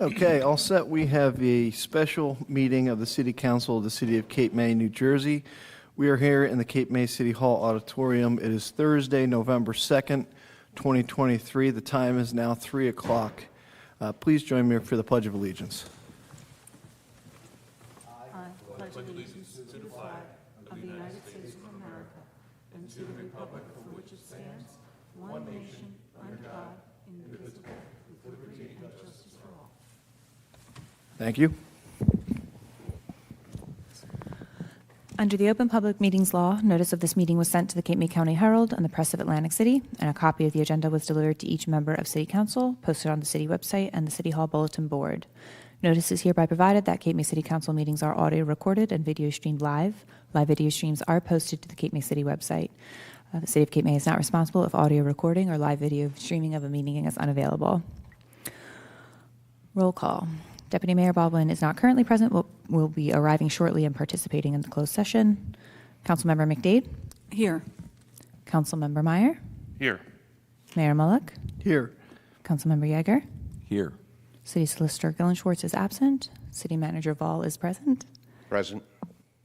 Okay, all set. We have a special meeting of the City Council of the City of Cape May, New Jersey. We are here in the Cape May City Hall Auditorium. It is Thursday, November 2nd, 2023. The time is now 3 o'clock. Please join me for the Pledge of Allegiance. I pledge allegiance to the flag of the United States of America and to the republic for which it stands, one nation, under God, indivisible, with liberty and justice for all. Thank you. Under the Open Public Meetings Law, notice of this meeting was sent to the Cape May County Herald and the Press of Atlantic City, and a copy of the agenda was delivered to each member of City Council, posted on the City website and the City Hall Bulletin Board. Notice is hereby provided that Cape May City Council meetings are audio recorded and video streamed live. Live video streams are posted to the Cape May City website. The City of Cape May is not responsible if audio recording or live video streaming of a meeting is unavailable. Roll call. Deputy Mayor Baldwin is not currently present, will be arriving shortly and participating in the closed session. Councilmember McDade? Here. Councilmember Meyer? Here. Mayor Mullock? Here. Councilmember Yeager? Here. City Solicitor Gillen Schwartz is absent. City Manager Vall is present. Present.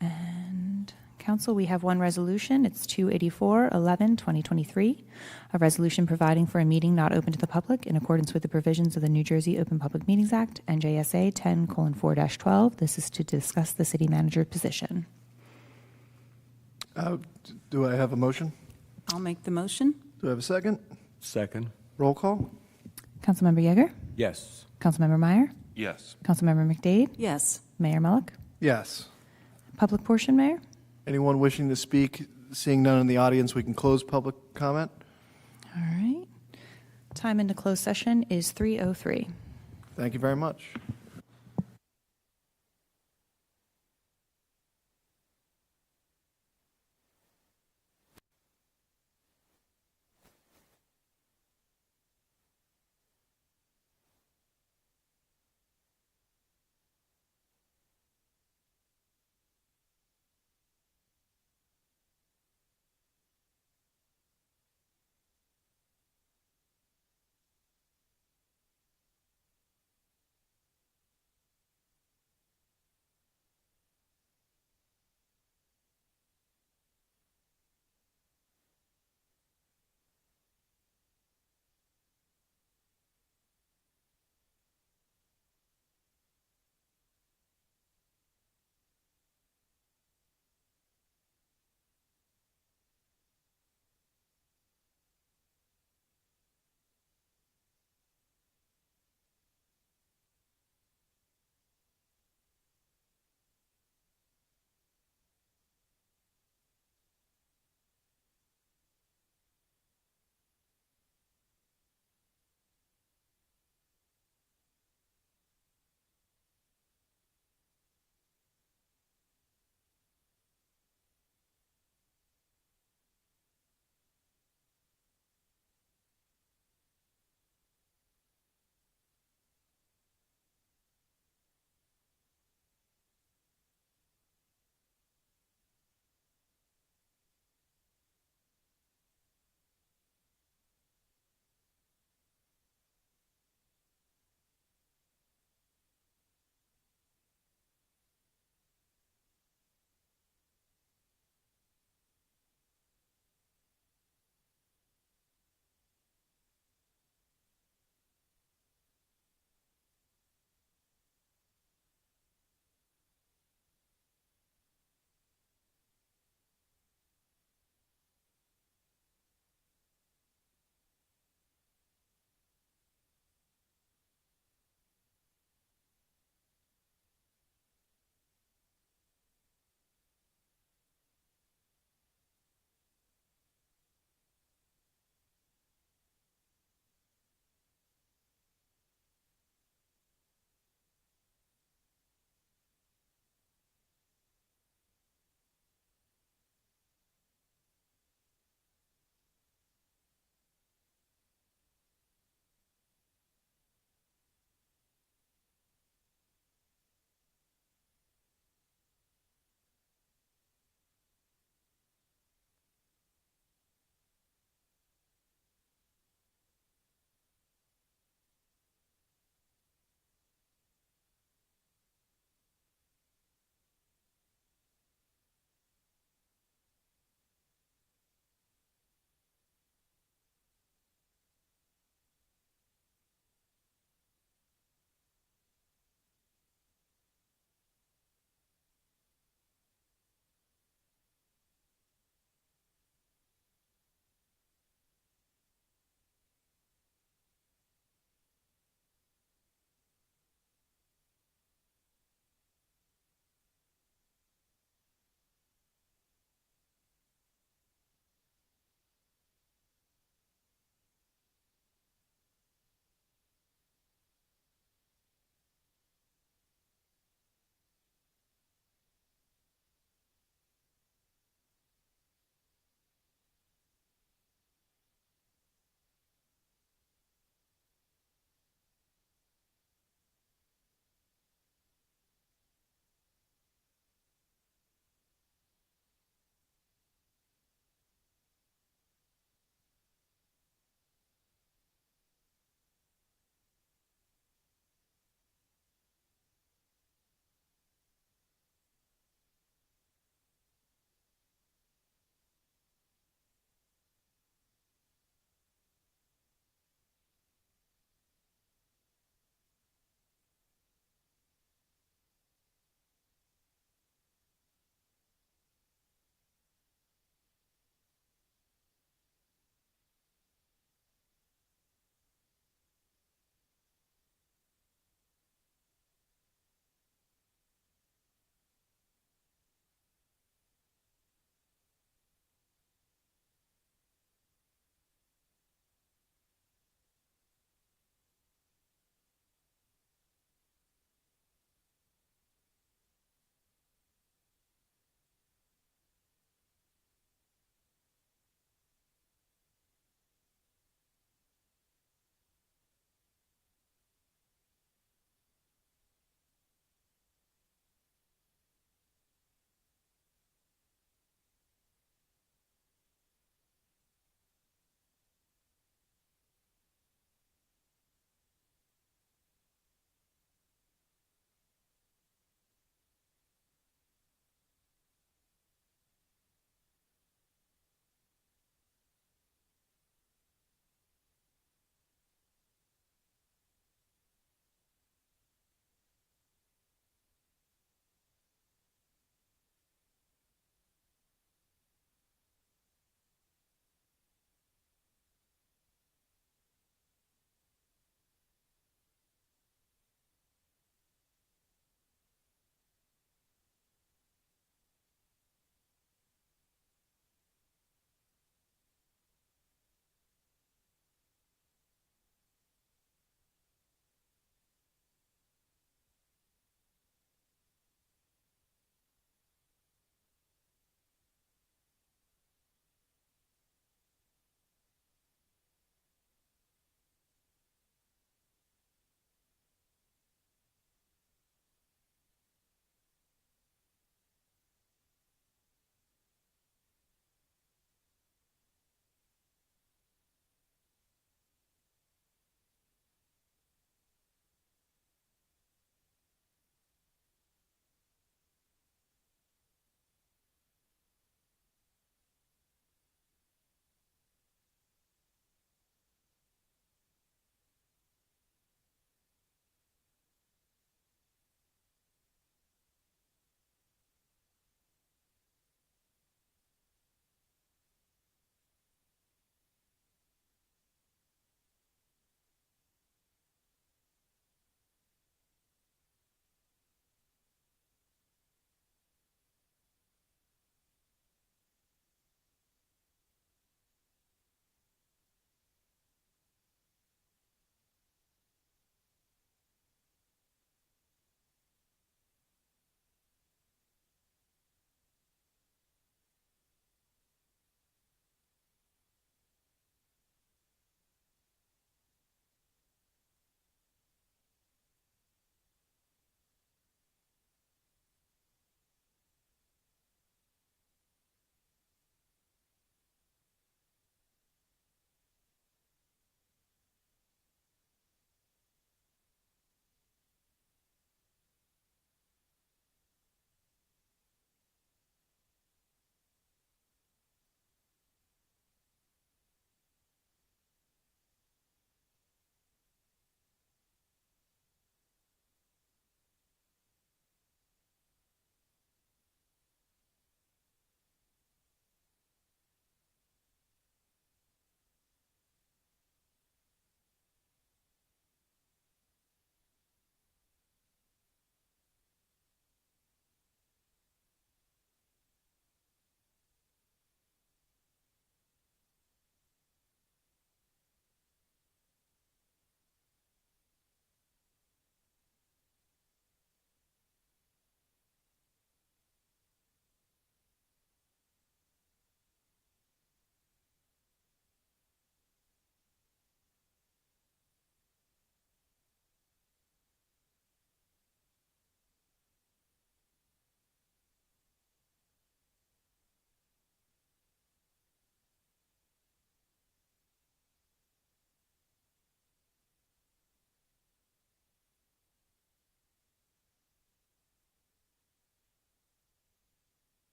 And Council, we have one resolution. It's 284-11-2023, a resolution providing for a meeting not open to the public in accordance with the provisions of the New Jersey Open Public Meetings Act, NJSA 10:4-12. This is to discuss the city manager position. Do I have a motion? I'll make the motion. Do I have a second? Second. Roll call? Councilmember Yeager? Yes. Councilmember Meyer? Yes. Councilmember McDade? Yes. Mayor Mullock? Yes. Public portion, Mayor? Anyone wishing to speak? Seeing none in the audience, we can close public comment. All right. Time into closed session is 3:03. Thank you very much.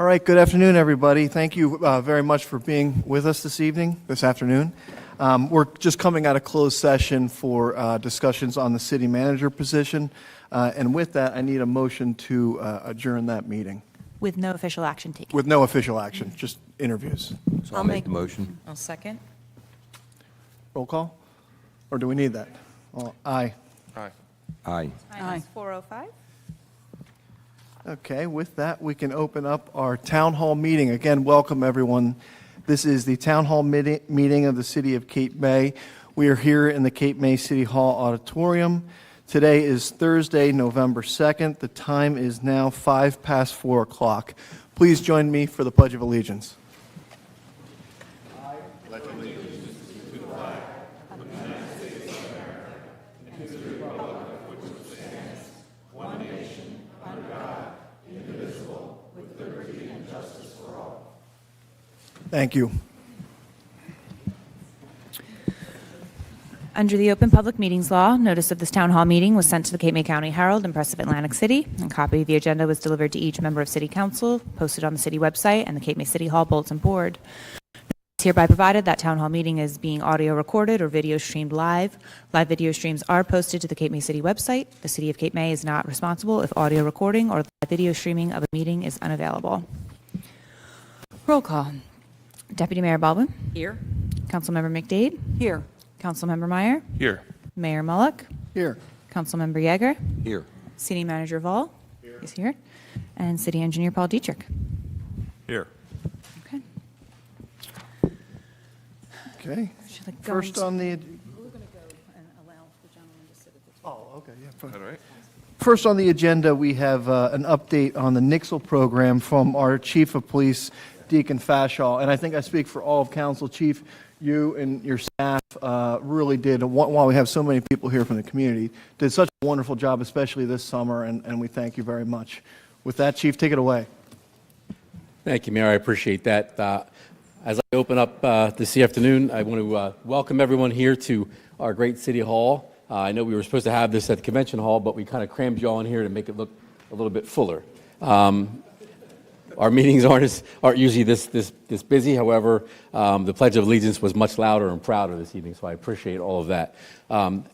All right, good afternoon, everybody. Thank you very much for being with us this afternoon. We're just coming out of closed session for discussions on the city manager position. And with that, I need a motion to adjourn that meeting. With no official action taken. With no official action, just interviews. So I'll make the motion. I'll second. Roll call? Or do we need that? Aye. Aye. Aye. 4:05. Okay, with that, we can open up our town hall meeting. Again, welcome everyone. This is the town hall meeting of the city of Cape May. We are here in the Cape May City Hall auditorium. Today is Thursday, November 2nd. The time is now 4:05. Please join me for the Pledge of Allegiance. Thank you. Under the Open Public Meetings Law, notice of this town hall meeting was sent to the Cape May County Herald and Press of Atlantic City. A copy of the agenda was delivered to each member of City Council, posted on the city website and the Cape May City Hall bulletin board. It's hereby provided that town hall meeting is being audio recorded or video streamed live. Live video streams are posted to the Cape May City website. The City of Cape May is not responsible if audio recording or live video streaming of a meeting is unavailable. Roll call. Deputy Mayor Baldwin. Here. Councilmember McDade. Here. Councilmember Meyer. Here. Mayor Mullock. Here. Councilmember Yeager. Here. City Manager Vall. He's here. And City Engineer Paul Dietrich. Here. Okay. Okay. Should I go First into- on the, We're going to go and allow the gentleman to sit at the table. oh, okay, yeah. fine. All right. First on the agenda, we have an update on the Nixle program from our Chief of Police, Deacon Fashall. And I think I speak for all of council. Chief, you and your staff really did, while we have so many people here from the community, did such a wonderful job, especially this summer, and we thank you very much. With that, Chief, take it away. Thank you, Mayor. I appreciate that. As I open up this afternoon, I want to welcome everyone here to our great City Hall. I know we were supposed to have this at the Convention Hall, but we kind of crammed you all in here to make it look a little bit fuller. Our meetings aren't usually this busy. However, the Pledge of Allegiance was much louder and prouder this evening, so I appreciate all of that.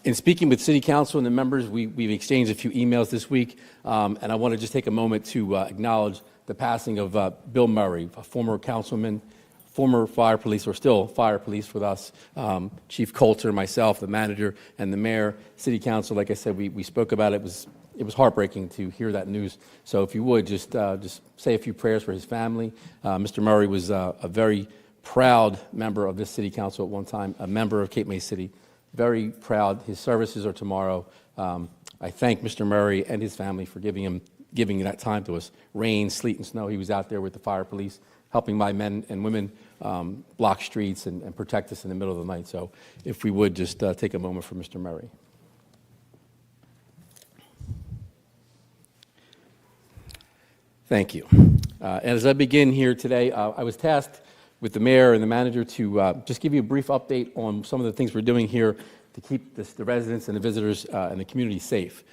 In speaking with City Council and the members, we've exchanged a few emails this week, and I want to just take a moment to acknowledge the passing of Bill Murray, a former councilman, former fire police, or still fire police with us, Chief Coulter, myself, the manager, and the mayor. City Council, like I said, we spoke about it. It was heartbreaking to hear that news. So if you would, just say a few prayers for his family. Mr. Murray was a very proud member of this city council at one time, a member of Cape May City. Very proud. His services are tomorrow. I thank Mr. Murray and his family for giving that time to us. Rain, sleet, and snow. He was out there with the fire police, helping my men and women block streets and protect us in the middle of the night. So if we would, just take a moment for Mr. Murray. Thank you. And as I begin here today, I was tasked with the mayor and the manager to just give you a brief update on some of the things we're doing here to keep the residents and the visitors and the community safe.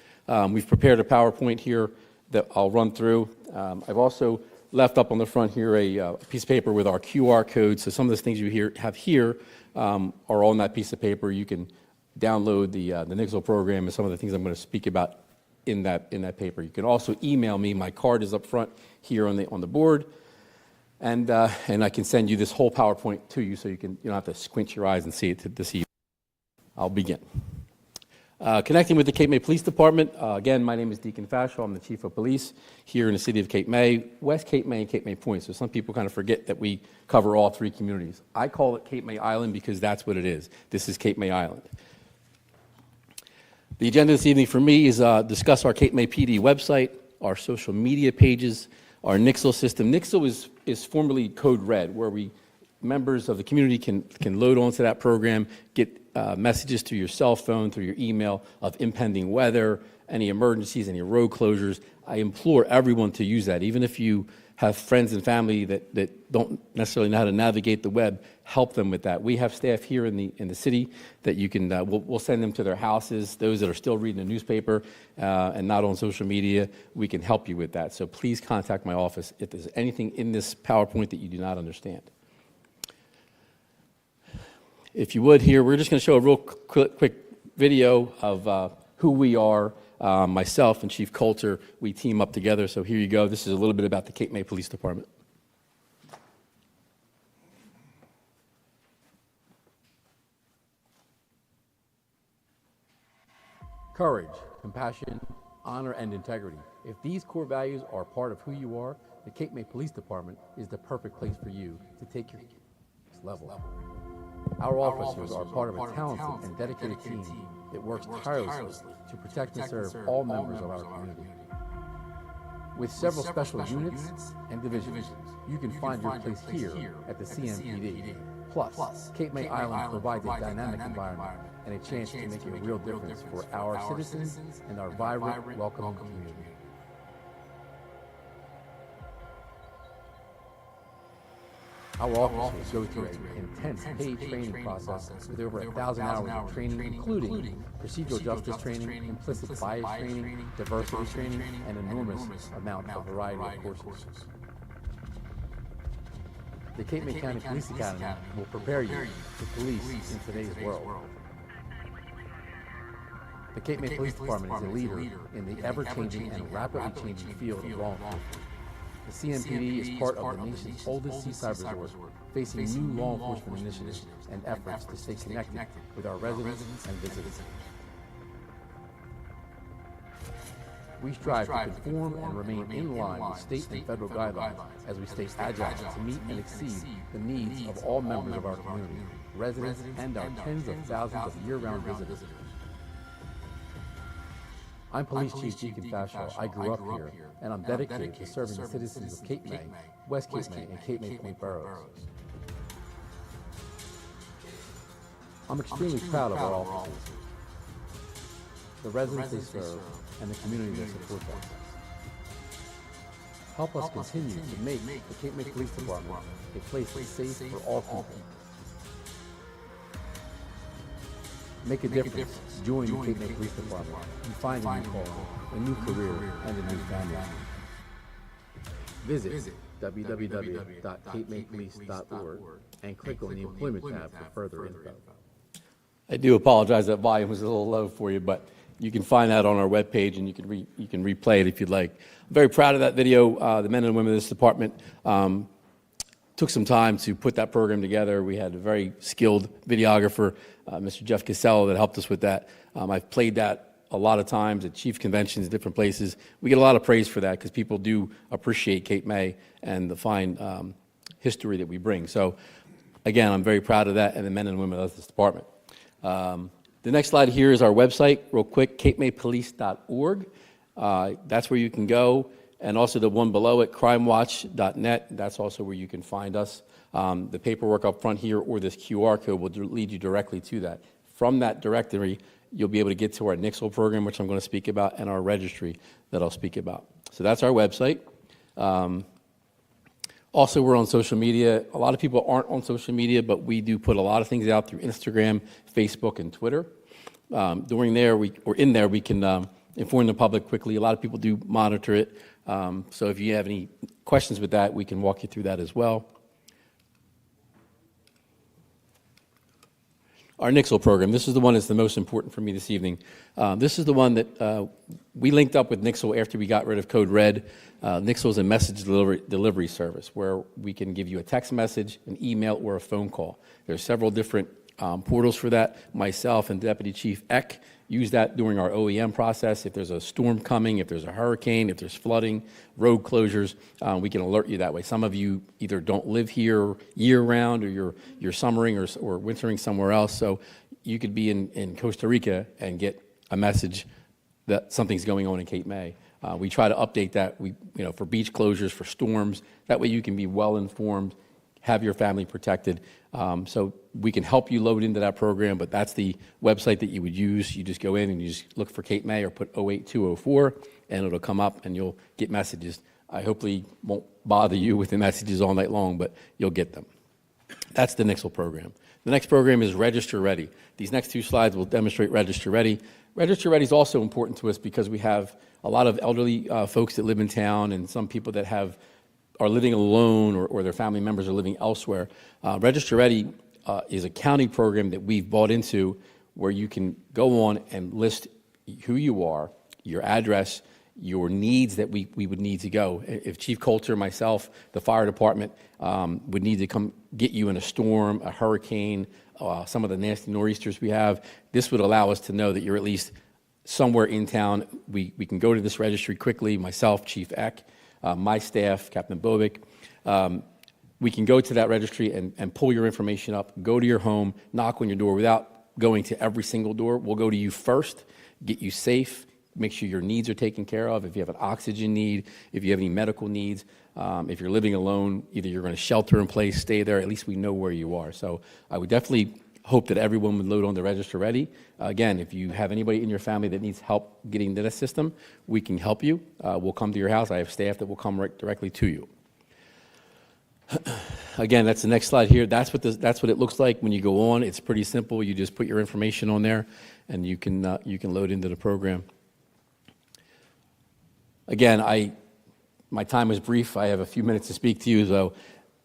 We've prepared a PowerPoint here that I'll run through. I've also left up on the front here a piece of paper with our QR code. So some of the things you have here are on that piece of paper. You can download the Nixle program and some of the things I'm going to speak about in that paper. You can also email me. My card is up front here on the board, and I can send you this whole PowerPoint to you, so you don't have to squint your eyes and see it this evening. I'll begin. Connecting with the Cape May Police Department. Again, my name is Deacon Fashall. I'm the Chief of Police here in the city of Cape May, West Cape May and Cape May Point. So some people kind of forget that we cover all three communities. I call it Cape May Island because that's what it is. This is Cape May Island. The agenda this evening for me is discuss our Cape May PD website, our social media pages, our Nixle system. Nixle is formerly Code Red, where members of the community can load onto that program, get messages through your cell phone, through your email of impending weather, any emergencies, any road closures. I implore everyone to use that. Even if you have friends and family that don't necessarily know how to navigate the web, help them with that. We have staff here in the city that you can, we'll send them to their houses. Those that are still reading the newspaper and not on social media, we can help you with that. So please contact my office if there's anything in this PowerPoint that you do not understand. If you would here, we're just going to show a real quick video of who we are. Myself and Chief Coulter, we team up together. So here you go. This is a little bit about the Cape May Police Department. Courage, compassion, honor, and integrity. If these core values are part of who you are, the Cape May Police Department is the perfect place for you to take your next level. Our officers are part of a talented and dedicated team that works tirelessly to protect and serve all members of our community. With several special units and divisions, you can find your place here at the CMPD. Plus, Cape May Island provides a dynamic environment and a chance to make a real difference for our citizens and our vibrant, welcoming community. Our officers go through an intense paid training process with over 1,000 hours of training, including procedural justice training, implicit bias training, diversity training, and enormous amount of variety of courses. The Cape May County Police Academy will prepare you to police in today's world. The Cape May Police Department is a leader in the ever-changing and rapidly changing field of law enforcement. The CMPD is part of the nation's oldest seaside resort, facing new law enforcement initiatives and efforts to stay connected with our residents and visitors. We strive to conform and remain in line with state and federal guidelines as we stay agile to meet and exceed the needs of all members of our community, residents, and our tens of thousands of year-round visitors. I'm Police Chief Deacon Fashaw. I grew up here, and I'm dedicated to serving the citizens of Cape May, West Cape May, and Cape May Point boroughs. I'm extremely proud of our officers, the residents they serve, and the community that supports us. Help us continue to make the Cape May Police Department a place that's safe for all people. Make a difference. Join the Cape May Police Department and find a new calling, a new career, and a new family. Visit www.capemaypolice.org and click on the Employment tab for further info. I do apologize that volume was a little low for you, but you can find that on our webpage and you can replay it if you'd like. I'm very proud of that video. The men and women of this department took some time to put that program together. We had a very skilled videographer, Mr. Jeff Casello, that helped us with that. I've played that a lot of times at chief conventions, different places. We get a lot of praise for that because people do appreciate Cape May and the fine history that we bring. So, again, I'm very proud of that and the men and women of this department. The next slide here is our website, real quick, capemaypolice.org. That's where you can go. And also the one below it, crimewatch.net. That's also where you can find us. The paperwork up front here or this QR code will lead you directly to that. From that directory, you'll be able to get to our Nixle program, which I'm going to speak about, and our registry that I'll speak about. So that's our website. Also, we're on social media. A lot of people aren't on social media, but we do put a lot of things out through Instagram, Facebook, and Twitter. In there, we can inform the public quickly. A lot of people do monitor it. So if you have any questions with that, we can walk you through that as well. Our Nixle program, this is the one that's the most important for me this evening. This is the one that we linked up with Nixle after we got rid of Code Red. Nixle is a message delivery service where we can give you a text message, an email, or a phone call. There's several different portals for that. Myself and Deputy Chief Eck use that during our OEM process. If there's a storm coming, if there's a hurricane, if there's flooding, road closures, we can alert you that way. Some of you either don't live here year-round or you're summering or wintering somewhere else, so you could be in Costa Rica and get a message that something's going on in Cape May. We try to update that for beach closures, for storms. That way you can be well-informed, have your family protected. So we can help you load into that program, but that's the website that you would use. You just go in and you just look for Cape May or put 08204, and it'll come up, and you'll get messages I hopefully won't bother you with the messages all night long, but you'll get them. That's the Nixle program. The next program is Register Ready. These next two slides will demonstrate Register Ready. Register Ready is also important to us because we have a lot of elderly folks that live in town and some people that are living alone or their family members are living elsewhere. Register Ready is a county program that we've bought into where you can go on and list who you are, your address, your needs that we would need to go. If Chief Coulter, myself, the fire department would need to come get you in a storm, a hurricane, some of the nasty nor'easters we have, this would allow us to know that you're at least somewhere in town. We can go to this registry quickly, myself, Chief Eck, my staff, Captain Bobick. We can go to that registry and pull your information up, go to your home, knock on your door without going to every single door. We'll go to you first, get you safe, make sure your needs are taken care of. If you have an oxygen need, if you have any medical needs, if you're living alone, either you're going to shelter in place, stay there, at least we know where you are. So I would definitely hope that everyone would load on the Register Ready. Again, if you have anybody in your family that needs help getting into the system, we can help you. We'll come to your house. I have staff that will come directly to you. Again, that's the next slide here. That's what it looks like when you go on. It's pretty simple. You just put your information on there, and you can load into the program. Again, my time is brief. I have a few minutes to speak to you. So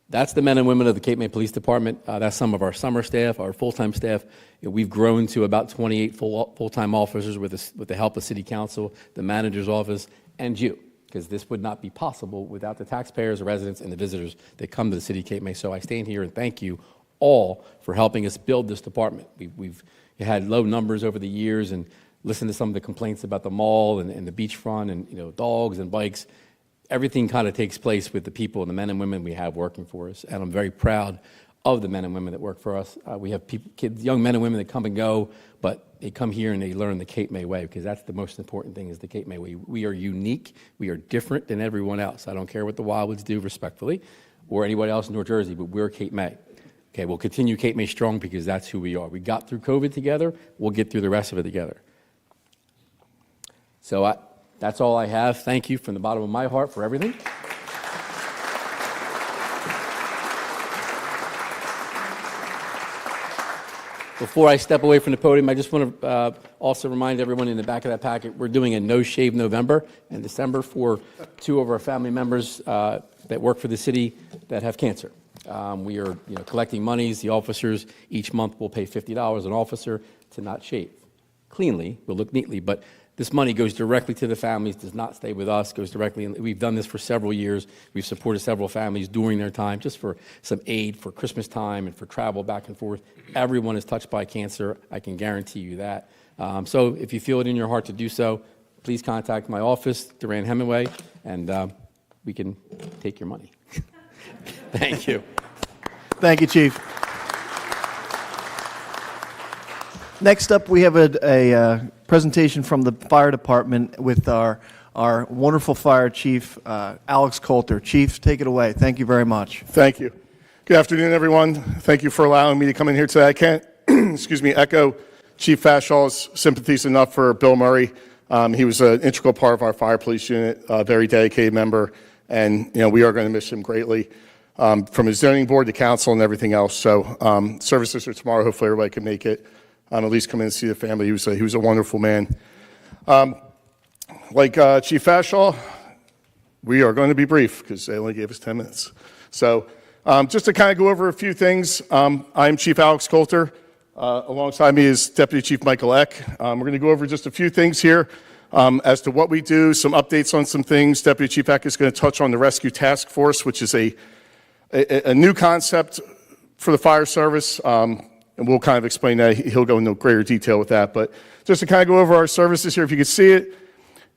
that's the men and women of the Cape May Police Department. That's some of our summer staff, our full-time staff. We've grown to about 28 full-time officers with the help of City Council, the manager's office, and you, because this would not be possible without the taxpayers, the residents, and the visitors that come to the City of Cape May. So I stand here and thank you all for helping us build this department. We've had low numbers over the years, and listen to some of the complaints about the mall and the beachfront and dogs and bikes. Everything kind of takes place with the people and the men and women we have working for us, and I'm very proud of the men and women that work for us. We have kids, young men and women that come and go, but they come here and they learn the Cape May way, because that's the most important thing, is the Cape May way. We are unique. We are different than everyone else. I don't care what the Wildwoods do, respectfully, or anybody else in New Jersey, but we're Cape May. Okay, we'll continue Cape May strong because that's who we are. We got through COVID together. We'll get through the rest of it together. So that's all I have. Thank you from the bottom of my heart for everything. Before I step away from the podium, I just want to also remind everyone in the back of that packet, we're doing a No Shave November and December for two of our family members that work for the city that have cancer. We are collecting monies. The officers each month will pay $50 an officer to not shave. Cleanly, we'll look neatly, but this money goes directly to the families, does not stay with us, goes directly. And we've done this for several years. We've supported several families during their time, just for some aid for Christmas time and for travel back and forth. Everyone is touched by cancer. I can guarantee you that. So if you feel it in your heart to do so, please contact my office, Duran Hemingway, and we can take your money. Thank you. Thank you, Chief. Next up, we have a presentation from the fire department with our wonderful fire chief, Alex Coulter. Chief, take it away. Thank you very much. Thank you. Good afternoon, everyone. Thank you for allowing me to come in here today. I can't, echo Chief Fashall's sympathies enough for Bill Murray. He was an integral part of our fire police unit, a very dedicated member, and we are going to miss him greatly. From his zoning board to council and everything else. So services are tomorrow. Hopefully everybody can make it. At least come in and see the family. He was a wonderful man. Like Chief Fashall, we are going to be brief because they only gave us 10 minutes. So just to kind of go over a few things, I'm Chief Alex Coulter. Alongside me is Deputy Chief Michael Eck. We're going to go over just a few things here as to what we do, some updates on some things. Deputy Chief Eck is going to touch on the Rescue Task Force, which is a new concept for the fire service. And we'll kind of explain that. He'll go into greater detail with that. But just to kind of go over our services here, if you can see it,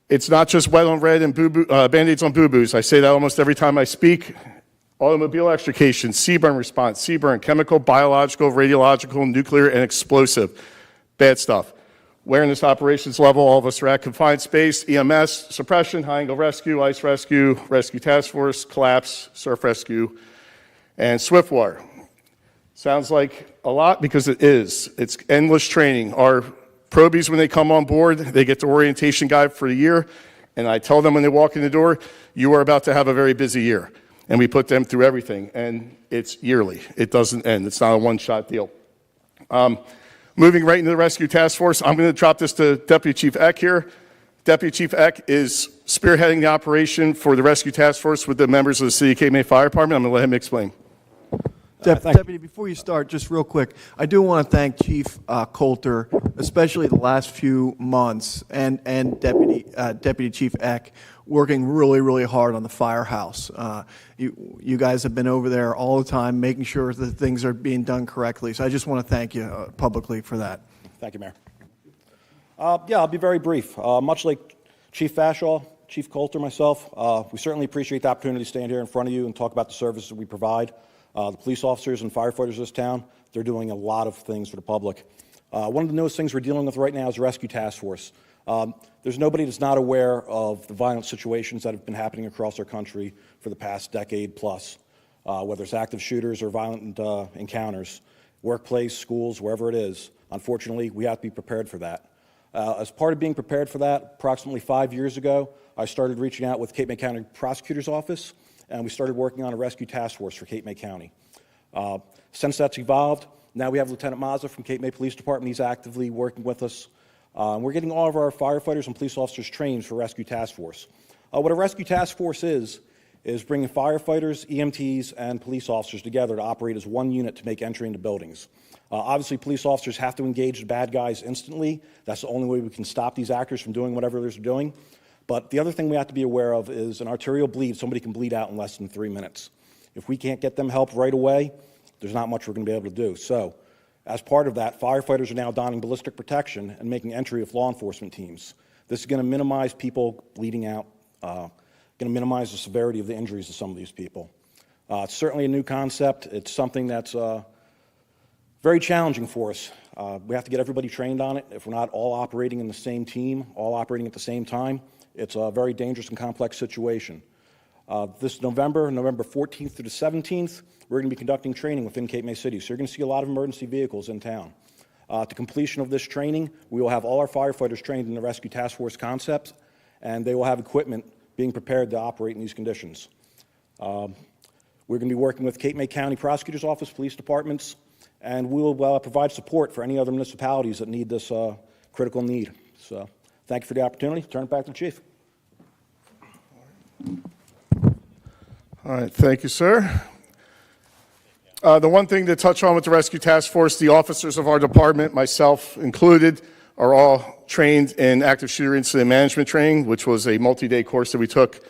it's not just wet on red and Band-Aids on boo-boos. I say that almost every time I speak. Automobile extrication, CBRN response, CBRN, chemical, biological, radiological, nuclear, and explosive. Bad stuff. Awareness operations level, all of us are at confined space, EMS, suppression, high-angle rescue, ice rescue, rescue task force, collapse, surf rescue, and swift water. Sounds like a lot because it is. It's endless training. Our probies, when they come on board, they get the orientation guide for the year. And I tell them when they walk in the door, you are about to have a very busy year. And we put them through everything, and it's yearly. It doesn't end. It's not a one-shot deal. Moving right into the Rescue Task Force, I'm going to drop this to Deputy Chief Eck here. Deputy Chief Eck is spearheading the operation for the Rescue Task Force with the members of the City of Cape May Fire Department. I'm going to let him explain. Deputy, before you start, just real quick, I do want to thank Chief Coulter, especially the last few months, and Deputy Chief Eck, working really, really hard on the firehouse. You guys have been over there all the time, making sure that things are being done correctly. So I just want to thank you publicly for that. Thank you, Mayor. Yeah, I'll be very brief. Much like Chief Fashaw, Chief Coulter, myself, we certainly appreciate the opportunity to stand here in front of you and talk about the services we provide. The police officers and firefighters of this town, they're doing a lot of things for the public. One of the newest things we're dealing with right now is the Rescue Task Force. There's nobody that's not aware of the violent situations that have been happening across our country for the past decade plus, whether it's active shooters or violent encounters, workplace, schools, wherever it is. Unfortunately, we have to be prepared for that. As part of being prepared for that, approximately 5 years ago, I started reaching out with Cape May County Prosecutor's Office, and we started working on a rescue task force for Cape May County. Since that's evolved, now we have Lieutenant Mazza from Cape May Police Department. He's actively working with us. We're getting all of our firefighters and police officers trained for Rescue Task Force. What a Rescue Task Force is bringing firefighters, EMTs, and police officers together to operate as one unit to make entry into buildings. Obviously, police officers have to engage the bad guys instantly. That's the only way we can stop these actors from doing whatever they're doing. But the other thing we have to be aware of is an arterial bleed. Somebody can bleed out in less than 3 minutes. If we can't get them help right away, there's not much we're going to be able to do. So, as part of that, firefighters are now donning ballistic protection and making entry with law enforcement teams. This is going to minimize people bleeding out, going to minimize the severity of the injuries of some of these people. It's certainly a new concept. It's something that's very challenging for us. We have to get everybody trained on it. If we're not all operating in the same team, all operating at the same time, it's a very dangerous and complex situation. This November 14th through the 17th, we're going to be conducting training within Cape May City. So you're going to see a lot of emergency vehicles in town. To completion of this training, we will have all our firefighters trained in the Rescue Task Force concepts, and they will have equipment being prepared to operate in these conditions. We're going to be working with Cape May County Prosecutor's Office, police departments, and we will provide support for any other municipalities that need this critical need. So thank you for the opportunity. Turn it back to the Chief. All right, thank you, sir. The one thing to touch on with the Rescue Task Force, the officers of our department, myself included, are all trained in active shooter incident management training, which was a multi-day course that we took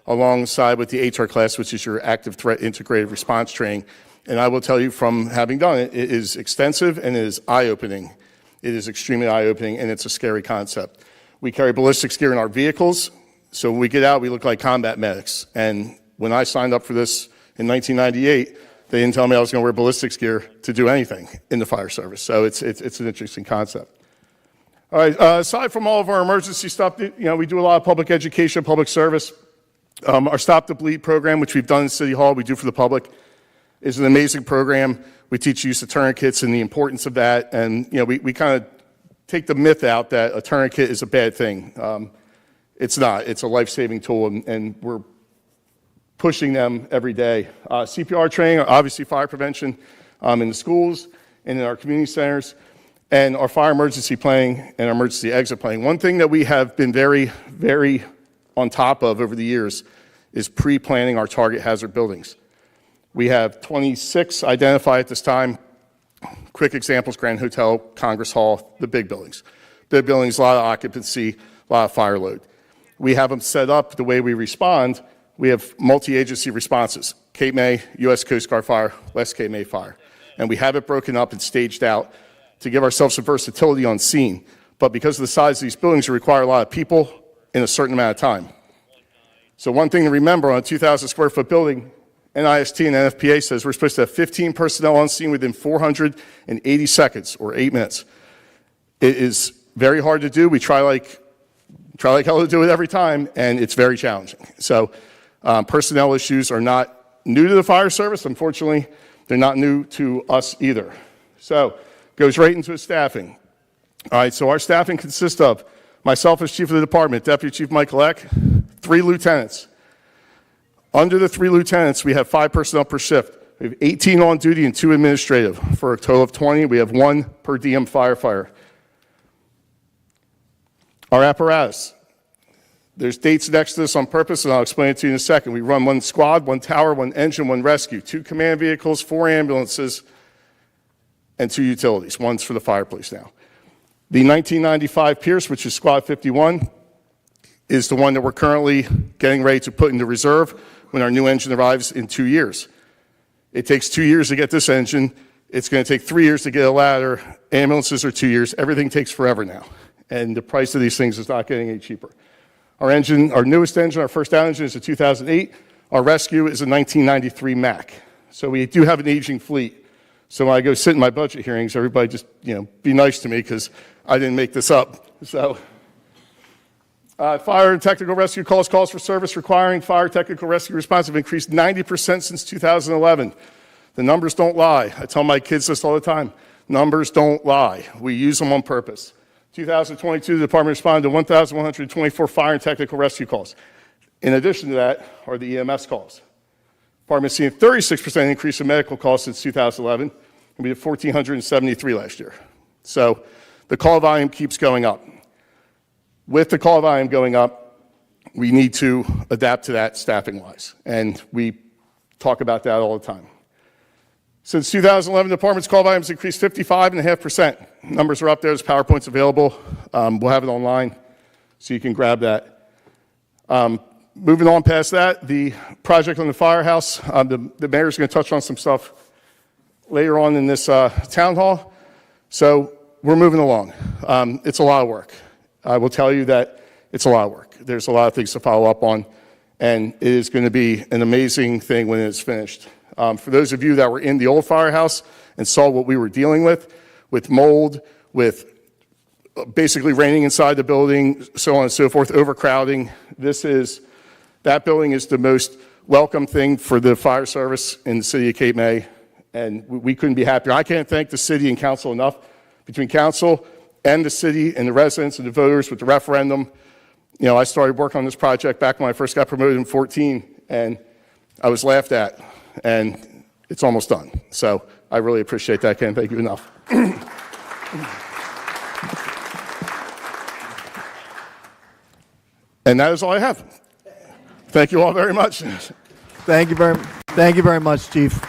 alongside with the HR class, which is your active threat integrated response training. And I will tell you from having done it, it is extensive and it is eye-opening. It is extremely eye-opening, and it's a scary concept. We carry ballistics gear in our vehicles, so when we get out, we look like combat medics. And when I signed up for this in 1998, they didn't tell me I was going to wear ballistics gear to do anything in the fire service. So it's an interesting concept. All right, aside from all of our emergency stuff, we do a lot of public education, public service. Our Stop the Bleed program, which we've done in City Hall, we do for the public, is an amazing program. We teach use of tourniquets and the importance of that. And, we kind of take the myth out that a tourniquet is a bad thing. It's not. It's a life-saving tool, and we're pushing them every day. CPR training, obviously fire prevention in the schools and in our community centers, and our fire emergency planning and our emergency exit planning. One thing that we have been very, very on top of over the years is pre-planning our target hazard buildings. We have 26 identified at this time. Quick examples: Grand Hotel, Congress Hall, the big buildings. Big buildings, a lot of occupancy, a lot of fire load. We have them set up the way we respond. We have multi-agency responses: Cape May, U.S. Coast Guard Fire, West Cape May Fire. And we have it broken up and staged out to give ourselves some versatility on scene. But because of the size of these buildings, we require a lot of people in a certain amount of time. So one thing to remember on a 2,000 square foot building, NIST and NFPA says we're supposed to have 15 personnel on scene within 480 seconds, or 8 minutes. It is very hard to do. We try like hell to do it every time, and it's very challenging. So personnel issues are not new to the fire service. Unfortunately, they're not new to us either. So goes right into staffing. All right, so our staffing consists of Myself as chief of the department, Deputy Chief Michael Eck, 3 lieutenants. Under the 3 lieutenants, we have 5 personnel per shift. We have 18 on duty and 2 administrative. For a total of 20, we have 1 per diem firefighter. Our apparatus. There's dates next to this on purpose, and I'll explain it to you in a second. We run 1 squad, 1 tower, 1 engine, 1 rescue, 2 command vehicles, 4 ambulances, and 2 utilities. 1's for the fire police now. The 1995 Pierce, which is Squad 51, is the one that we're currently getting ready to put into reserve when our new engine arrives in 2 years. It takes 2 years to get this engine. It's going to take 3 years to get a ladder. Ambulances are 2 years. Everything takes forever now. And the price of these things is not getting any cheaper. Our engine, our newest engine, our first out engine is a 2008. Our rescue is a 1993 Mack. So we do have an aging fleet. So when I go sit in my budget hearings, everybody just, be nice to me because I didn't make this up. So fire and technical rescue calls for service requiring fire technical rescue response have increased 90% since 2011. The numbers don't lie. I tell my kids this all the time. Numbers don't lie. We use them on purpose. 2022, the department responded to 1,124 fire and technical rescue calls. In addition to that are the EMS calls. The department's seen a 36% increase in medical calls since 2011, and we had 1,473 last year. So the call volume keeps going up. With the call volume going up, we need to adapt to that staffing-wise, and we talk about that all the time. Since 2011, the department's call volume has increased 55.5%. Numbers are up there. There's PowerPoints available. We'll have it online, so you can grab that. Moving on past that, the project on the firehouse, the mayor's going to touch on some stuff later on in this town hall. So we're moving along. It's a lot of work. I will tell you that it's a lot of work. There's a lot of things to follow up on, and it is going to be an amazing thing when it's finished. For those of you that were in the old firehouse and saw what we were dealing with mold, with basically raining inside the building, so on and so forth, overcrowding, that building is the most welcome thing for the fire service in the city of Cape May, and we couldn't be happier. I can't thank the city and council enough. Between council and the city and the residents and the voters with the referendum, I started work on this project back when I first got promoted in 2014, and I was laughed at, and it's almost done. So I really appreciate that. Can't thank you enough. And that is all I have. Thank you all very much. Thank you very much, Chief.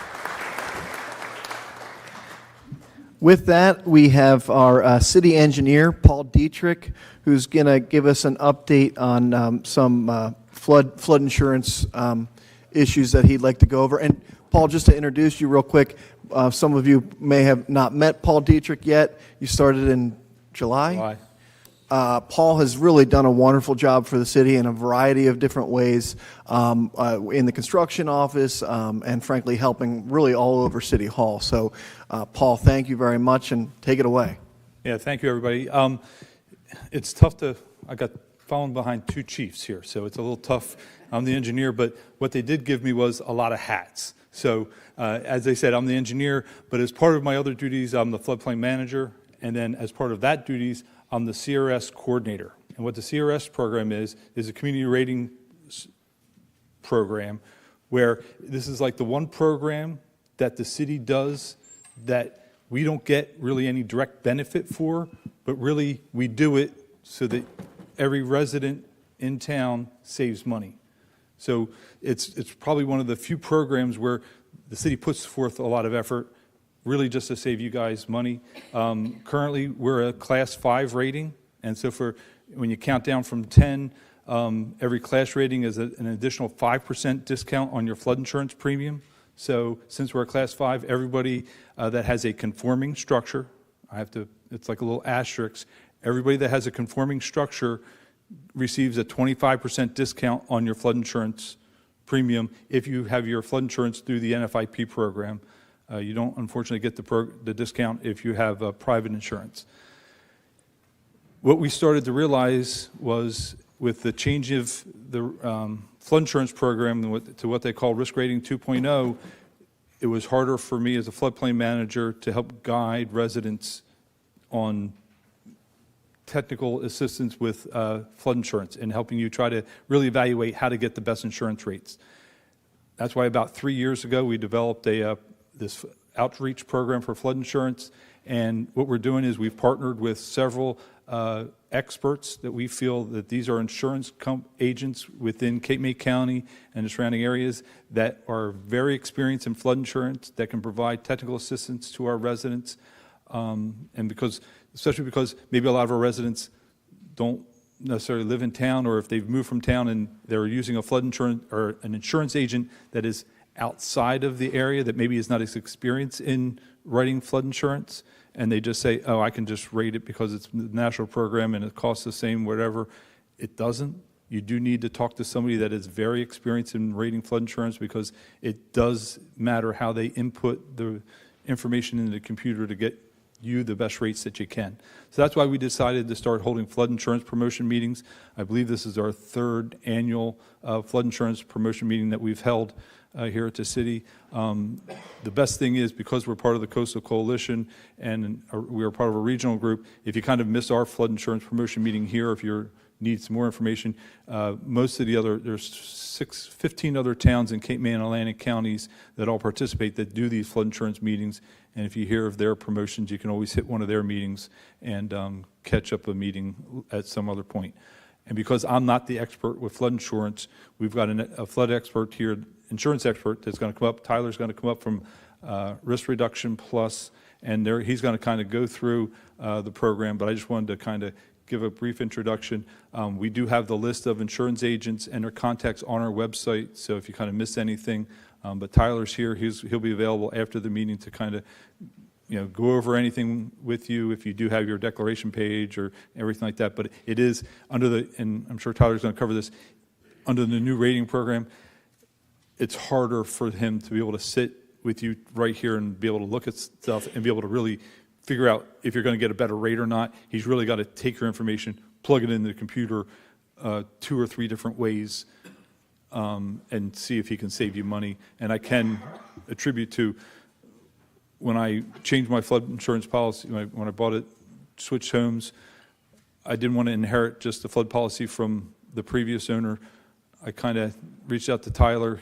With that, we have our city engineer, Paul Dietrich, who's going to give us an update on some flood insurance issues that he'd like to go over. And Paul, just to introduce you real quick, some of you may have not met Paul Dietrich yet. You started in July. Paul has really done a wonderful job for the city in a variety of different ways in the construction office and frankly helping really all over City Hall. So Paul, thank you very much, and take it away. Yeah, thank you, everybody. It's tough I got fallen behind 2 chiefs here, so it's a little tough. I'm the engineer, but what they did give me was a lot of hats. So as I said, I'm the engineer, but as part of my other duties, I'm the floodplain manager, and then as part of that duties, I'm the CRS coordinator. And what the CRS program is a community rating program where this is like the one program that the city does that we don't get really any direct benefit for, but really we do it so that every resident in town saves money. So it's probably one of the few programs where the city puts forth a lot of effort really just to save you guys money. Currently, we're a class 5 rating, and so when you count down from 10, every class rating is an additional 5% discount on your flood insurance premium. So since we're a class 5, everybody that has a conforming structure, it's like a little asterisk, everybody that has a conforming structure receives a 25% discount on your flood insurance premium if you have your flood insurance through the NFIP program. You don't, unfortunately, get the discount if you have private insurance. What we started to realize was with the change of the flood insurance program to what they call risk rating 2.0, it was harder for me as a floodplain manager to help guide residents on technical assistance with flood insurance and helping you try to really evaluate how to get the best insurance rates. That's why about 3 years ago, we developed this outreach program for flood insurance. And what we're doing is we've partnered with several experts that we feel that these are insurance agents within Cape May County and the surrounding areas that are very experienced in flood insurance that can provide technical assistance to our residents. And especially because maybe a lot of our residents don't necessarily live in town, or if they've moved from town and they're using a flood insurance or an insurance agent that is outside of the area that maybe is not as experienced in writing flood insurance, and they just say, oh, I can just rate it because it's a national program and it costs the same, whatever. It doesn't. You do need to talk to somebody that is very experienced in rating flood insurance, because it does matter how they input the information into the computer to get you the best rates that you can. So that's why we decided to start holding flood insurance promotion meetings. I believe this is our third annual flood insurance promotion meeting that we've held here at the city. The best thing is, because we're part of the Coastal Coalition and we are part of a regional group, if you kind of miss our flood insurance promotion meeting here, if you need some more information, most of the other, there's 15 other towns in Cape May and Atlantic counties that all participate that do these flood insurance meetings. And if you hear of their promotions, you can always hit one of their meetings and catch up a meeting at some other point. And because I'm not the expert with flood insurance, we've got a flood expert here, insurance expert, that's going to come up. Tyler's going to come up from Risk Reduction Plus, and he's going to kind of go through the program. But I just wanted to kind of give a brief introduction. We do have the list of insurance agents and their contacts on our website, so if you kind of miss anything, but Tyler's here. He'll be available after the meeting to kind of go over anything with you if you do have your declaration page or everything like that. But it is under and I'm sure Tyler's going to cover this, under the new rating program, it's harder for him to be able to sit with you right here and be able to look at stuff and be able to really figure out if you're going to get a better rate or not. He's really got to take your information, plug it into the computer 2 or 3 different ways, and see if he can save you money. And I can attribute to when I changed my flood insurance policy, when I bought it, switched homes, I didn't want to inherit just the flood policy from the previous owner. I kind of reached out to Tyler.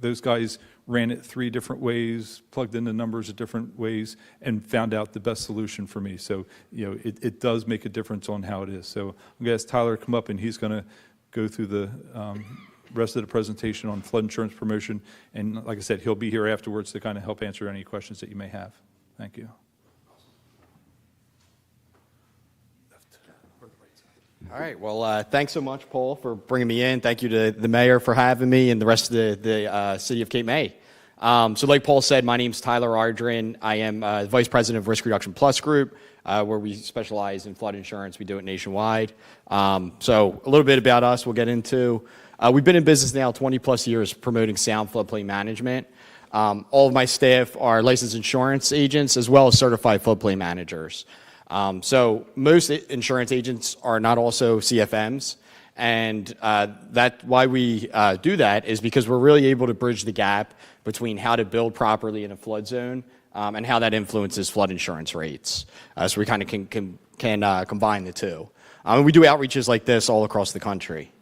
Those guys ran it 3 different ways, plugged in the numbers in different ways, and found out the best solution for me. So, it does make a difference on how it is. So I'm going to ask Tyler to come up, and he's going to go through the rest of the presentation on flood insurance promotion. And like I said, he'll be here afterwards to kind of help answer any questions that you may have. Thank you. All right. Well, thanks so much, Paul, for bringing me in. Thank you to the mayor for having me and the rest of the city of Cape May. So like Paul said, my name's Tyler Ardren. I am Vice President of Risk Reduction Plus Group, where we specialize in flood insurance. We do it nationwide. So a little bit about us we'll get into. We've been in business now 20-plus years promoting sound floodplain management. All of my staff are licensed insurance agents as well as certified floodplain managers. So most insurance agents are not also CFMs, and why we do that is because we're really able to bridge the gap between how to build properly in a flood zone and how that influences flood insurance rates. So we kind of can combine the two. We do outreaches like this all across the country.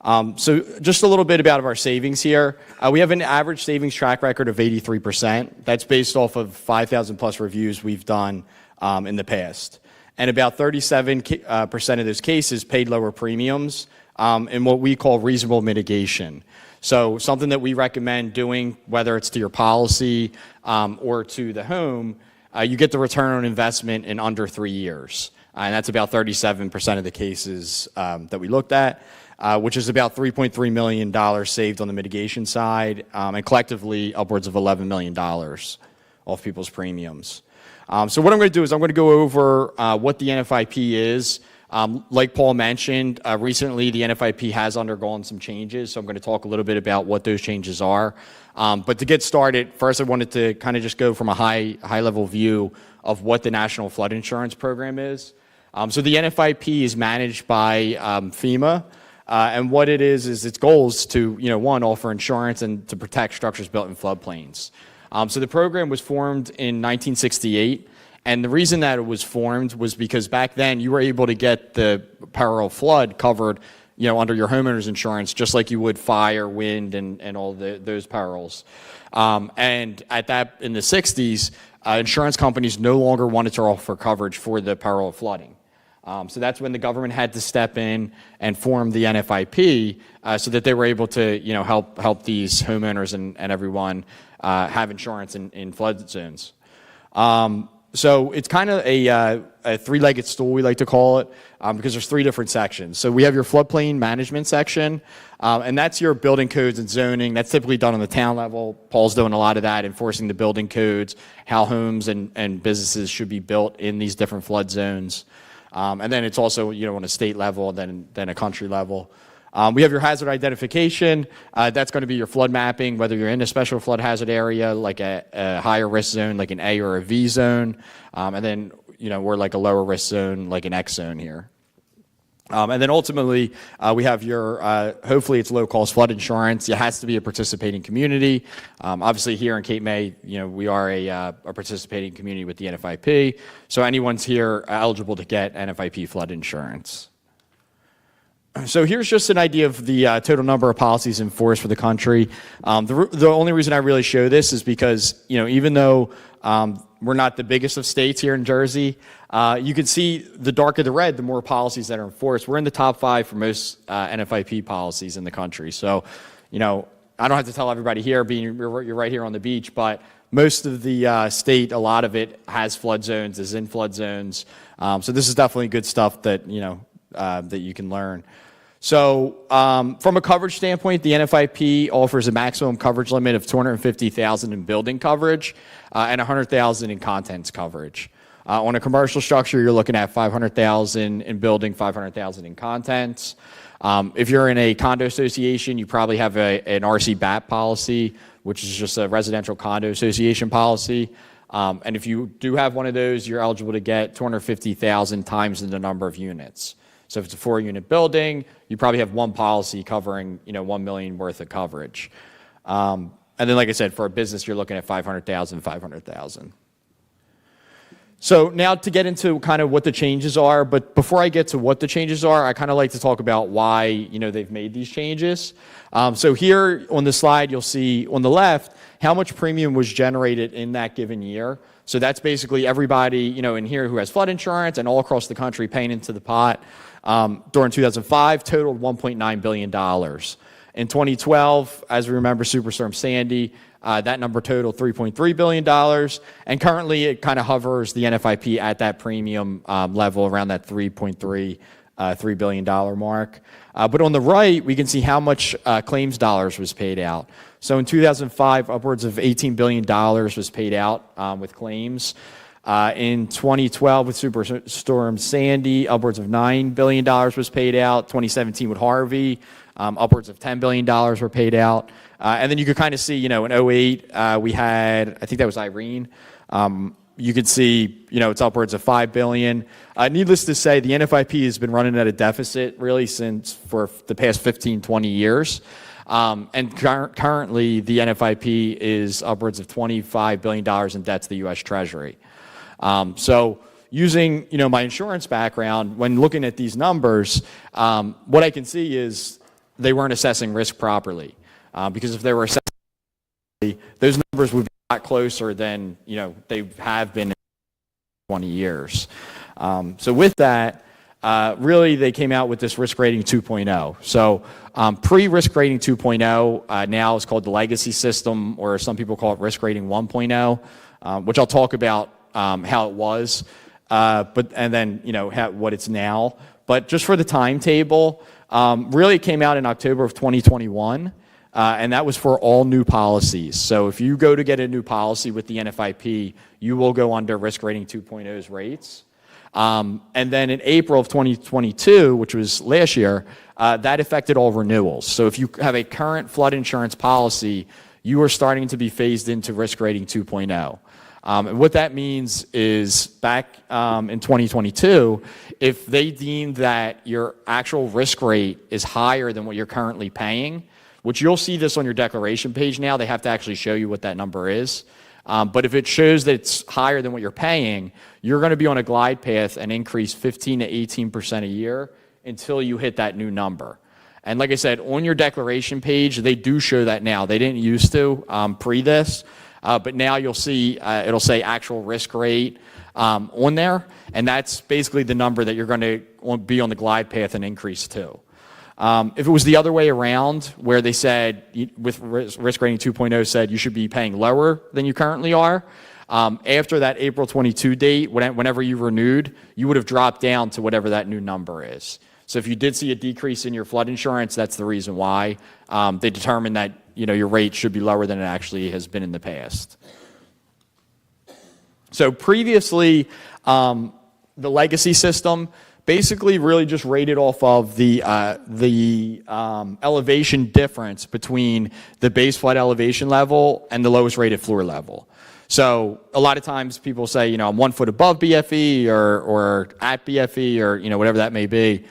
So just a little bit about our savings here. We have an average savings track record of 83%. That's based off of 5,000 plus reviews we've done in the past. And about 37% of those cases paid lower premiums in what we call reasonable mitigation. So something that we recommend doing, whether it's to your policy or to the home, you get the return on investment in under 3 years. And that's about 37% of the cases that we looked at, which is about $3.3 million saved on the mitigation side, and collectively upwards of $11 million off people's premiums. So what I'm going to do is I'm going to go over what the NFIP is. Like Paul mentioned, recently the NFIP has undergone some changes, so I'm going to talk a little bit about what those changes are. But to get started, first I wanted to kind of just go from a high-level view of what the National Flood Insurance Program is. So the NFIP is managed by FEMA, and what it is its goal is to, one, offer insurance and to protect structures built in floodplains. So the program was formed in 1968, And the reason that it was formed was because back then you were able to get the peril of flood covered, under your homeowner's insurance, just like you would fire, wind, and all those perils. And in the 60s, insurance companies no longer wanted to offer coverage for the peril of flooding. So that's when the government had to step in and form the NFIP so that they were able to, help these homeowners and everyone have insurance in flood zones. So it's kind of a three-legged stool, we like to call it, because there's three different sections. So we have your floodplain management section, and that's your building codes and zoning. That's typically done on the town level. Paul's doing a lot of that, enforcing the building codes, how homes and businesses should be built in these different flood zones. And then it's also, on a state level, then a country level. We have your hazard identification. That's going to be your flood mapping, whether you're in a special flood hazard area, like a higher risk zone, like an A or a V zone. And then, we're like a lower risk zone, like an X zone here. And then ultimately, we have your, hopefully it's low-cost flood insurance. It has to be a participating community. Obviously here in Cape May, we are a participating community with the NFIP. So anyone's here eligible to get NFIP flood insurance. So here's just an idea of the total number of policies in force for the country. The only reason I really show this is because, even though we're not the biggest of states here in Jersey, you can see the darker the red, the more policies that are in force. We're in the top 5 for most NFIP policies in the country. So, I don't have to tell everybody here, you're right here on the beach, but most of the state, a lot of it has flood zones, is in flood zones. So this is definitely good stuff that, that you can learn. So from a coverage standpoint, the NFIP offers a maximum coverage limit of $250,000 in building coverage and $100,000 in contents coverage. On a commercial structure, you're looking at $500,000 in building, $500,000 in contents. If you're in a condo association, you probably have an RC BAP policy, which is just a residential condo association policy. And if you do have one of those, you're eligible to get $250,000 times the number of units. So if it's a 4-unit building, you probably have one policy covering, $1 million worth of coverage. And then, like I said, for a business, you're looking at $500,000. So now to get into kind of what the changes are, but before I get to what the changes are, I kind of like to talk about why, they've made these changes. So here on the slide, you'll see on the left how much premium was generated in that given year. So that's basically everybody, in here who has flood insurance and all across the country paying into the pot. During 2005, totaled $1.9 billion. In 2012, as we remember, Superstorm Sandy, that number totaled $3.3 billion. And currently, it kind of hovers the NFIP at that premium level around that $3 billion mark. But on the right, we can see how much claims dollars was paid out. So in 2005, upwards of $18 billion was paid out with claims. In 2012, with Superstorm Sandy, upwards of $9 billion was paid out. 2017 with Harvey, upwards of $10 billion were paid out. And then you could kind of see, in 08, we had, I think that was Irene. You could see, it's upwards of $5 billion. Needless to say, the NFIP has been running at a deficit really for the past 15, 20 years. And currently, the NFIP is upwards of $25 billion in debt to the U.S. Treasury. So using, my insurance background, when looking at these numbers, what I can see is they weren't assessing risk properly. Because if they were assessing properly, those numbers would be a lot closer than, they have been in 20 years. So with that, really they came out with this risk rating 2.0. So pre-risk rating 2.0 now is called the legacy system, or some people call it risk rating 1.0, which I'll talk about how it was, and then what it's now. But just for the timetable, really it came out in October of 2021, and that was for all new policies. So if you go to get a new policy with the NFIP, you will go under risk rating 2.0's rates. And then in April of 2022, which was last year, that affected all renewals. So if you have a current flood insurance policy, you are starting to be phased into risk rating 2.0. And what that means is back in 2022, if they deem that your actual risk rate is higher than what you're currently paying, which you'll see this on your declaration page now, they have to actually show you what that number is. But if it shows that it's higher than what you're paying, you're going to be on a glide path and increase 15 to 18% a year until you hit that new number. And like I said, on your declaration page, they do show that now. They didn't used to pre this, but now you'll see it'll say actual risk rate on there, and that's basically the number that you're going to be on the glide path and increase to. If it was the other way around, where they said, with risk rating 2.0 said you should be paying lower than you currently are, after that April 22 date, whenever you renewed, you would have dropped down to whatever that new number is. So if you did see a decrease in your flood insurance, that's the reason why. They determined that your rate should be lower than it actually has been in the past. So previously, the legacy system basically really just rated off of the elevation difference between the base flood elevation level and the lowest rated floor level. So a lot of times people say, I'm 1 foot above BFE or at BFE or whatever that may be.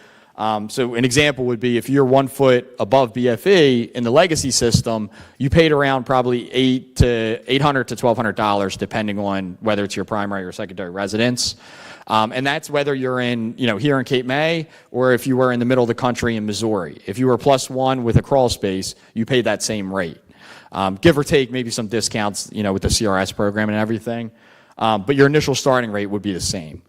So an example would be if you're 1 foot above BFE in the legacy system, you paid around probably $800 to $1,200 depending on whether it's your primary or secondary residence. And that's whether you're in, here in Cape May or if you were in the middle of the country in Missouri. If you were +1 with a crawl space, you paid that same rate. Give or take maybe some discounts, with the CRS program and everything. But your initial starting rate would be the same.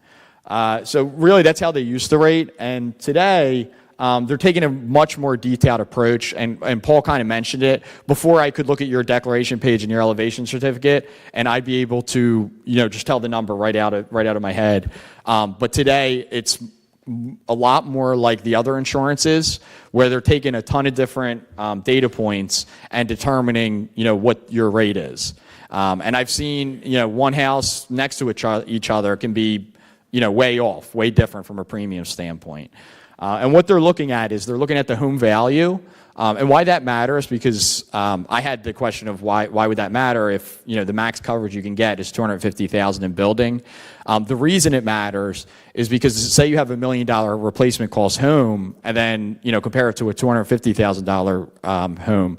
So really that's how they used to rate. And today, they're taking a much more detailed approach, and Paul kind of mentioned it. Before I could look at your declaration page and your elevation certificate, and I'd be able to, just tell the number right out of my head. But today, it's a lot more like the other insurances, where they're taking a ton of different data points and determining, what your rate is. And I've seen, one house next to each other can be, way off, way different from a premium standpoint. And what they're looking at is they're looking at the home value. And why that matters, because I had the question of why would that matter if the max coverage you can get is $250,000 in building. The reason it matters is because say you have $1 million replacement cost home, and then compare it to a $250,000 home.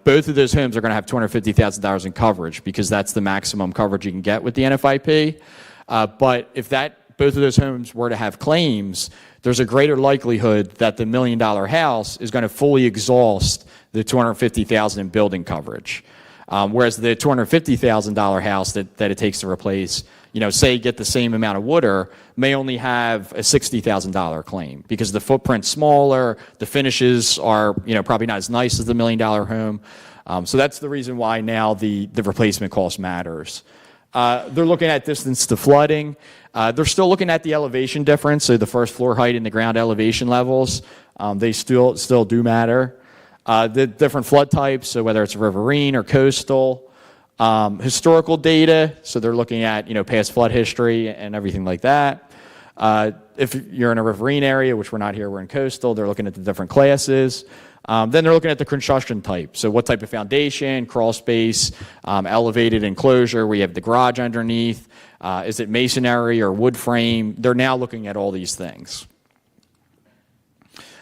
Both of those homes are going to have $250,000 in coverage because that's the maximum coverage you can get with the NFIP. But if both of those homes were to have claims, there's a greater likelihood that the $1 million house is going to fully exhaust the $250,000 in building coverage. Whereas the $250,000 house that it takes to replace, say get the same amount of water, may only have a $60,000 claim because the footprint's smaller, the finishes are probably not as nice as the $1 million home. So that's the reason why now the replacement cost matters. They're looking at distance to flooding. They're still looking at the elevation difference, so the first floor height and the ground elevation levels. They still do matter. The different flood types, so whether it's riverine or coastal. Historical data, so they're looking at past flood history and everything like that. If you're in a riverine area, which we're not here, we're in coastal, they're looking at the different classes. Then they're looking at the construction type. So what type of foundation, crawl space, elevated enclosure, we have the garage underneath. Is it masonry or wood frame? They're now looking at all these things.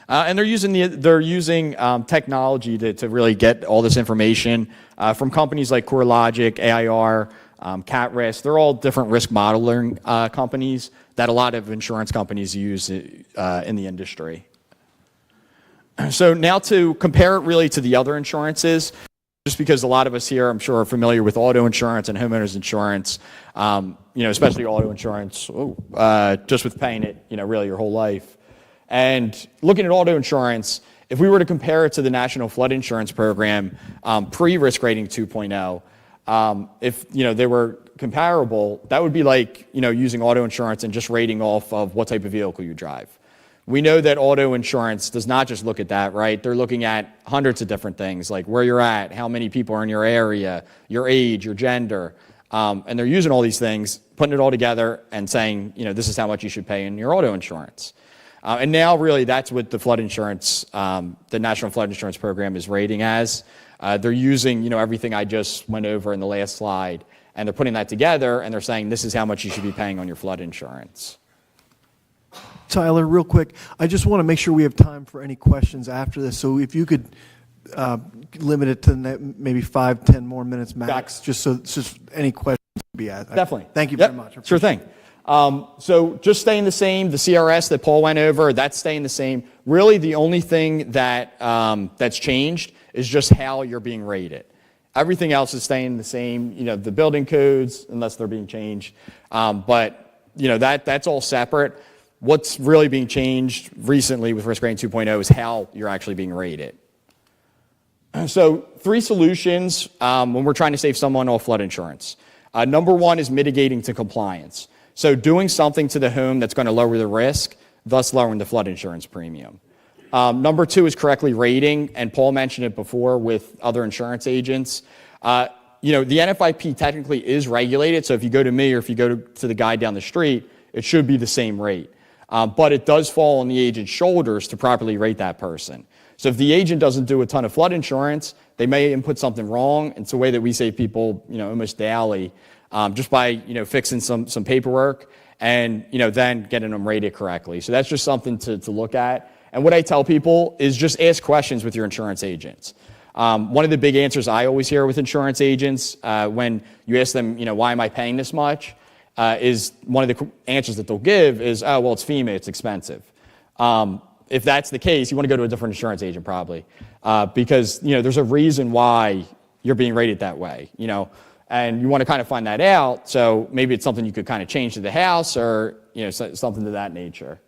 And they're using technology to really get all this information from companies like CoreLogic, AIR, CatRisk. They're all different risk modeling companies that a lot of insurance companies use in the industry. So now to compare it really to the other insurances, just because a lot of us here, I'm sure, are familiar with auto insurance and homeowners insurance, especially auto insurance, just with paying it, really your whole life. And looking at auto insurance, if we were to compare it to the National Flood Insurance Program pre-risk rating 2.0, if they were comparable, that would be like using auto insurance and just rating off of what type of vehicle you drive. We know that auto insurance does not just look at that, right? They're looking at hundreds of different things, like where you're at, how many people are in your area, your age, your gender, and they're using all these things, putting it all together and saying, this is how much you should pay in your auto insurance. And now really that's what the flood insurance, the National Flood Insurance Program is rating as. They're using, everything I just went over in the last slide, and they're putting that together and they're saying this is how much you should be paying on your flood insurance. Tyler, real quick, I just want to make sure we have time for any questions after this. So if you could limit it to maybe 5-10 more minutes max, just any questions can be asked. Definitely. Thank you Yep, very much. Sure thing. So just staying the same, the CRS that Paul went over, that's staying the same. Really, the only thing that that's changed is just how you're being rated. Everything else is staying the same, the building codes, unless they're being changed. But, that's all separate. What's really being changed recently with Risk Rating 2.0 is how you're actually being rated. So 3 solutions when we're trying to save someone on flood insurance. Number 1 is mitigating to compliance. So doing something to the home that's going to lower the risk, thus lowering the flood insurance premium. Number 2 is correctly rating, and Paul mentioned it before with other insurance agents. The NFIP technically is regulated, so if you go to me or if you go to the guy down the street, it should be the same rate. But it does fall on the agent's shoulders to properly rate that person. So if the agent doesn't do a ton of flood insurance, they may input something wrong. It's a way that we save people, almost daily, just by, fixing some paperwork and, then getting them rated correctly. So that's just something to look at. And what I tell people is just ask questions with your insurance agents. One of the big answers I always hear with insurance agents when you ask them, why am I paying this much, is one of the answers that they'll give is, oh, well, it's FEMA, it's expensive. If that's the case, you want to go to a different insurance agent probably, because there's a reason why you're being rated that way, and you want to kind of find that out. So maybe it's something you could kind of change to the house, or something to that nature.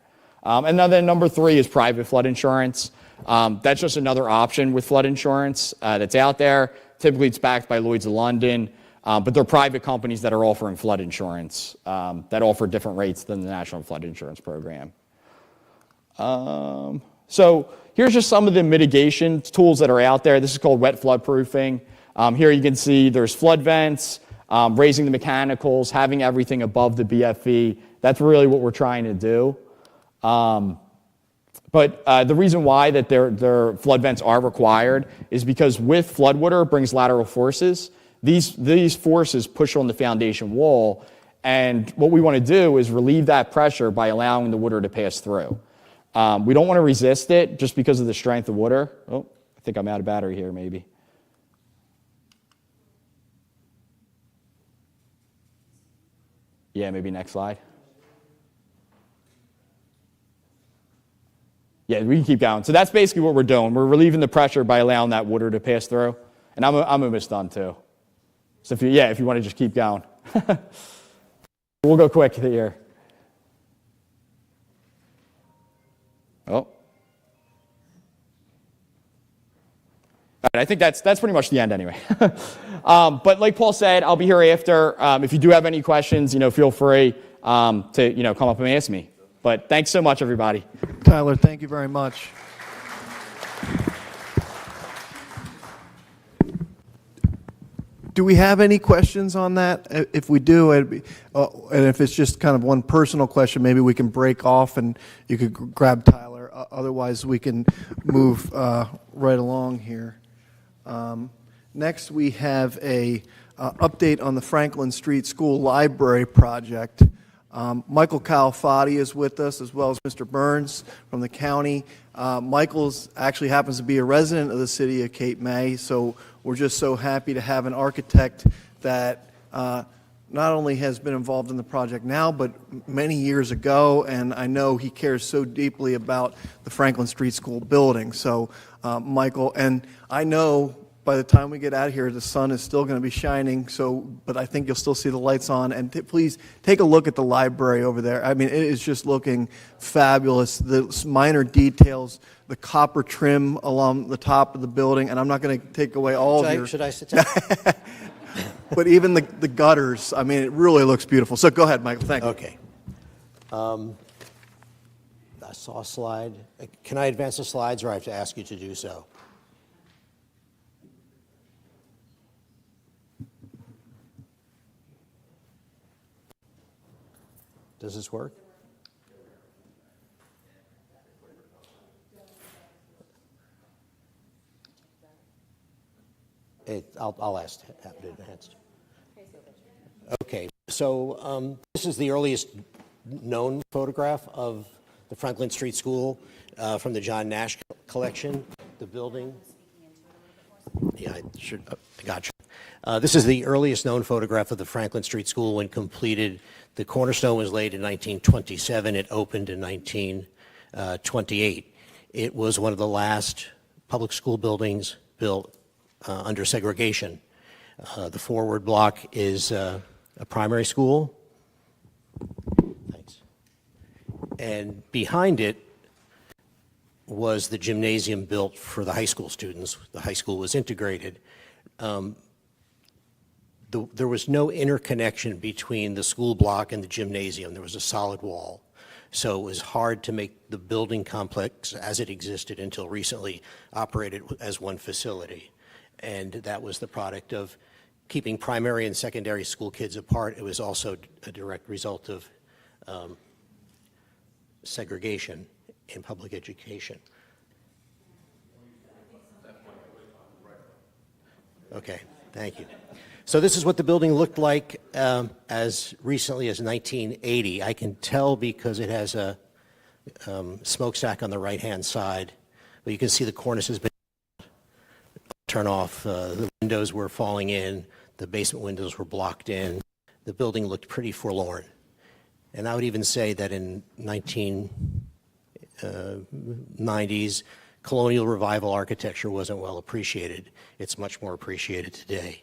And then number 3 is private flood insurance. That's just another option with flood insurance that's out there. Typically, it's backed by Lloyd's of London, but they're private companies that are offering flood insurance that offer different rates than the National Flood Insurance Program. So here's just some of the mitigation tools that are out there. This is called wet flood proofing. Here you can see there's flood vents, raising the mechanicals, having everything above the BFE. That's really what we're trying to do. But the reason why that their flood vents are required is because with floodwater brings lateral forces. These forces push on the foundation wall, and what we want to do is relieve that pressure by allowing the water to pass through. We don't want to resist it just because of the strength of water. Oh, I think I'm out of battery here, maybe. Yeah, maybe next slide. Yeah, we can keep going. So that's basically what we're doing. We're relieving the pressure by allowing that water to pass through. And I'm almost done too. So if you want to just keep going. We'll go quick here. Oh. All right, I think that's pretty much the end anyway. But like Paul said, I'll be here after. If you do have any questions, feel free to come up and ask me. But thanks so much, everybody. Tyler, thank you very much. Do we have any questions on that? If we do, and if it's just kind of one personal question, maybe we can break off and you could grab Tyler. Otherwise, we can move right along here. Next, we have a update on the Franklin Street School Library project. Michael Calfati is with us, as well as Mr. Burns from the county. Michael's actually happens to be a resident of the city of Cape May, so we're just so happy to have an architect that not only has been involved in the project now, but many years ago, and I know he cares so deeply about the Franklin Street School building. So, Michael, and I know by the time we get out of here, the sun is still going to be shining, but I think you'll still see the lights on. And please take a look at the library over there. I mean, it is just looking fabulous. The minor details, the copper trim along the top of the building, and I'm not going to take away all of your... Should I sit down? But even the gutters, I mean, it really looks beautiful. So go ahead, Michael. Thank you. Okay. I saw a slide. Can I advance the slides, or I have to ask you to do so? Does this work? I'll ask to have it advanced. Okay, so this is the earliest known photograph of the Franklin Street School from the John Nash collection. The building. Yeah, I got you. This is the earliest known photograph of the Franklin Street School when completed. The cornerstone was laid in 1927. It opened in 1928. It was one of the last public school buildings built under segregation. The forward block is a primary school. Thanks. And behind it was the gymnasium built for the high school students. The high school was integrated. There was no interconnection between the school block and the gymnasium. There was a solid wall. So it was hard to make the building complex as it existed until recently operated as one facility. And that was the product of keeping primary and secondary school kids apart. It was also a direct result of segregation in public education. Okay, thank you. So this is what the building looked like as recently as 1980. I can tell because it has a smokestack on the right-hand side, but you can see the cornice has been turned off. The windows were falling in. The basement windows were blocked in. The building looked pretty forlorn. And I would even say that in 1990s, colonial revival architecture wasn't well appreciated. It's much more appreciated today.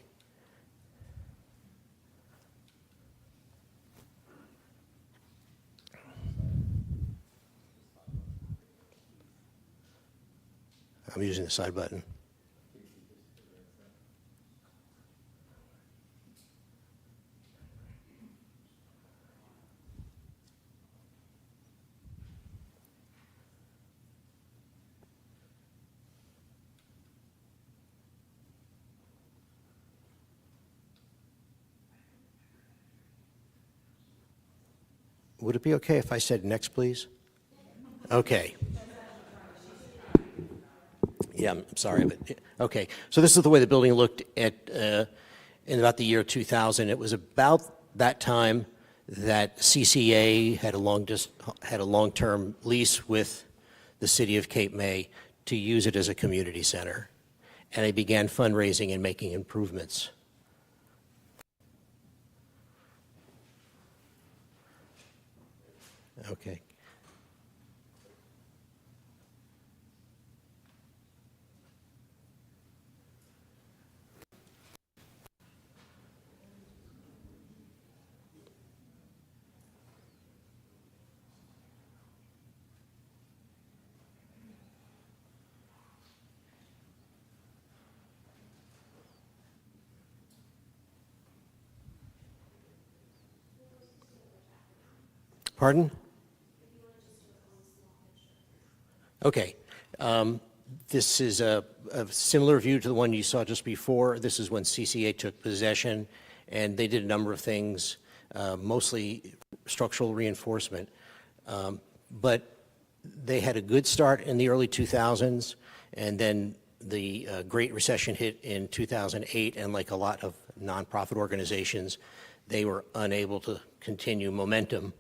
I'm using the side button. Would it be okay if I said next, please? Okay. Yeah, I'm sorry, but okay. So this is the way the building looked at in about the year 2000. It was about that time that CCA had a long-term lease with the city of Cape May to use it as a community center, and they began fundraising and making improvements. Okay. Pardon? Okay. This is a similar view to the one you saw just before. This is when CCA took possession, and they did a number of things, mostly structural reinforcement. But they had a good start in the early 2000s, and then the Great Recession hit in 2008, and like a lot of nonprofit organizations, they were unable to continue momentum.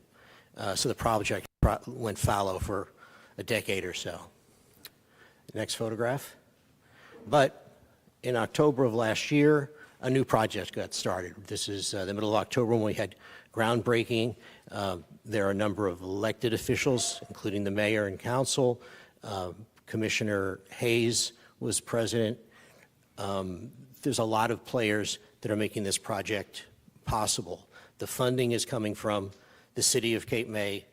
So the project went fallow for a decade or so. Next photograph. But in October of last year, a new project got started. This is the middle of October when we had groundbreaking. There are a number of elected officials, including the mayor and council. Commissioner Hayes was president. There's a lot of players that are making this project possible. The funding is coming from the City of Cape May,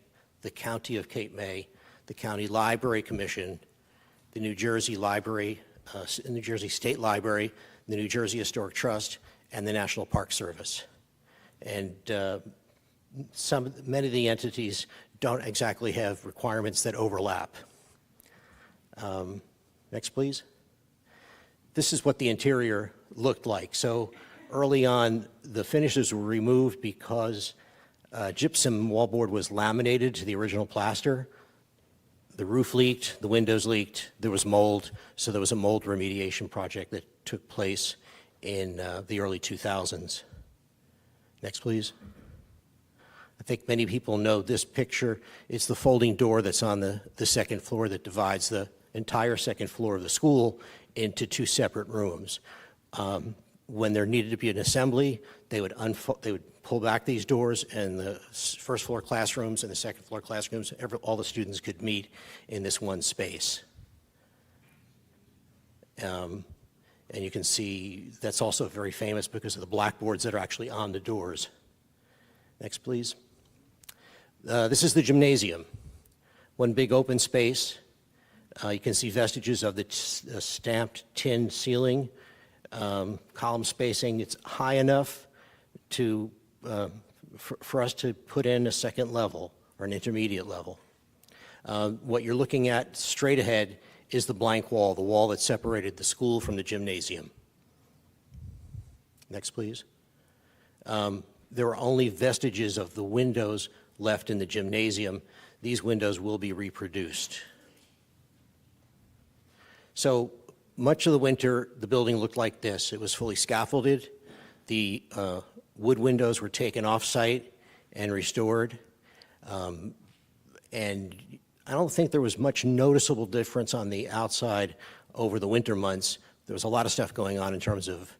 the County of Cape May, the County Library Commission, the New Jersey Library, New Jersey State Library, the New Jersey Historic Trust, and the National Park Service. And many of the entities don't exactly have requirements that overlap. Next, please. This is what the interior looked like. So early on, the finishes were removed because gypsum wallboard was laminated to the original plaster. The roof leaked, the windows leaked, there was mold, so there was a mold remediation project that took place in the early 2000s. Next, please. I think many people know this picture. It's the folding door that's on the second floor that divides the entire second floor of the school into two separate rooms. When there needed to be an assembly, they would pull back these doors, and the first floor classrooms and the second floor classrooms, all the students could meet in this one space. And you can see that's also very famous because of the blackboards that are actually on the doors. Next, please. This is the gymnasium. One big open space. You can see vestiges of the stamped tin ceiling, column spacing. It's high enough to, for us to put in a second level or an intermediate level. What you're looking at straight ahead is the blank wall, the wall that separated the school from the gymnasium. Next, please. There are only vestiges of the windows left in the gymnasium. These windows will be reproduced. So much of the winter, the building looked like this. It was fully scaffolded. The wood windows were taken off-site and restored. And I don't think there was much noticeable difference on the outside over the winter months. There was a lot of stuff going on in terms of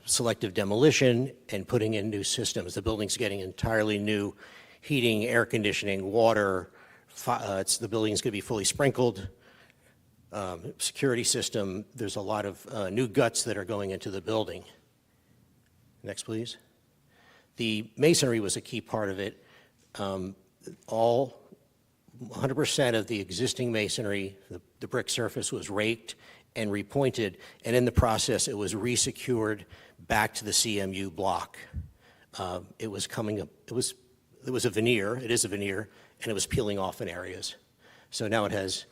selective demolition and putting in new systems. The building's getting entirely new heating, air conditioning, water. The building's going to be fully sprinkled. Security system. There's a lot of new guts that are going into the building. Next, please. The masonry was a key part of it. All 100% of the existing masonry, the brick surface was raked and repointed, and in the process, it was resecured back to the CMU block. It was a veneer, it is a veneer, and it was peeling off in areas. So now it has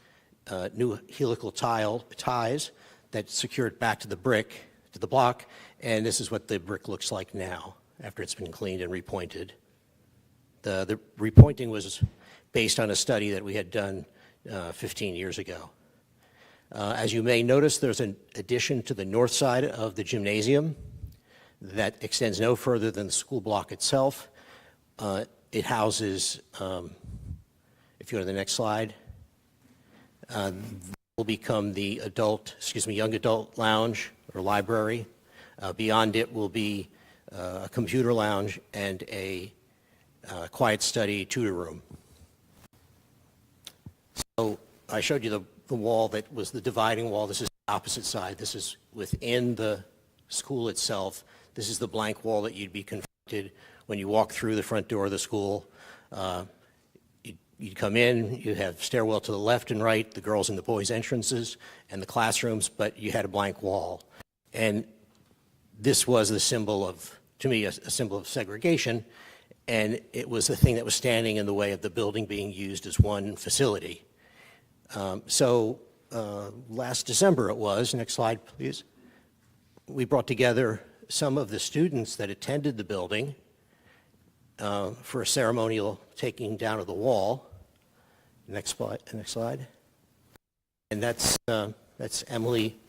new helical ties that secured back to the brick, to the block, and this is what the brick looks like now after it's been cleaned and repointed. The repointing was based on a study that we had done 15 years ago. As you may notice, there's an addition to the north side of the gymnasium that extends no further than the school block itself. It houses, if you go to the next slide, will become the young adult lounge or library. Beyond it will be a computer lounge and a quiet study tutor room. So I showed you the wall that was the dividing wall. This is the opposite side. This is within the school itself. This is the blank wall that you'd be confronted when you walk through the front door of the school. You'd come in, you have stairwell to the left and right, the girls and the boys' entrances, and the classrooms, but you had a blank wall. And this was the symbol of, to me, a symbol of segregation, and it was the thing that was standing in the way of the building being used as one facility. So last December it was, next slide please, we brought together some of the students that attended the building for a ceremonial taking down of the wall. Next slide. And that's Emily.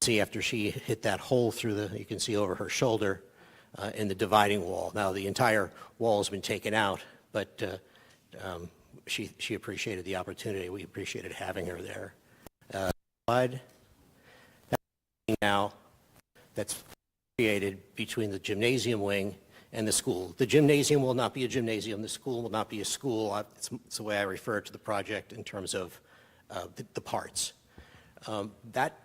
See, after she hit that hole through you can see over her shoulder in the dividing wall. Now the entire wall has been taken out, but she appreciated the opportunity. We appreciated having her there. Slide. Now that's created between the gymnasium wing and the school. The gymnasium will not be a gymnasium. The school will not be a school. It's the way I refer to the project in terms of the parts.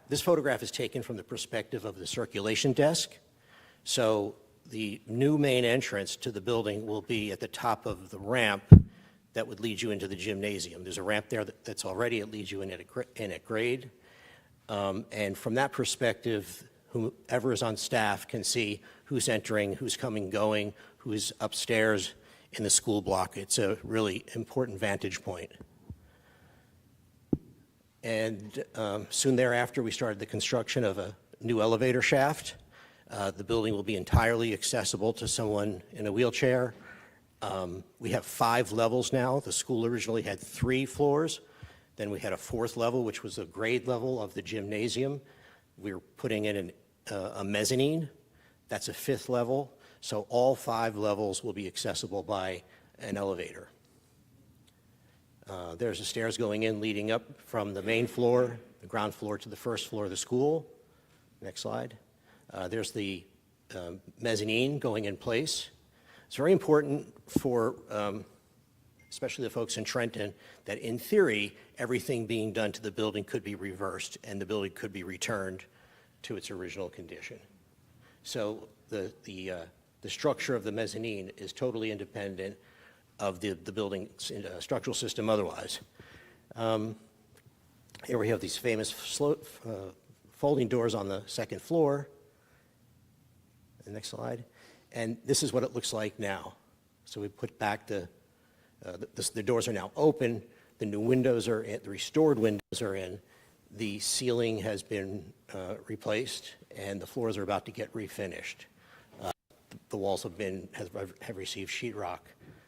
This photograph is taken from the perspective of the circulation desk. So the new main entrance to the building will be at the top of the ramp that would lead you into the gymnasium. There's a ramp there that's already, it leads you in at grade. And from that perspective, whoever is on staff can see who's entering, who's coming, going, who's upstairs in the school block. It's a really important vantage point. And soon thereafter, we started the construction of a new elevator shaft. The building will be entirely accessible to someone in a wheelchair. We have 5 levels now. The school originally had 3 floors. Then we had a 4th level, which was a grade level of the gymnasium. We're putting in a mezzanine. That's a 5th level. So all 5 levels will be accessible by an elevator. There's the stairs going in, leading up from the main floor the ground floor to the first floor of the school. Next slide. There's the mezzanine going in place. It's very important for especially the folks in Trenton, that in theory, everything being done to the building could be reversed and the building could be returned to its original condition. So the structure of the mezzanine is totally independent of the building's structural system otherwise. Here we have these famous folding doors on the second floor. The next slide. And this is what it looks like now. So we put back the doors are now open, the new windows are in, the restored windows are in, the ceiling has been replaced, and the floors are about to get refinished. The walls have received sheetrock,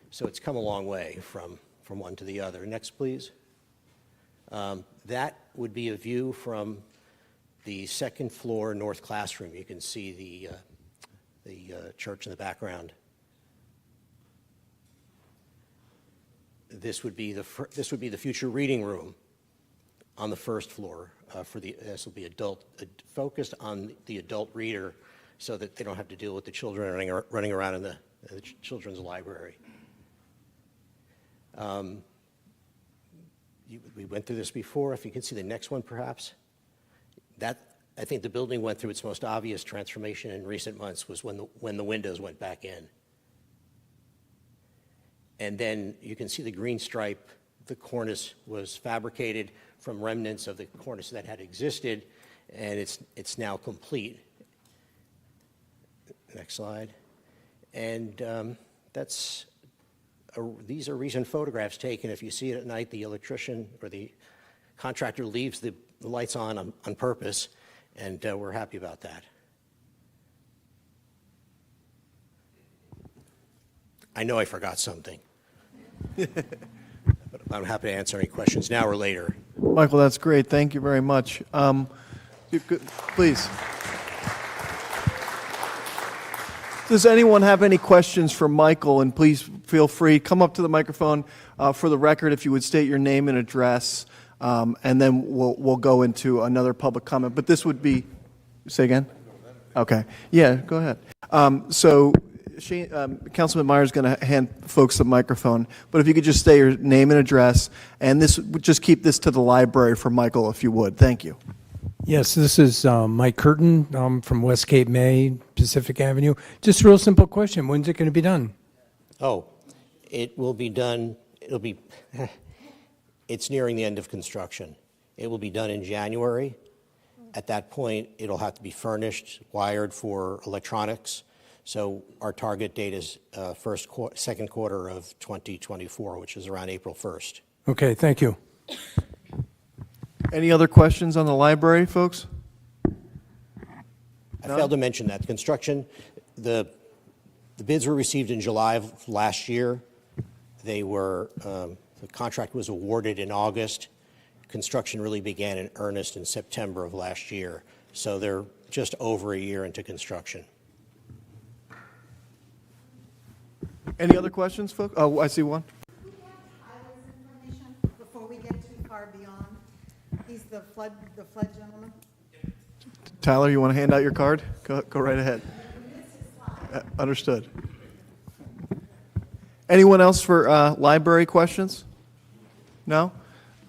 so it's come a long way from one to the other. Next, please. That would be a view from the second floor north classroom. You can see the church in the background. This would be the future reading room on the first floor. This will be focused on the adult reader, so that they don't have to deal with the children running around in the children's library. We went through this before. If you can see the next one, perhaps. I think the building went through its most obvious transformation in recent months was when the windows went back in. And then you can see the green stripe. The cornice was fabricated from remnants of the cornice that had existed, and it's now complete. Next slide. And these are recent photographs taken. If you see it at night, the electrician or the contractor leaves the lights on purpose, and we're happy about that. I know I forgot something. But I'm happy to answer any questions now or later. Michael, that's great. Thank you very much. Please. Does anyone have any questions for Michael? And please feel free, come up to the microphone for the record if you would state your name and address, and then we'll go into another public comment. But this would be, say again? Okay. Yeah, go ahead. Councilman Meyer is going to hand folks the microphone, but if you could just state your name and address, and just keep this to the library for Michael, if you would. Thank you. Yes, this is Mike Curtin. I'm from West Cape May, Pacific Avenue. Just a real simple question. When's it going to be done? Oh, it will be done. It's nearing the end of construction. It will be done in January. At that point, it'll have to be furnished, wired for electronics. So our target date is second quarter of 2024, which is around April 1st. Okay, thank you. Any other questions on the library, folks? I failed to mention that. The construction, the bids were received in July of last year. The contract was awarded in August. Construction really began in earnest in September of last year. So they're just over a year into construction. Any other questions, folks? Oh, I see one. Information before we get too far beyond. He's the flood gentleman. Tyler, you want to hand out your card? Go right ahead. Understood. Anyone else for library questions? No?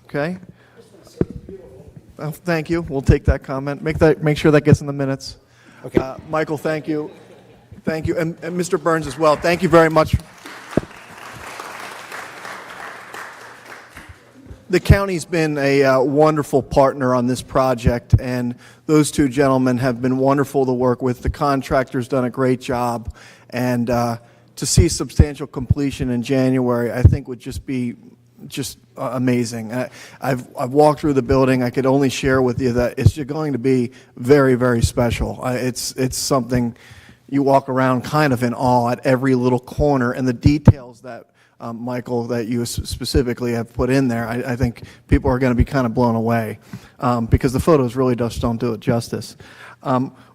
Okay. Thank you. We'll take that comment. Make sure that gets in the minutes. Okay. Michael, thank you. Thank you. And Mr. Burns as well. Thank you very much. The county's been a wonderful partner on this project, and those two gentlemen have been wonderful to work with. The contractor's done a great job, and to see substantial completion in January, I think would just be amazing. I've walked through the building. I could only share with you that it's going to be very, very special. It's something you walk around kind of in awe at every little corner, and the details that Michael, that you specifically have put in there, I think people are going to be kind of blown away because the photos really just don't do it justice.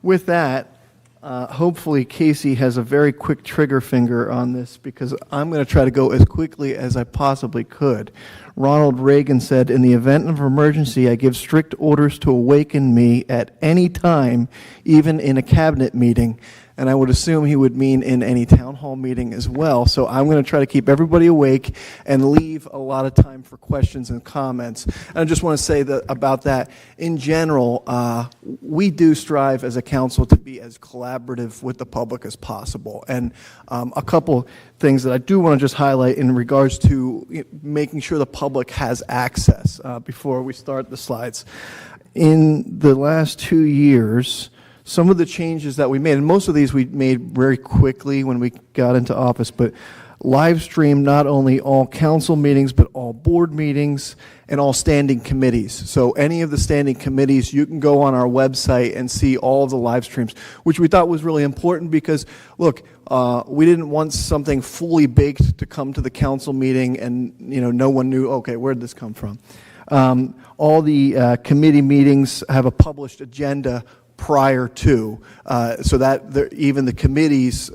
With that, Hopefully Casey has a very quick trigger finger on this because I'm going to try to go as quickly as I possibly could. Ronald Reagan said, "In the event of emergency, I give strict orders to awaken me at any time, even in a cabinet meeting." And I would assume he would mean in any town hall meeting as well. So I'm going to try to keep everybody awake and leave a lot of time for questions and comments. And I just want to say that about that, in general, we do strive as a council to be as collaborative with the public as possible. And a couple things that I do want to just highlight in regards to making sure the public has access before we start the slides. In the last 2 years, some of the changes that we made, and most of these we made very quickly when we got into office, but live stream not only all council meetings, but all board meetings and all standing committees. So any of the standing committees, you can go on our website and see all of the live streams, which we thought was really important because, look, we didn't want something fully baked to come to the council meeting and, no one knew, okay, where did this come from? All the committee meetings have a published agenda prior to, so that even the committees'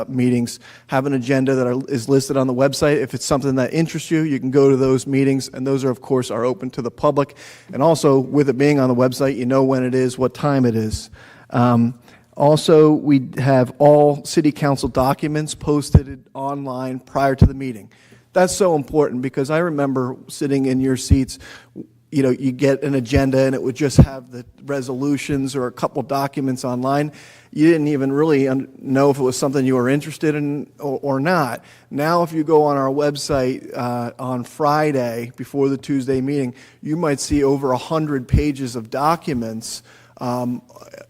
meetings have an agenda that is listed on the website. If it's something that interests you, you can go to those meetings, and those are, of course, are open to the public. And also, with it being on the website, you know when it is, what time it is. Also, we have all city council documents posted online prior to the meeting. That's so important because I remember sitting in your seats, you get an agenda and it would just have the resolutions or a couple documents online. You didn't even really know if it was something you were interested in or not. Now, if you go on our website on Friday before the Tuesday meeting, you might see over 100 pages of documents and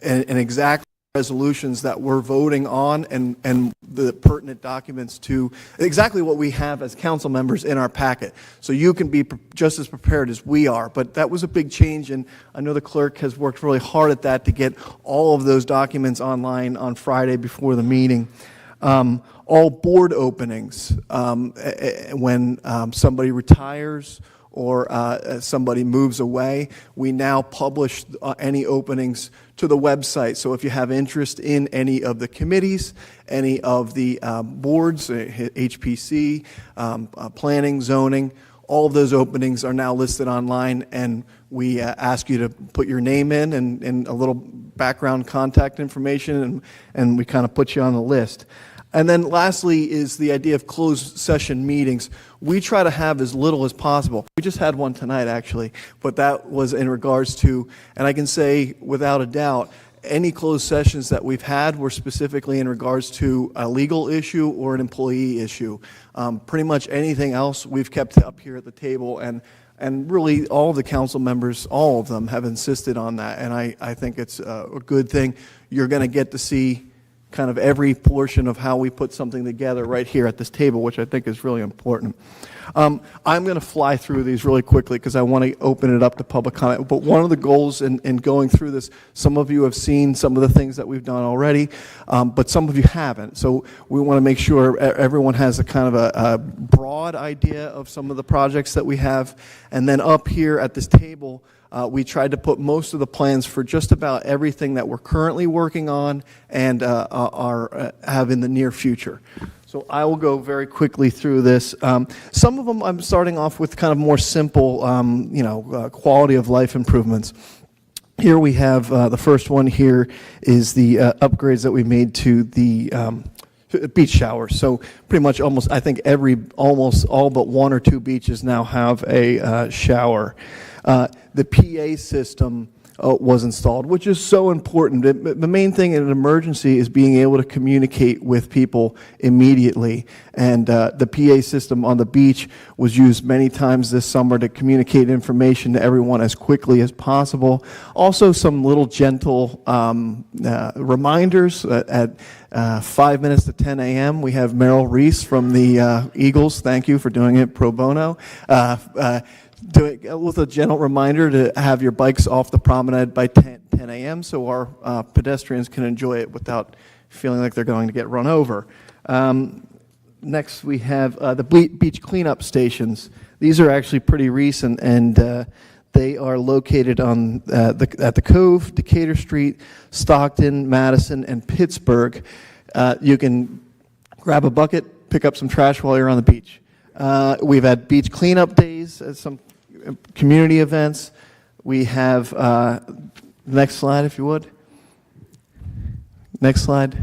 exact resolutions that we're voting on and the pertinent documents to exactly what we have as council members in our packet. So you can be just as prepared as we are. But that was a big change, and I know the clerk has worked really hard at that to get all of those documents online on Friday before the meeting. All board openings, when somebody retires or somebody moves away, we now publish any openings to the website. So if you have interest in any of the committees, any of the boards, HPC, planning, zoning, all of those openings are now listed online, and we ask you to put your name in and a little background contact information, and we kind of put you on the list. And then lastly is the idea of closed session meetings. We try to have as little as possible. We just had one tonight, actually, but that was in regards to, and I can say without a doubt, any closed sessions that we've had were specifically in regards to a legal issue or an employee issue. Pretty much anything else we've kept up here at the table, and really all the council members, all of them, have insisted on that, and I think it's a good thing. You're going to get to see kind of every portion of how we put something together right here at this table, which I think is really important. I'm going to fly through these really quickly because I want to open it up to public comment. But one of the goals in going through this, some of you have seen some of the things that we've done already, but some of you haven't. So we want to make sure everyone has a kind of a broad idea of some of the projects that we have. And then up here at this table, we tried to put most of the plans for just about everything that we're currently working on and have in the near future. So I will go very quickly through this. Some of them I'm starting off with kind of more simple, quality of life improvements. Here we have the first one here is the upgrades that we made to the beach showers. So pretty much almost all but one or two beaches now have a shower. The PA system was installed, which is so important. The main thing in an emergency is being able to communicate with people immediately. And the PA system on the beach was used many times this summer to communicate information to everyone as quickly as possible. Also, some little gentle reminders at 5 minutes to 10 a.m. We have Merrill Reese from the Eagles. Thank you for doing it pro bono. Do it with a gentle reminder to have your bikes off the promenade by 10 a.m. so our pedestrians can enjoy it without feeling like they're going to get run over. Next, we have the beach cleanup stations. These are actually pretty recent, and They are located on at the Cove, Decatur Street, Stockton, Madison, and Pittsburgh. You can grab a bucket, pick up some trash while you're on the beach. We've had beach cleanup days, some community events. We have, next slide if you would. Next slide.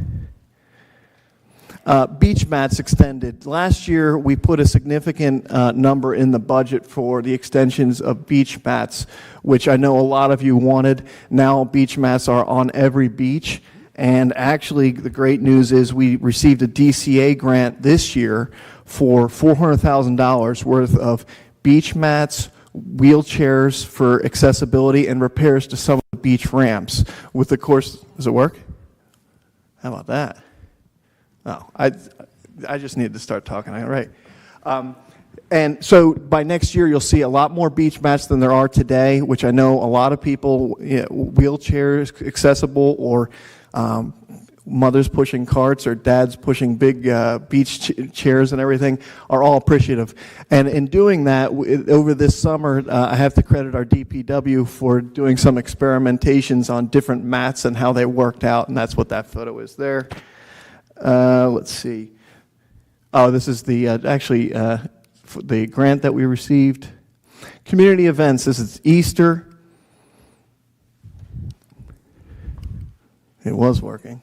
Beach mats extended. Last year, we put a significant number in the budget for the extensions of beach mats, which I know a lot of you wanted. Now beach mats are on every beach. And actually, the great news is we received a DCA grant this year for $400,000 worth of beach mats, wheelchairs for accessibility, and repairs to some of the beach ramps. With the course, does it work? How about that? Oh, I just needed to start talking, all right. And so by next year, you'll see a lot more beach mats than there are today, which I know a lot of people, wheelchairs accessible, or mothers pushing carts or dads pushing big beach chairs and everything, are all appreciative. And in doing that, over this summer, I have to credit our DPW for doing some experimentations on different mats and how they worked out, and that's what that photo is there. Let's see. Oh, this is the the grant that we received. Community events. This is Easter. It was working.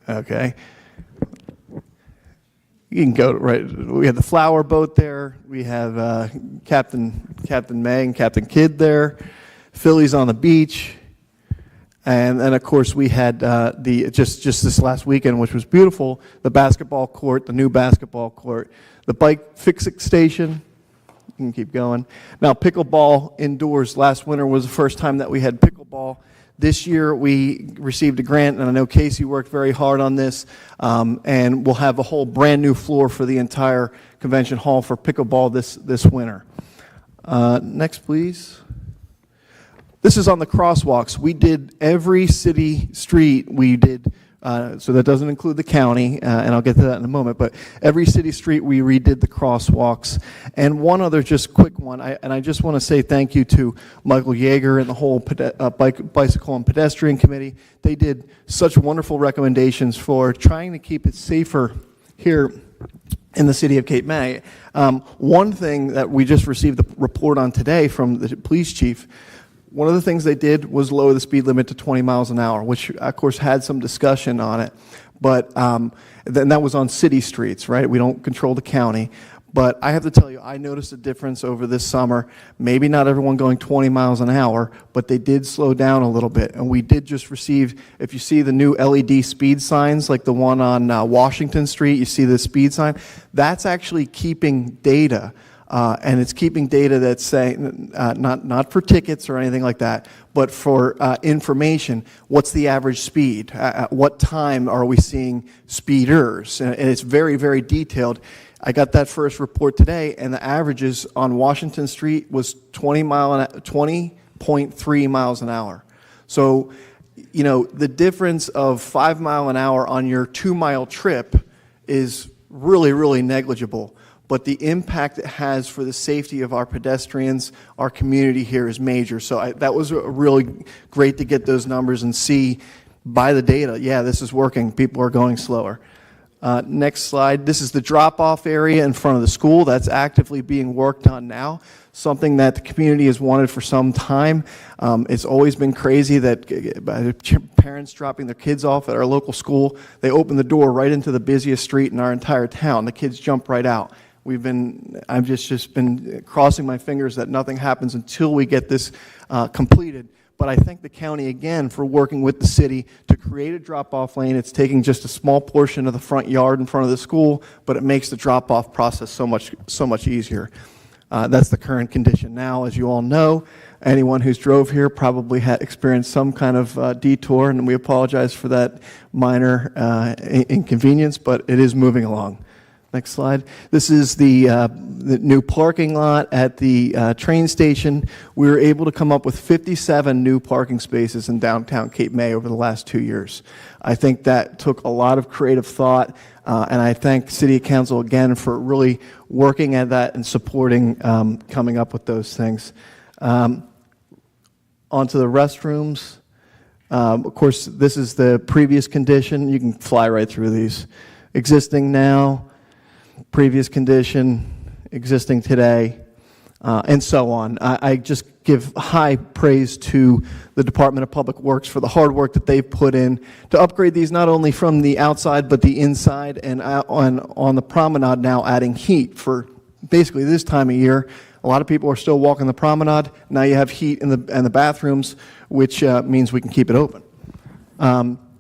Okay. You can go right. We have the flower boat there. We have Captain May and Captain Kidd there. Phillies on the beach, and then of course we had just this last weekend, which was beautiful. The basketball court, the new basketball court, the bike fix-it station. You can keep going. Now pickleball indoors. Last winter was the first time that we had pickleball. This year we received a grant, and I know Casey worked very hard on this, and we'll have a whole brand new floor for the entire convention hall for pickleball this winter. Next, please. This is on the crosswalks. We did every city street. We did, so that doesn't include the county, and I'll get to that in a moment, but every city street we redid the crosswalks. And one other just quick one, and I just want to say thank you to Michael Yeager and the whole Bicycle and Pedestrian Committee. They did such wonderful recommendations for trying to keep it safer here in the city of Cape May. One thing that we just received the report on today from the police chief, one of the things they did was lower the speed limit to 20 miles an hour, which of course had some discussion on it. But then that was on city streets, right? We don't control the county. But I have to tell you, I noticed a difference over this summer. Maybe not everyone going 20 miles an hour, but they did slow down a little bit. And we did just receive, if you see the new LED speed signs, like the one on Washington Street, you see the speed sign, that's actually keeping data. And it's keeping data that's saying, not for tickets or anything like that, but for information. What's the average speed? At what time are we seeing speeders? And it's very, very detailed. I got that first report today, and the averages on Washington Street was 20.3 miles an hour. So, you know, the difference of 5 miles an hour on your 2-mile trip is really, really negligible. But the impact it has for the safety of our pedestrians, our community here, is major. So that was really great to get those numbers and see by the data, yeah, this is working. People are going slower. Next slide. This is the drop-off area in front of the school. That's actively being worked on now, something that the community has wanted for some time. It's always been crazy that parents dropping their kids off at our local school, they open the door right into the busiest street in our entire town. The kids jump right out. I've just been crossing my fingers that nothing happens until we get this completed. But I thank the county again for working with the city to create a drop-off lane. It's taking just a small portion of the front yard in front of the school, but it makes the drop-off process so much easier. That's the current condition now. As you all know, anyone who's drove here probably experienced some kind of detour, and we apologize for that minor inconvenience, but it is moving along. Next slide. This is the new parking lot at the train station. We were able to come up with 57 new parking spaces in downtown Cape May over the last 2 years. I think that took a lot of creative thought, and I thank City Council again for really working at that and supporting coming up with those things. Onto the restrooms. Of course, this is the previous condition. You can fly right through these. Existing now, previous condition, existing today, and so on. I just give high praise to the Department of Public Works for the hard work that they've put in to upgrade these not only from the outside but the inside, and on the promenade now adding heat for basically this time of year. A lot of people are still walking the promenade. Now you have heat in the bathrooms, which means we can keep it open.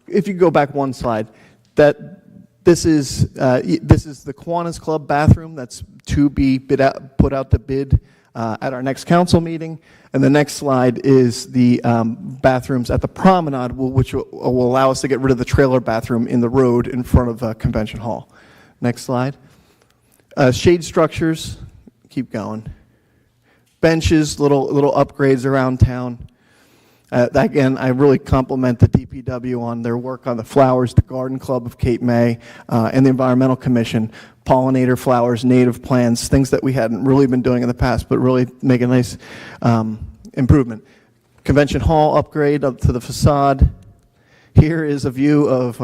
If you go back one slide, this is the Kiwanis Club bathroom that's to be put out to bid at our next council meeting. And the next slide is the bathrooms at the promenade, which will allow us to get rid of the trailer bathroom in the road in front of Convention Hall. Next slide. Shade structures, keep going. Benches, little upgrades around town. Again, I really compliment the DPW on their work on the flowers, the Garden Club of Cape May, and the Environmental Commission. Pollinator flowers, native plants, things that we hadn't really been doing in the past, but really make a nice improvement. Convention Hall upgrade up to the facade. Here is a view of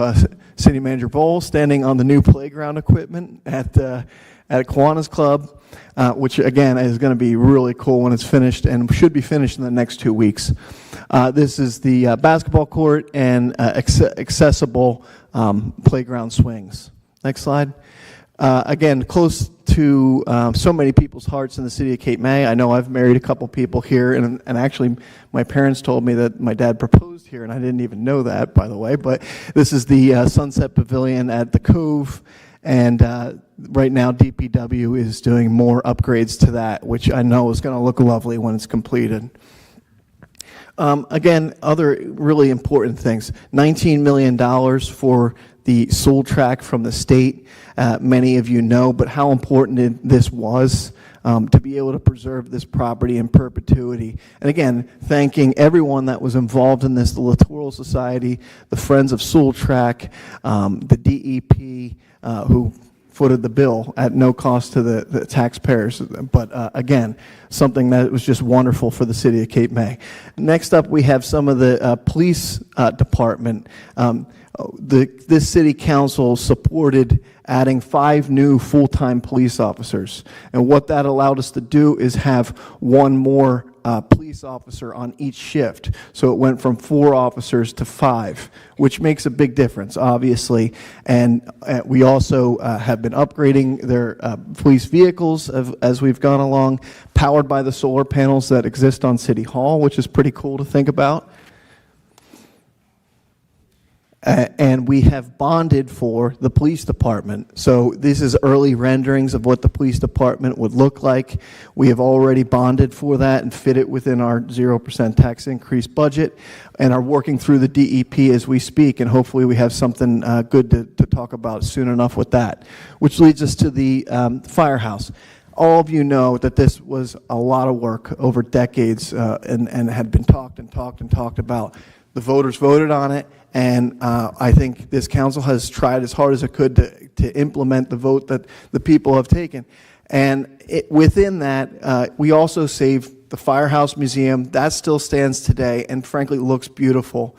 City Manager Bowles standing on the new playground equipment at Kiwanis Club, which again is going to be really cool when it's finished and should be finished in the next 2 weeks. This is the basketball court and accessible playground swings. Next slide. Again, close to so many people's hearts in the city of Cape May. I know I've married a couple people here, and actually my parents told me that my dad proposed here, and I didn't even know that, by the way. But this is the Sunset Pavilion at the Cove, and right now DPW is doing more upgrades to that, which I know is going to look lovely when it's completed. Again, other really important things. $19 million for the Soul Track from the state. Many of you know, but how important this was to be able to preserve this property in perpetuity. And again, thanking everyone that was involved in this, the Littoral Society, the Friends of Soul Track, the DEP, who footed the bill at no cost to the taxpayers. But again, something that was just wonderful for the city of Cape May. Next up, we have some of the police department. This city council supported adding 5 new full-time police officers. And what that allowed us to do is have one more police officer on each shift. So it went from 4 officers to 5, which makes a big difference, obviously. And we also have been upgrading their police vehicles as we've gone along, powered by the solar panels that exist on City Hall, which is pretty cool to think about. And we have bonded for the police department. So this is early renderings of what the police department would look like. We have already bonded for that and fit it within our 0% tax increase budget, and are working through the DEP as we speak, and hopefully we have something good to talk about soon enough with that. Which leads us to the firehouse. All of you know that this was a lot of work over decades and had been talked about. The voters voted on it, and I think this council has tried as hard as it could to implement the vote that the people have taken. And within that, we also saved the Firehouse Museum. That still stands today and frankly looks beautiful.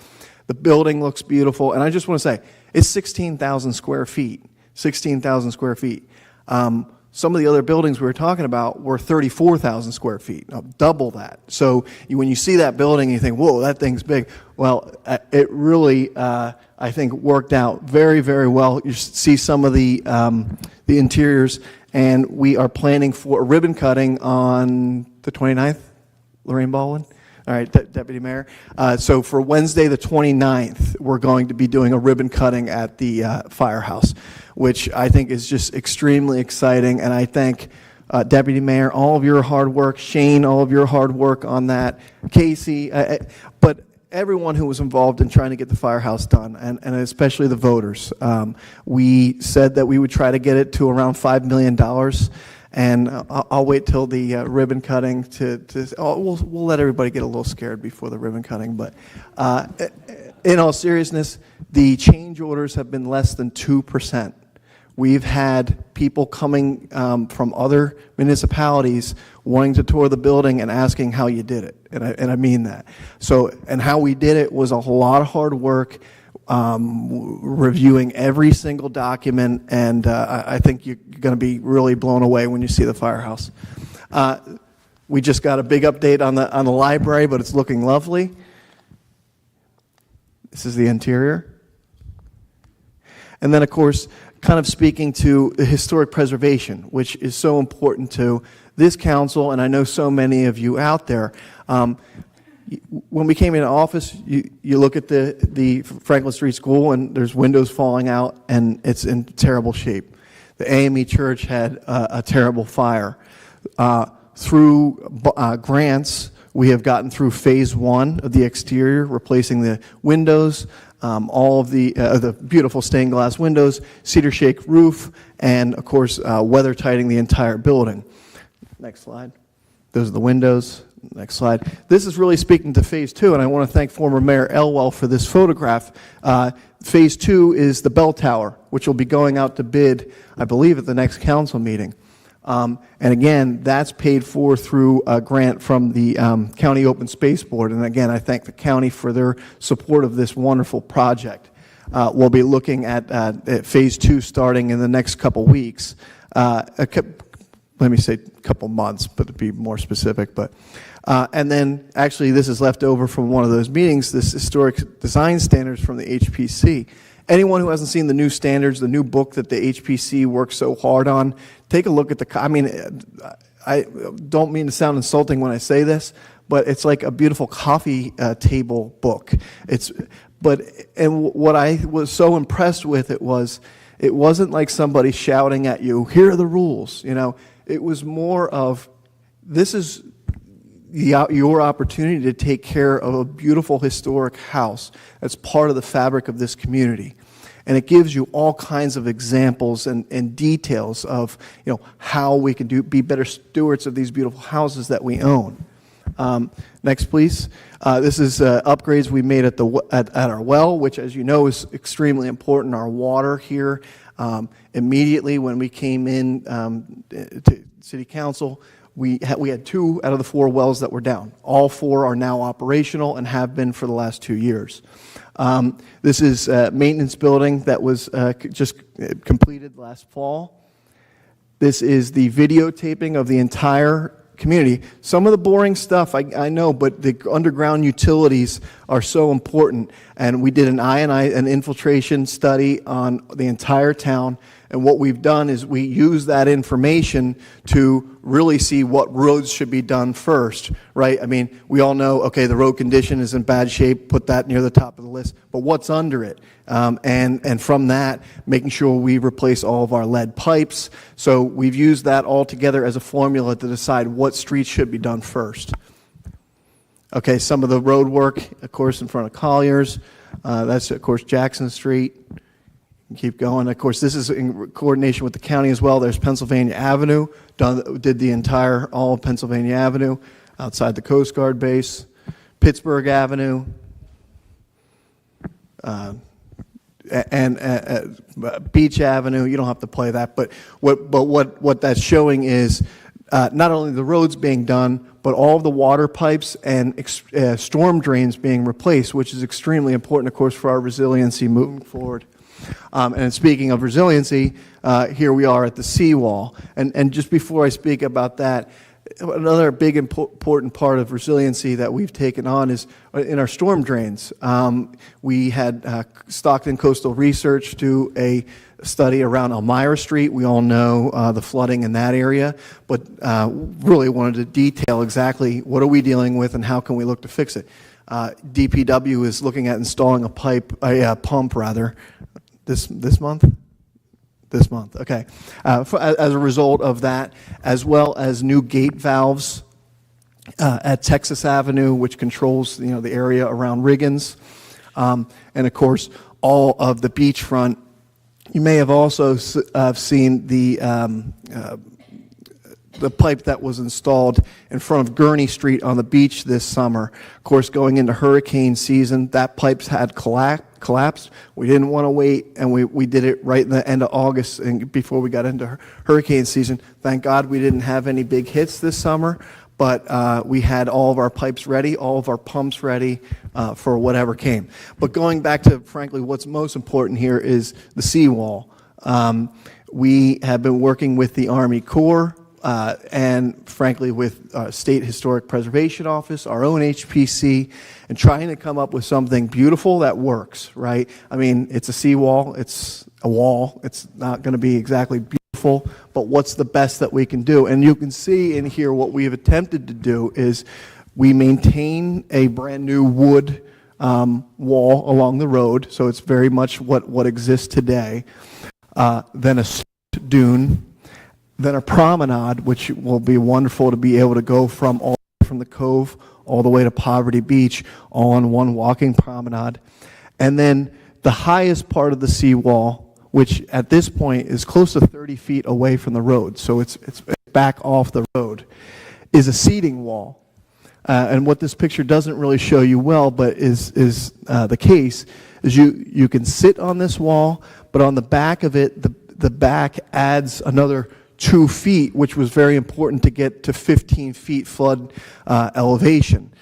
The building looks beautiful. And I just want to say, it's 16,000 square feet. 16,000 square feet. Some of the other buildings we were talking about were 34,000 square feet, double that. So when you see that building, you think, whoa, that thing's big. Well, it really, I think, worked out very, very well. You see some of the interiors, and we are planning for a ribbon cutting on the 29th, Lorraine Baldwin? All right, Deputy Mayor. So for Wednesday the 29th, we're going to be doing a ribbon cutting at the firehouse, which I think is just extremely exciting. And I thank Deputy Mayor, all of your hard work, Shane, all of your hard work on that, Casey. But everyone who was involved in trying to get the firehouse done, and especially the voters. We said that we would try to get it to around $5 million, and I'll wait till the ribbon cutting we'll let everybody get a little scared before the ribbon cutting, but in all seriousness, the change orders have been less than 2%. We've had people coming from other municipalities wanting to tour the building and asking how you did it, and I mean that. So, and how we did it was a lot of hard work, reviewing every single document, and I think you're going to be really blown away when you see the firehouse. We just got a big update on the library, but it's looking lovely. This is the interior. And then, of course, kind of speaking to the historic preservation, which is so important to this council, and I know so many of you out there. When we came into office, you look at the Franklin Street School, and there's windows falling out, and it's in terrible shape. The AME Church had a terrible fire. Through grants, we have gotten through phase 1 of the exterior, replacing the windows, all of the beautiful stained glass windows, cedar shake roof, and of course, weather tightening the entire building. Next slide. Those are the windows. Next slide. This is really speaking to phase 2, and I want to thank former Mayor Elwell for this photograph. Phase 2 is the bell tower, which will be going out to bid, I believe, at the next council meeting. And again, that's paid for through a grant from the County Open Space Board. And again, I thank the county for their support of this wonderful project. We'll be looking at phase 2 starting in the next couple weeks. Let me say a couple months, but to be more specific. But and then actually, this is left over from one of those meetings. This historic design standards from the HPC. Anyone who hasn't seen the new standards, the new book that the HPC worked so hard on, take a look at the, I mean, I don't mean to sound insulting when I say this, but it's like a beautiful coffee table book. And what I was so impressed with it wasn't like somebody shouting at you, here are the rules, you know. It was more of, this is your opportunity to take care of a beautiful historic house that's part of the fabric of this community. And it gives you all kinds of examples and details of, you know, how we can be better stewards of these beautiful houses that we own. Next, please. This is upgrades we made at our well, which, as you know, is extremely important. Our water here, immediately when we came in to City Council, we had 2 out of the 4 wells that were down. All 4 are now operational and have been for the last 2 years. This is a maintenance building that was just completed last fall. This is the videotaping of the entire community. Some of the boring stuff, I know, but the underground utilities are so important. And we did an infiltration study on the entire town. And what we've done is we use that information to really see what roads should be done first, right? I mean, we all know, okay, the road condition is in bad shape, put that near the top of the list, but what's under it? And from that, making sure we replace all of our lead pipes. So we've used that all together as a formula to decide what streets should be done first. Okay, some of the road work, of course, in front of Collier's. That's, of course, Jackson Street. Keep going. Of course, this is in coordination with the county as well. There's Pennsylvania Avenue. Did the entire, all of Pennsylvania Avenue outside the Coast Guard base. Pittsburgh Avenue. And Beach Avenue. You don't have to play that. But what that's showing is not only the roads being done, but all of the water pipes and storm drains being replaced, which is extremely important, of course, for our resiliency moving forward. And speaking of resiliency, here we are at the seawall. And just before I speak about that, another big important part of resiliency that we've taken on is in our storm drains. We had Stockton Coastal Research do a study around Elmira Street. We all know the flooding in that area, but really wanted to detail exactly what are we dealing with and how can we look to fix it. DPW is looking at installing a pump this month? This month, okay. As a result of that, as well as new gate valves at Texas Avenue, which controls, the area around Riggins. And of course, all of the beachfront. You may have also seen the pipe that was installed in front of Gurney Street on the beach this summer. Of course, going into hurricane season, that pipe's had collapsed. We didn't want to wait, and we did it right in the end of August and before we got into hurricane season. Thank God we didn't have any big hits this summer, but we had all of our pipes ready, all of our pumps ready for whatever came. But going back to, frankly, what's most important here is the seawall. We have been working with the Army Corps, and frankly with State Historic Preservation Office, our own HPC, and trying to come up with something beautiful that works, right? I mean, it's a seawall, it's a wall, it's not going to be exactly beautiful, but what's the best that we can do? And you can see in here what we have attempted to do is we maintain a brand new wood wall along the road, so it's very much what exists today. Then a dune, then a promenade, which will be wonderful to be able to go from the Cove all the way to Poverty Beach, all on one walking promenade. And then the highest part of the seawall, which at this point is close to 30 feet away from the road, so it's back off the road, is a seating wall. And what this picture doesn't really show you well, but is the case, is you can sit on this wall, but on the back of it, the back adds another 2 feet, which was very important to get to 15 feet flood elevation.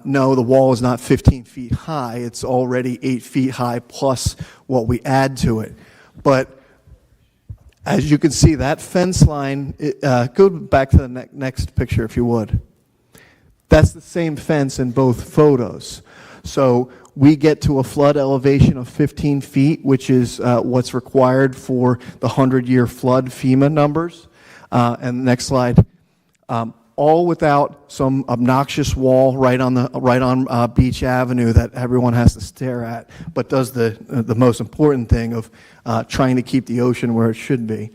No, the wall is not 15 feet high. It's already 8 feet high plus what we add to it. But as you can see, that fence line, go back to the next picture if you would. That's the same fence in both photos. So we get to a flood elevation of 15 feet, which is what's required for the 100-year flood FEMA numbers. And next slide. All without some obnoxious wall right on Beach Avenue that everyone has to stare at, but does the most important thing of trying to keep the ocean where it should be.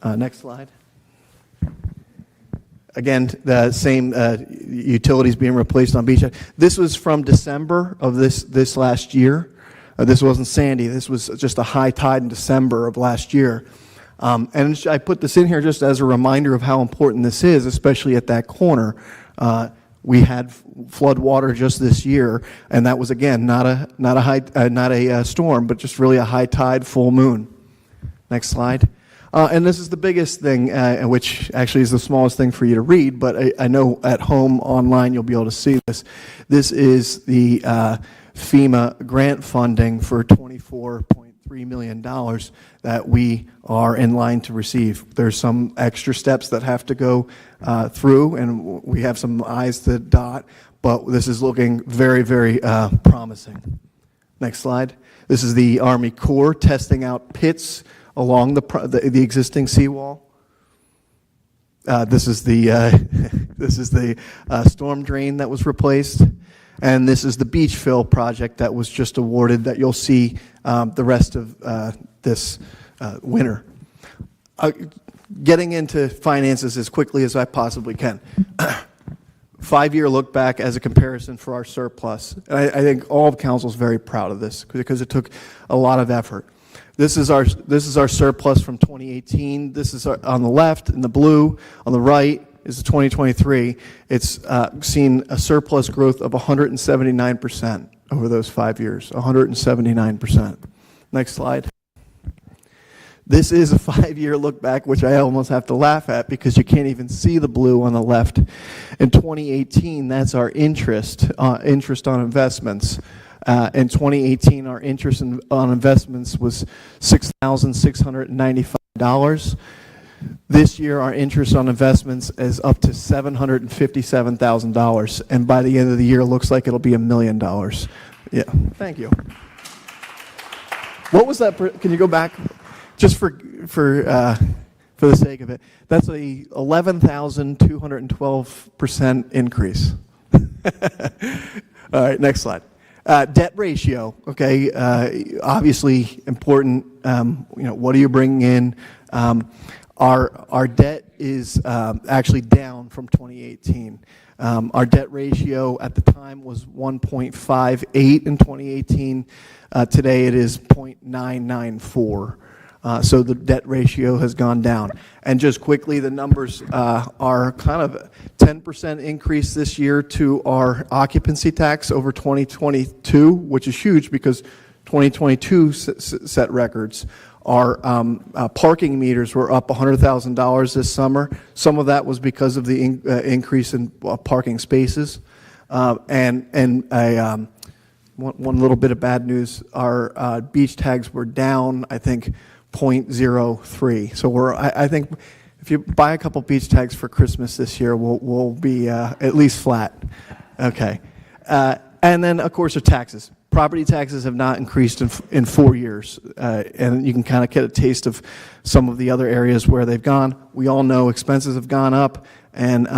Next slide. Again, the same utilities being replaced on Beach. This was from December of this last year. This wasn't Sandy. This was just a high tide in December of last year. And I put this in here just as a reminder of how important this is, especially at that corner. We had flood water just this year, and that was again not a storm, but just really a high tide, full moon. Next slide. And this is the biggest thing, which actually is the smallest thing for you to read, but I know at home online you'll be able to see this. This is the FEMA grant funding for $24.3 million that we are in line to receive. There's some extra steps that have to go through, and we have some I's to dot, but this is looking very, very promising. Next slide. This is the Army Corps testing out pits along the existing seawall. This is the storm drain that was replaced, and this is the beach fill project that was just awarded that you'll see the rest of this winter. Getting into finances as quickly as I possibly can. 5-year look back as a comparison for our surplus. And I think all of council is very proud of this because it took a lot of effort. This is our surplus from 2018. This is on the left in the blue. On the right is the 2023. It's seen a surplus growth of 179% over those 5 years. 179%. Next slide. This is a 5-year look back, which I almost have to laugh at because you can't even see the blue on the left. In 2018, that's our interest on investments. In 2018, our interest on investments was $6,695. This year, our interest on investments is up to $757,000, and by the end of the year, it looks like it'll be $1 million. Yeah, thank you. What was that? Can you go back, just for the sake of it? That's a 11,212% increase. All right, next slide. Debt ratio, okay, obviously important. What are you bringing in? Our debt is actually down from 2018. Our debt ratio at the time was 1.58 in 2018. Today it is 0.994. So the debt ratio has gone down. And just quickly, the numbers are kind of 10% increase this year to our occupancy tax over 2022, which is huge because 2022 set records. Our parking meters were up $100,000 this summer. Some of that was because of the increase in parking spaces. One little bit of bad news, our beach tags were down, I think, 0.03. So I think if you buy a couple beach tags for Christmas this year, we'll be at least flat. Okay. And then, of course, the taxes. Property taxes have not increased in 4 years, and you can kind of get a taste of some of the other areas where they've gone. We all know expenses have gone up, and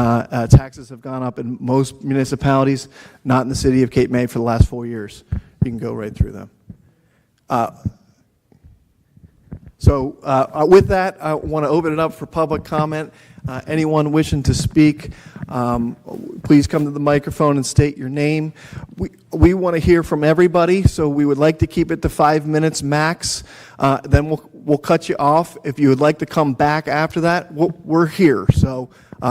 taxes have gone up in most municipalities, not in the city of Cape May for the last 4 years. You can go right through them. So with that, I want to open it up for public comment. Anyone wishing to speak, please come to the microphone and state your name. We want to hear from everybody, so we would like to keep it to 5 minutes max. Then we'll cut you off. If you would like to come back after that, we're here. So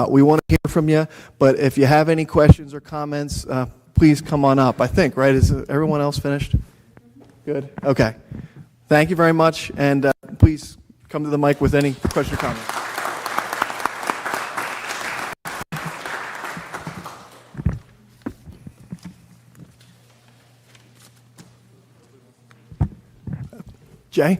we want to hear from you. But if you have any questions or comments, please come on up. I think, right? Is everyone else finished? Good. Okay. Thank you very much, and please come to the mic with any question or comment. Jay?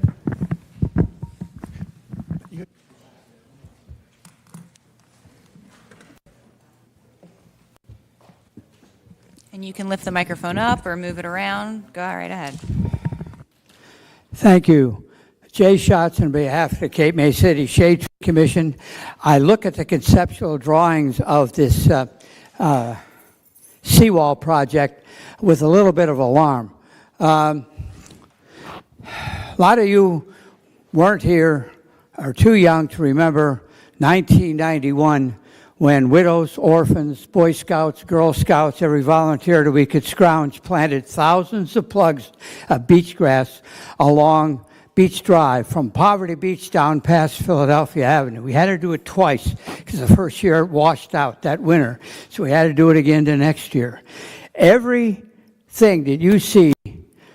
And you can lift the microphone up or move it around. Go right ahead. Thank you. Jay Schatz on behalf of the Cape May City Shade Tree Commission. I look at the conceptual drawings of this seawall project with a little bit of alarm. A lot of you weren't here or too young to remember 1991 when widows, orphans, Boy Scouts, Girl Scouts, every volunteer that we could scrounge planted thousands of plugs of beach grass along Beach Drive from Poverty Beach down past Philadelphia Avenue. We had to do it twice because the first year it washed out that winter. So we had to do it again the next year. Everything that you see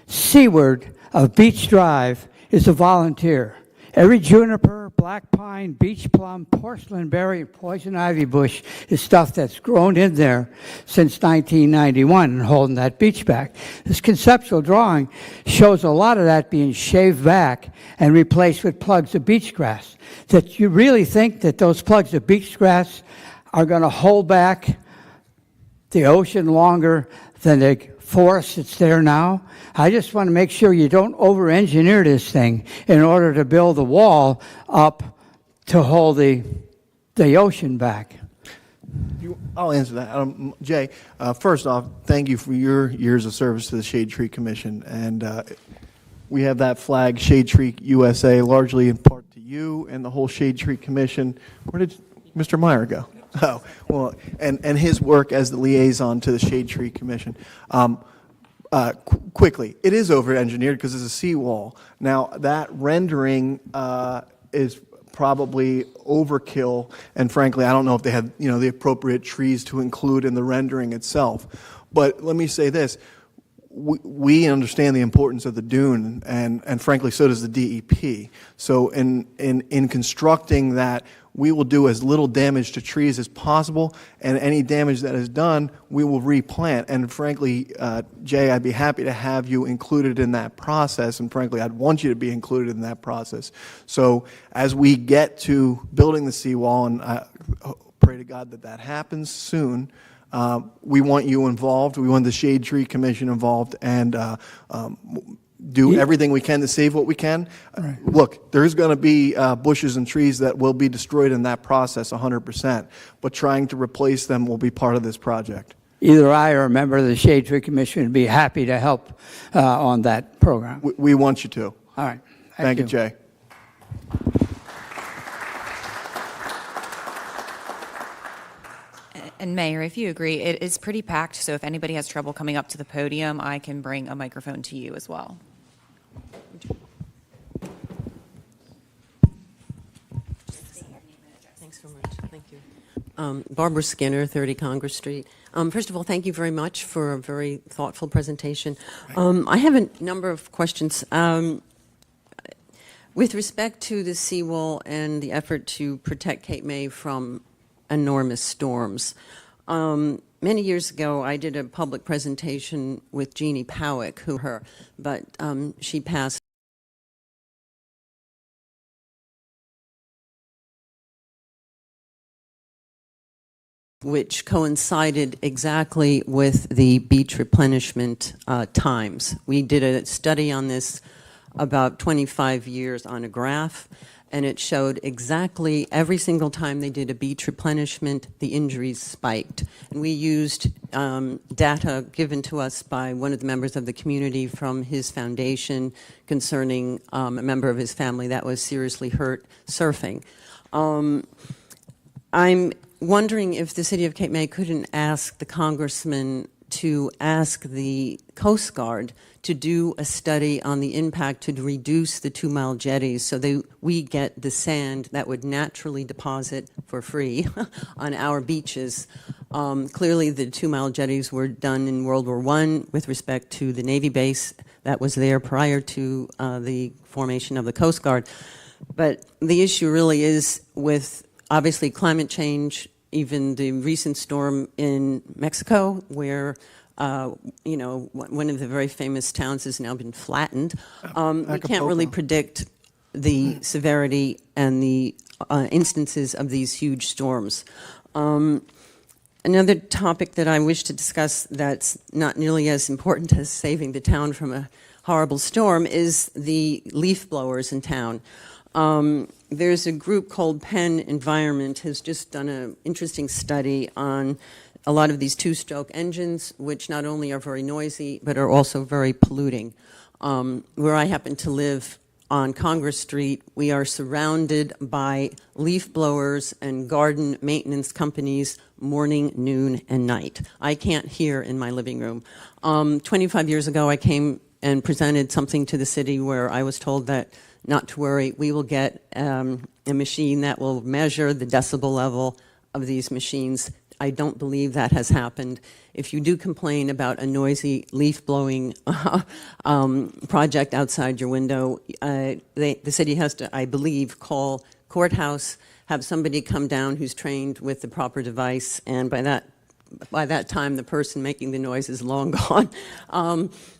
seaward of Beach Drive is a volunteer. Every juniper, black pine, beach plum, porcelain berry, and poison ivy bush is stuff that's grown in there since 1991 and holding that beach back. This conceptual drawing shows a lot of that being shaved back and replaced with plugs of beach grass. That you really think that those plugs of beach grass are going to hold back the ocean longer than the forest that's there now? I just want to make sure you don't over-engineer this thing in order to build a wall up to hold the ocean back. I'll answer that. Jay, first off, thank you for your years of service to the Shade Tree Commission. And we have that flag, Shade Tree USA, largely in part to you and the whole Shade Tree Commission. Where did Mr. Meyer go? Oh, well, and his work as the liaison to the Shade Tree Commission. Quickly, it is over-engineered because it's a seawall. Now, that rendering is probably overkill, and frankly, I don't know if they had the appropriate trees to include in the rendering itself. But let me say this. We understand the importance of the dune, and frankly, so does the DEP. So in constructing that, we will do as little damage to trees as possible, and any damage that is done, we will replant. And frankly, Jay, I'd be happy to have you included in that process, and frankly, I'd want you to be included in that process. So as we get to building the seawall, and I pray to God that that happens soon, we want you involved. We want the Shade Tree Commission involved, and do everything we can to save what we can. Right. Look, there's going to be bushes and trees that will be destroyed in that process 100%, but trying to replace them will be part of this project. Either I or a member of the Shade Tree Commission would be happy to help on that program. We want you to. All right. Thank you, Jay. And Mayor, if you agree, it is pretty packed, so if anybody has trouble coming up to the podium, I can bring a microphone to you as well. Thanks so much. Thank you. Barbara Skinner, 30 Congress Street. First of all, thank you very much for a very thoughtful presentation. I have a number of questions. With respect to the seawall and the effort to protect Cape May from enormous storms, many years ago I did a public presentation with Jeannie Powick, but she passed. Which coincided exactly with the beach replenishment times. We did a study on this about 25 years on a graph, and it showed exactly every single time they did a beach replenishment, the injuries spiked. And we used data given to us by one of the members of the community from his foundation concerning a member of his family that was seriously hurt surfing. I'm wondering if the city of Cape May couldn't ask the congressman to ask the Coast Guard to do a study on the impact to reduce the 2-mile jetties so we get the sand that would naturally deposit for free on our beaches. Clearly, the 2-mile jetties were done in World War I with respect to the Navy base that was there prior to the formation of the Coast Guard. But the issue really is with, obviously, climate change, even the recent storm in Mexico, where one of the very famous towns has now been flattened. We can't really predict the severity and the instances of these huge storms. Another topic that I wish to discuss that's not nearly as important as saving the town from a horrible storm is the leaf blowers in town. There's a group called Penn Environment has just done an interesting study on a lot of these two-stroke engines, which not only are very noisy, but are also very polluting. Where I happen to live on Congress Street, we are surrounded by leaf blowers and garden maintenance companies morning, noon, and night. I can't hear in my living room. 25 years ago, I came and presented something to the city where I was told that not to worry, we will get a machine that will measure the decibel level of these machines. I don't believe that has happened. If you do complain about a noisy leaf-blowing project outside your window, the city has to, I believe, call courthouse, have somebody come down who's trained with the proper device, and by that time, the person making the noise is long gone.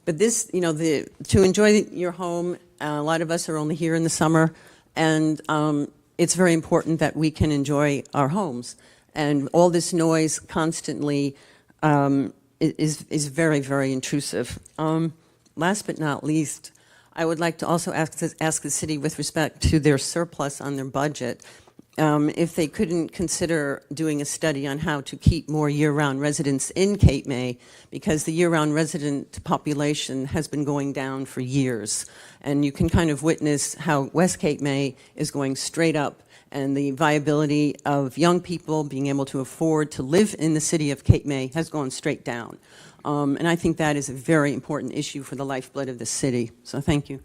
But this, to enjoy your home, a lot of us are only here in the summer, and it's very important that we can enjoy our homes. And all this noise constantly is very, very intrusive. Last but not least, I would like to also ask the city with respect to their surplus on their budget, if they couldn't consider doing a study on how to keep more year-round residents in Cape May, because the year-round resident population has been going down for years. And you can kind of witness how West Cape May is going straight up, and the viability of young people being able to afford to live in the city of Cape May has gone straight down. And I think that is a very important issue for the lifeblood of the city. So thank you.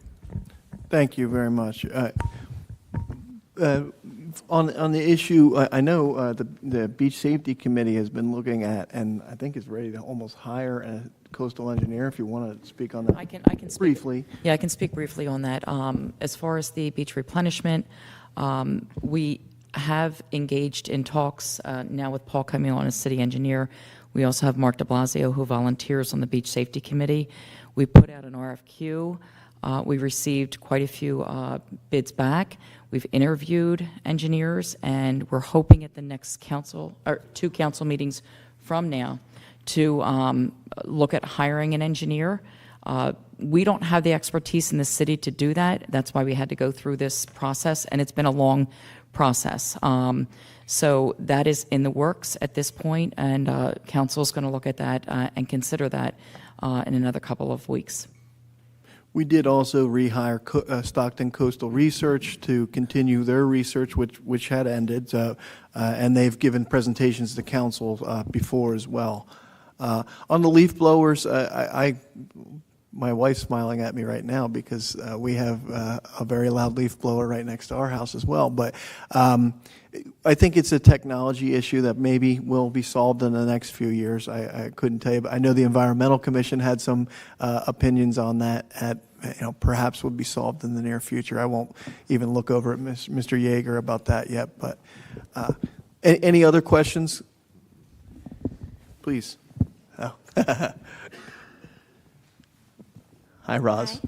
Thank you very much. On the issue, I know the Beach Safety Committee has been looking at, and I think is ready to almost hire a coastal engineer. If you want to speak on that, I can speak briefly. Yeah, I can speak briefly on that. As far as the beach replenishment, we have engaged in talks now with Paul coming on as city engineer. We also have Mark de Blasio, who volunteers on the Beach Safety Committee. We put out an RFQ. We received quite a few bids back. We've interviewed engineers, and we're hoping at the next council, or 2 council meetings from now, to look at hiring an engineer. We don't have the expertise in the city to do that. That's why we had to go through this process, and it's been a long process. So that is in the works at this point, and council is going to look at that and consider that in another couple of weeks. We did also rehire Stockton Coastal Research to continue their research, which had ended, and they've given presentations to council before as well. On the leaf blowers, my wife's smiling at me right now because we have a very loud leaf blower right next to our house as well. But I think it's a technology issue that maybe will be solved in the next few years. I couldn't tell you, but I know the Environmental Commission had some opinions on that. Perhaps would be solved in the near future. I won't even look over at Mr. Yeager about that yet. But any other questions? Please. Oh. Hi, Roz.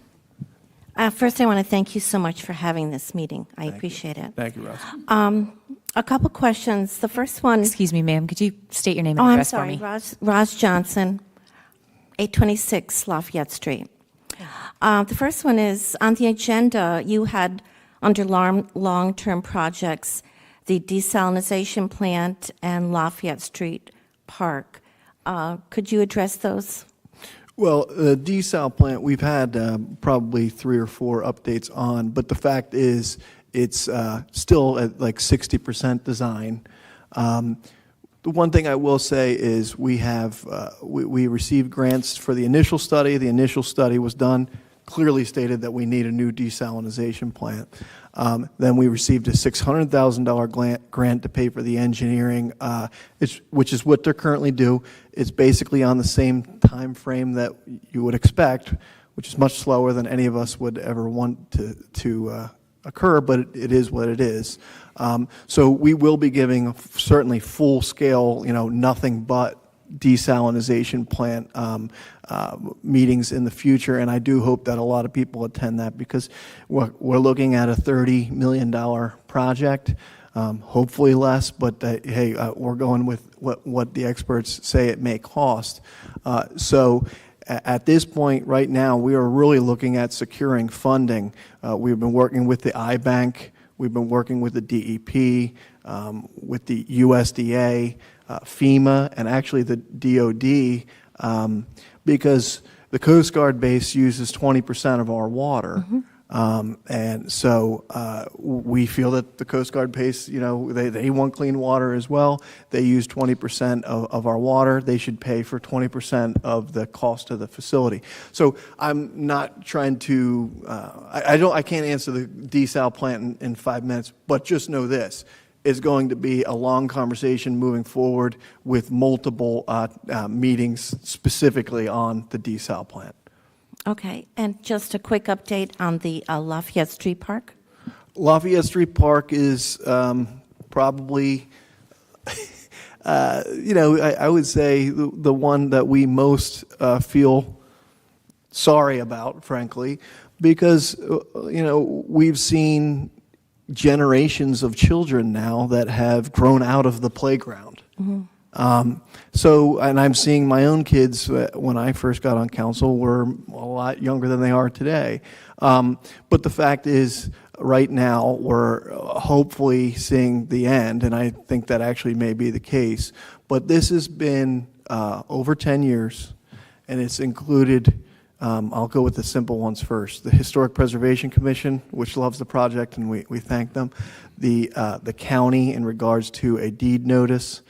First, I want to thank you so much for having this meeting. I appreciate it. Thank you, Roz. A couple questions. The first one. Excuse me, ma'am. Could you state your name and I'm address sorry. for me? Roz Johnson, 826 Lafayette Street. The first one is on the agenda. You had under long-term projects the desalinization plant and Lafayette Street Park. Could you address those? Well, the desal plant, we've had probably 3 or 4 updates on, but the fact is it's still at like 60% design. The one thing I will say is we have we received grants for the initial study. The initial study was done, clearly stated that we need a new desalinization plant. Then we received a $600,000 grant to pay for the engineering, which is what they're currently do. It's basically on the same time frame that you would expect, which is much slower than any of us would ever want to occur, but it is what it is. So we will be giving certainly full scale, nothing but desalinization plant meetings in the future, and I do hope that a lot of people attend that because we're looking at a $30 million project, hopefully less, but hey, we're going with what the experts say it may cost. So at this point right now, we are really looking at securing funding. We've been working with the iBank, we've been working with the DEP, with the USDA, FEMA, and actually the DOD, because the Coast Guard base uses 20% of our water. And so we feel that the Coast Guard base, they want clean water as well. They use 20% of our water. They should pay for 20% of the cost of the facility. So I'm not trying to, I can't answer the desal plant in 5 minutes, but just know this. Is going to be a long conversation moving forward with multiple meetings specifically on the desal plant. Okay, and just a quick update on the Lafayette Street Park. Lafayette Street Park is probably, I would say the one that we most feel sorry about, frankly, because, we've seen generations of children now that have grown out of the playground. And I'm seeing my own kids when I first got on council were a lot younger than they are today. But the fact is, right now, we're hopefully seeing the end, and I think that actually may be the case. But this has been over 10 years, and it's included, I'll go with the simple ones first. The Historic Preservation Commission, which loves the project, and we thank them. The county in regards to a deed notice.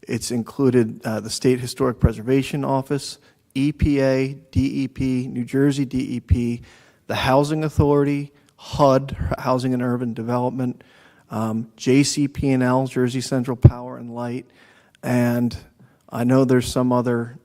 It's included the State Historic Preservation Office, EPA, DEP, New Jersey DEP, the Housing Authority, HUD, Housing and Urban Development, JCP&L, Jersey Central Power and Light, and I know there's some other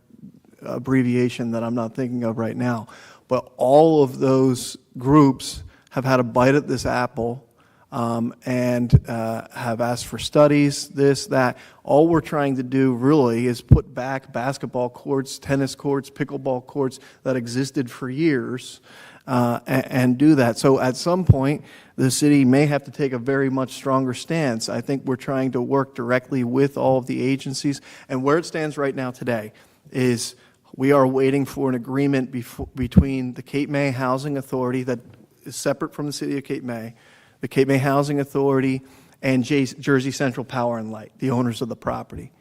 abbreviation that I'm not thinking of right now, but all of those groups have had a bite at this apple and have asked for studies, this, that. All we're trying to do really is put back basketball courts, tennis courts, pickleball courts that existed for years and do that. So at some point, the city may have to take a very much stronger stance. I think we're trying to work directly with all of the agencies. And where it stands right now today is we are waiting for an agreement between the Cape May Housing Authority that is separate from the city of Cape May, the Cape May Housing Authority, and Jersey Central Power and Light, the owners of the property.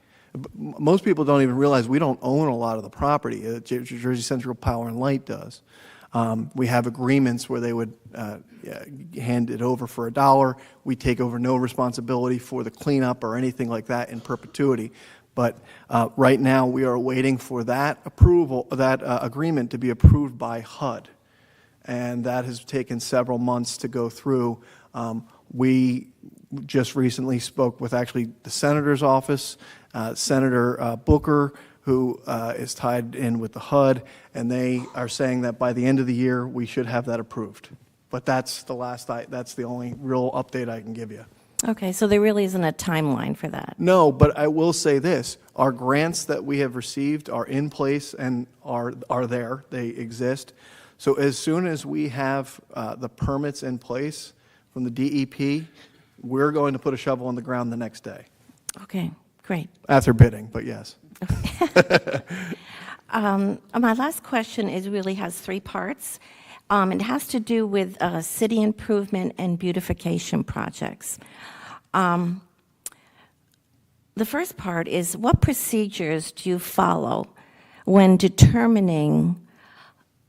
Most people don't even realize we don't own a lot of the property. Jersey Central Power and Light does. We have agreements where they would hand it over for $1. We take over no responsibility for the cleanup or anything like that in perpetuity. But right now, we are waiting for that approval, that agreement to be approved by HUD. And that has taken several months to go through. We just recently spoke with actually the senator's office, Senator Booker, who is tied in with the HUD, and they are saying that by the end of the year, we should have that approved. But that's the only real update I can give you. Okay, so there really isn't a timeline for that. No, but I will say this. Our grants that we have received are in place and are there. They exist. So as soon as we have the permits in place from the DEP, we're going to put a shovel on the ground the next day. Okay, great. After bidding, but yes. My last question really has three parts. It has to do with city improvement and beautification projects. The first part is, what procedures do you follow when determining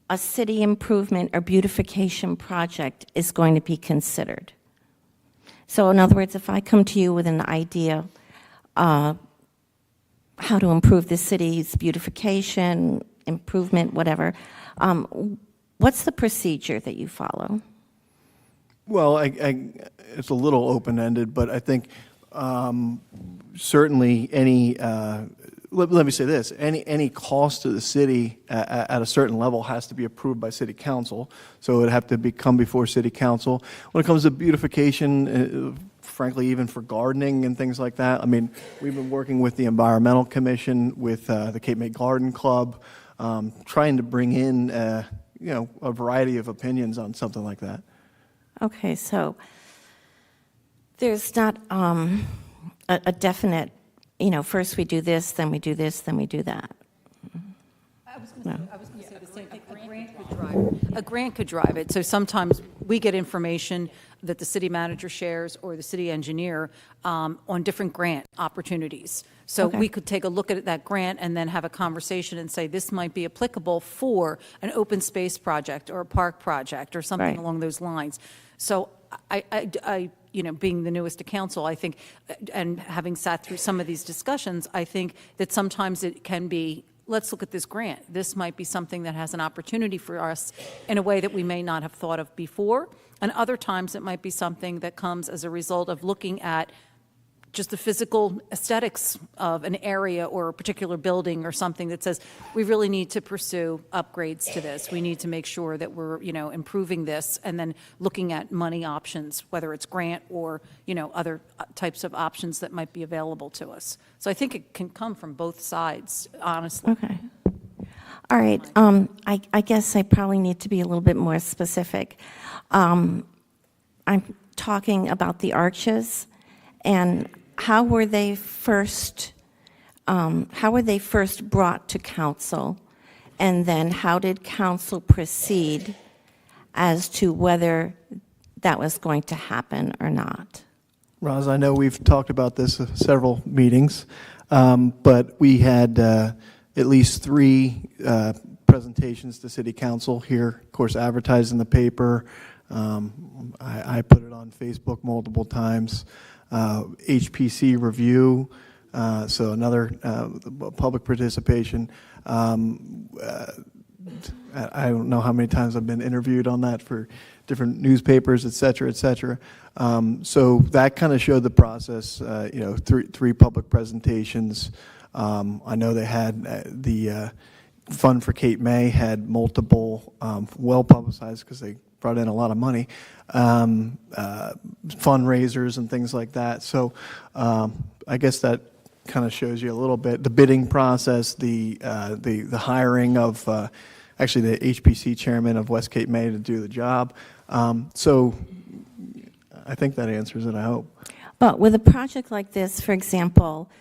a city improvement or beautification project is going to be considered? So in other words, if I come to you with an idea how to improve the city's beautification, improvement, whatever, what's the procedure that you follow? Well, it's a little open-ended, but I think certainly any, let me say this, any cost to the city at a certain level has to be approved by city council, so it would have to come before city council. When it comes to beautification, frankly, even for gardening and things like that, I mean, we've been working with the Environmental Commission, with the Cape May Garden Club, trying to bring in, a variety of opinions on something like that. Okay, so there's not a definite, first we do this, then we do this, then we do that. I was going to say the same thing. A grant could drive it. So sometimes we get information that the city manager shares or the city engineer on different grant opportunities. So Okay. we could take a look at that grant and then have a conversation and say, this might be applicable for an open space project or a park project or something Right. along those lines. So I being the newest to council, I think, and having sat through some of these discussions, I think that sometimes it can be, let's look at this grant. This might be something that has an opportunity for us in a way that we may not have thought of before. And other times it might be something that comes as a result of looking at just the physical aesthetics of an area or a particular building or something that says, we really need to pursue upgrades to this. We need to make sure that we're, improving this, and then looking at money options, whether it's grant or, other types of options that might be available to us. So I think it can come from both sides, honestly. Okay. All right. I guess I probably need to be a little bit more specific. I'm talking about the arches, and how were they first brought to council, and then how did council proceed as to whether that was going to happen or not? Roz, I know we've talked about this at several meetings, but we had at least 3 presentations to City Council here, of course, advertised in the paper. I put it on Facebook multiple times. HPC review, so another public participation. I don't know how many times I've been interviewed on that for different newspapers, et cetera, et cetera. So that kind of showed the process, 3 public presentations. I know they had the Fund for Cape May had multiple well-publicized, because they brought in a lot of money, fundraisers and things like that. So I guess that kind of shows you a little bit the bidding process, the hiring of actually the HPC chairman of West Cape May to do the job. So I think that answers it, I hope. But with a project like this, for example,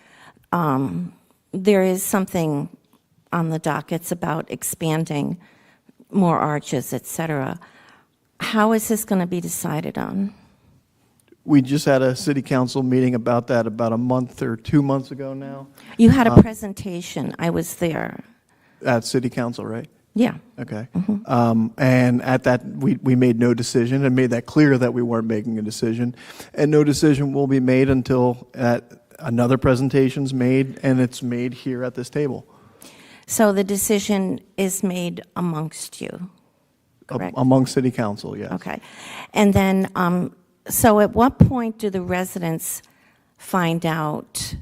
there is something on the dockets about expanding more arches, et cetera. How is this going to be decided on? We just had a city council meeting about that about a month or 2 months ago now. You had a presentation. I was there. At city council, right? Yeah. Okay. And at that, we made no decision and made that clear that we weren't making a decision. And no decision will be made until another presentation's made and it's made here at this table. So the decision is made amongst you, correct? Among city council, yes. Okay. And then, so at what point do the residents find out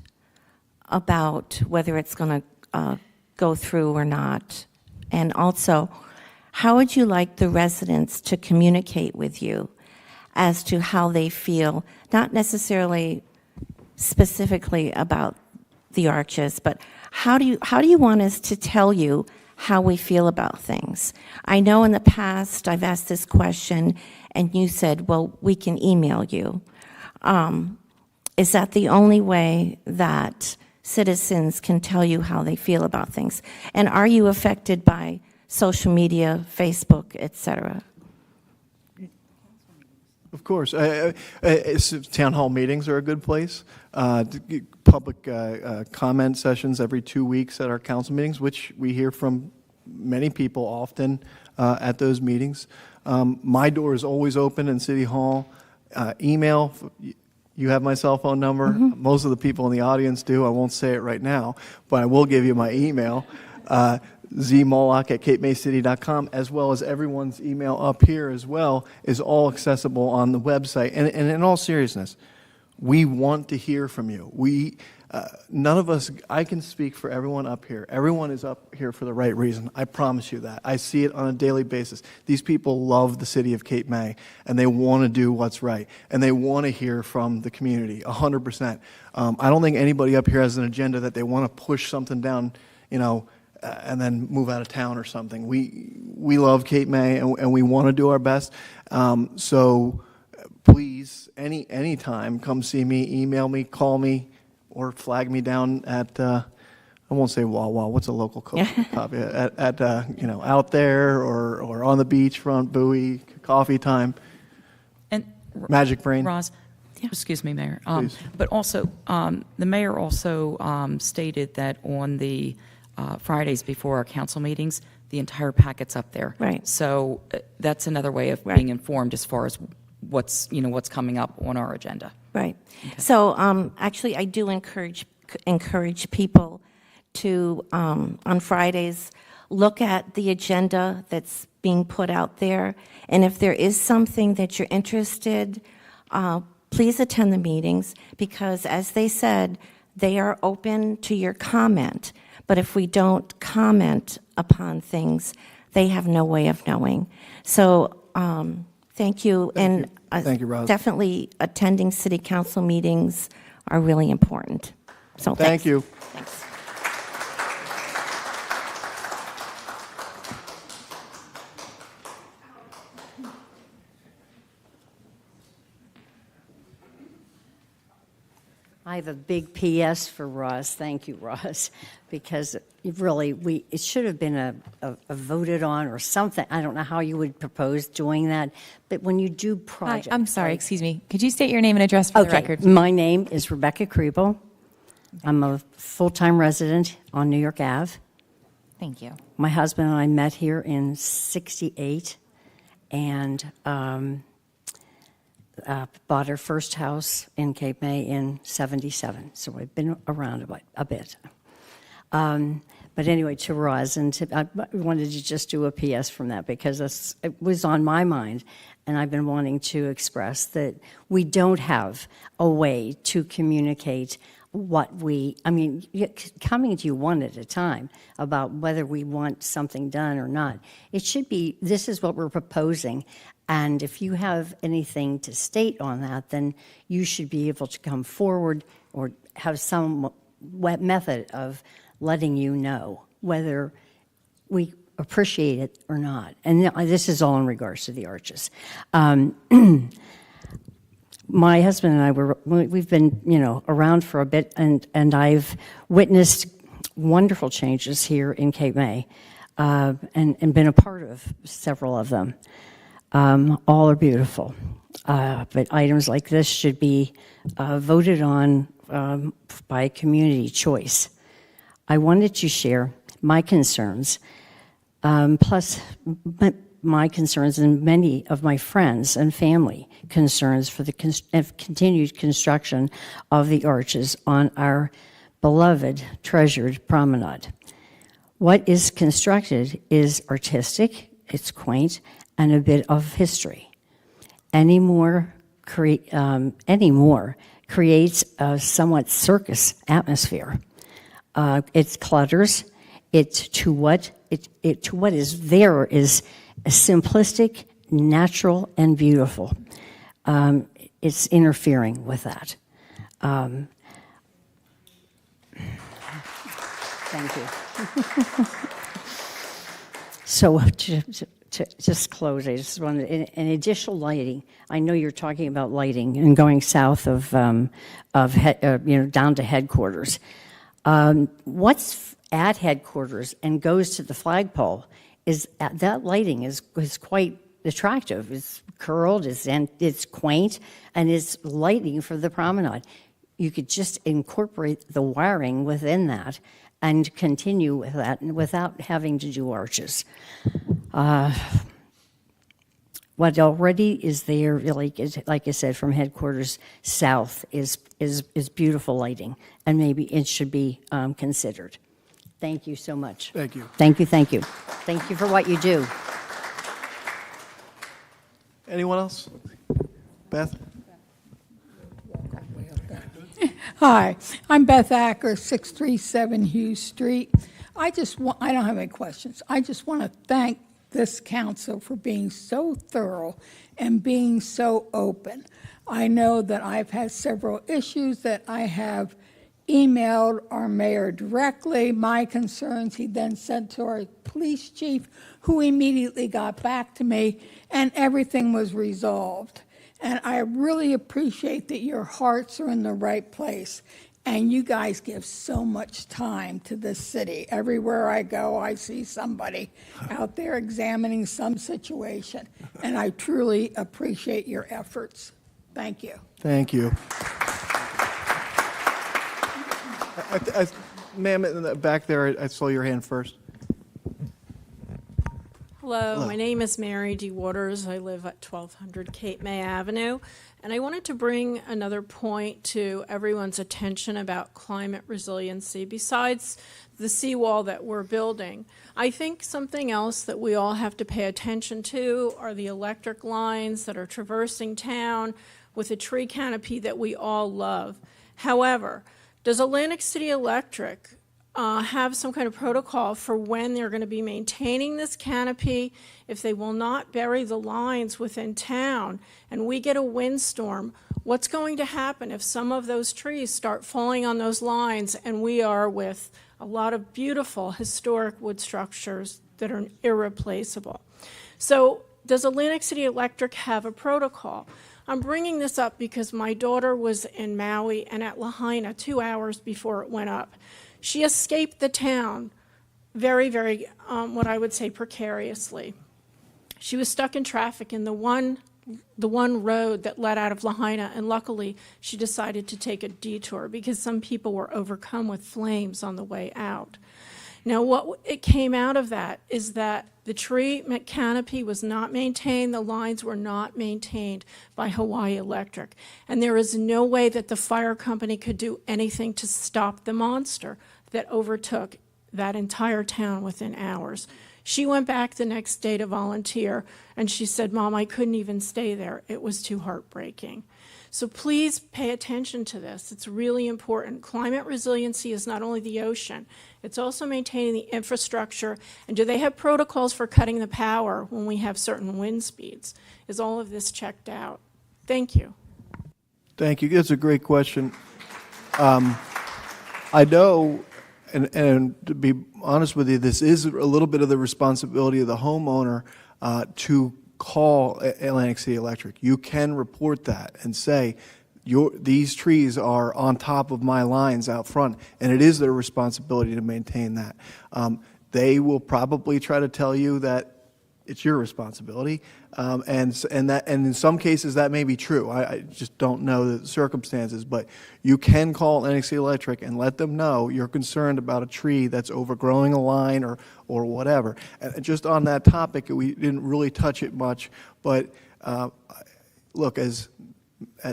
about whether it's going to go through or not? And also, how would you like the residents to communicate with you as to how they feel, not necessarily specifically about the arches, but how do you want us to tell you how we feel about things? I know in the past I've asked this question and you said, well, we can email you. Is that the only way that citizens can tell you how they feel about things? And are you affected by social media, Facebook, et cetera? Of course. Town hall meetings are a good place. Public comment sessions every 2 weeks at our council meetings, which we hear from many people often at those meetings. My door is always open in City Hall. Email, you have my cell phone number. Most of the people in the audience do. I won't say it right now, but I will give you my email. zmoloch@capemaycity.com, as well as everyone's email up here as well, is all accessible on the website. And in all seriousness, we want to hear from you. None of us, I can speak for everyone up here. Everyone is up here for the right reason. I promise you that. I see it on a daily basis. These people love the city of Cape May, and they want to do what's right, and they want to hear from the community, 100%. I don't think anybody up here has an agenda that they want to push something down, and then move out of town or something. We love Cape May, and we want to do our best. So please, anytime, come see me, email me, call me, or flag me down at, I won't say Wawa, what's a local coffee, out there or on the beachfront, Bowie, coffee time, And Magic Brain. Roz, excuse me, Mayor. Please. But also, the mayor also stated that on the Fridays before our council meetings, the entire packet's up there. Right. So that's another way of being informed as far as what's coming up on our agenda. Right. So actually, I do encourage people to, on Fridays, look at the agenda that's being put out there. And if there is something that you're interested, please attend the meetings, because as they said, they are open to your comment. But if we don't comment upon things, they have no way of knowing. So thank you. Thank you, Roz. Definitely attending city council meetings are really important. So Thank you. Thanks. I have a big PS for Ross. Thank you, Ross, because it should have been a voted on or something. I don't know how you would propose doing that, but when you do projects. Hi, I'm sorry, excuse me. Could you state your name and address for the record? My name is Rebecca Kriebel. I'm a full-time resident on New York Ave. Thank you. My husband and I met here in '68 and bought our first house in Cape May in '77. So I've been around a bit. But anyway, to Roz, and I wanted to just do a PS from that because it was on my mind, and I've been wanting to express that we don't have a way to communicate coming to you one at a time about whether we want something done or not. It should be, this is what we're proposing, and if you have anything to state on that, then you should be able to come forward or have some method of letting you know whether we appreciate it or not. And this is all in regards to the arches. My husband and I we've been, around for a bit, and I've witnessed wonderful changes here in Cape May, and been a part of several of them. All are beautiful, but items like this should be voted on by community choice. I wanted to share my concerns plus my concerns and many of my friends and family concerns for the continued construction of the arches on our beloved, treasured promenade. What is constructed is artistic, it's quaint, and a bit of history. Any more creates a somewhat circus atmosphere. It clutters. To what is there is simplistic, natural, and beautiful. It's interfering with that. Thank you. So to just close, I just wanted, in additional lighting, I know you're talking about lighting and going south of down to headquarters. What's at headquarters and goes to the flagpole is that lighting is quite attractive. It's curled, it's quaint, and it's lighting for the promenade. You could just incorporate the wiring within that and continue with that without having to do arches. What already is there, like I said, from headquarters south is beautiful lighting, and maybe it should be considered. Thank you so much. Thank you. Thank you, thank you. Thank you for what you do. Anyone else? Beth? Hi, I'm Beth Acker, 637 Hughes Street. I don't have any questions. I just want to thank this council for being so thorough and being so open. I know that I've had several issues that I have emailed our mayor directly, my concerns. He then sent to our police chief, who immediately got back to me, and everything was resolved. And I really appreciate that your hearts are in the right place. And you guys give so much time to this city. Everywhere I go, I see somebody out there examining some situation. And I truly appreciate your efforts. Thank you. Thank you. Ma'am, in the back there, I saw your hand first. Hello, my name is Mary D. Waters. I live at 1200 Cape May Avenue, and I wanted to bring another point to everyone's attention about climate resiliency besides the seawall that we're building. I think something else that we all have to pay attention to are the electric lines that are traversing town with a tree canopy that we all love. However, does Atlantic City Electric have some kind of protocol for when they're going to be maintaining this canopy if they will not bury the lines within town and we get a windstorm? What's going to happen if some of those trees start falling on those lines and we are with a lot of beautiful historic wood structures that are irreplaceable? So does Atlantic City Electric have a protocol? I'm bringing this up because my daughter was in Maui and at Lahaina 2 hours before it went up. She escaped the town very, very, what I would say, precariously. She was stuck in traffic in the one road that led out of Lahaina, and luckily she decided to take a detour because some people were overcome with flames on the way out. Now, what it came out of that is that the tree canopy was not maintained, the lines were not maintained by Hawaii Electric, and there is no way that the fire company could do anything to stop the monster that overtook that entire town within hours. She went back the next day to volunteer, and she said, "Mom, I couldn't even stay there. It was too heartbreaking." So please pay attention to this. It's really important. Climate resiliency is not only the ocean, it's also maintaining the infrastructure. And do they have protocols for cutting the power when we have certain wind speeds? Is all of this checked out? Thank you. Thank you. That's a great question. I know, and to be honest with you, this is a little bit of the responsibility of the homeowner to call Atlantic City Electric. You can report that and say, these trees are on top of my lines out front, and it is their responsibility to maintain that. They will probably try to tell you that it's your responsibility. And in some cases, that may be true. I just don't know the circumstances, but you can call Atlantic City Electric and let them know you're concerned about a tree that's overgrowing a line or whatever. And just on that topic, we didn't really touch it much, but look, as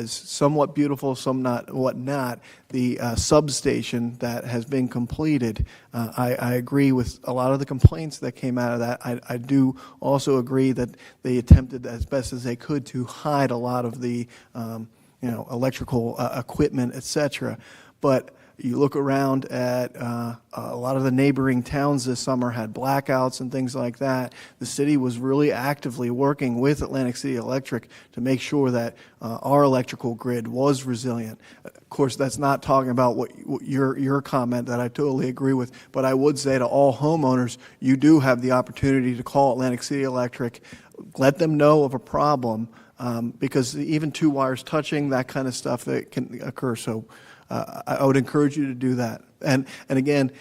somewhat beautiful, somewhat whatnot, the substation that has been completed, I agree with a lot of the complaints that came out of that. I do also agree that they attempted as best as they could to hide a lot of the electrical equipment, et cetera. But you look around at a lot of the neighboring towns this summer had blackouts and things like that. The city was really actively working with Atlantic City Electric to make sure that our electrical grid was resilient. Of course, that's not talking about what your comment that I totally agree with, but I would say to all homeowners, you do have the opportunity to call Atlantic City Electric, let them know of a problem, because even two wires touching, that kind of stuff, that can occur. So I would encourage you to do that. And again,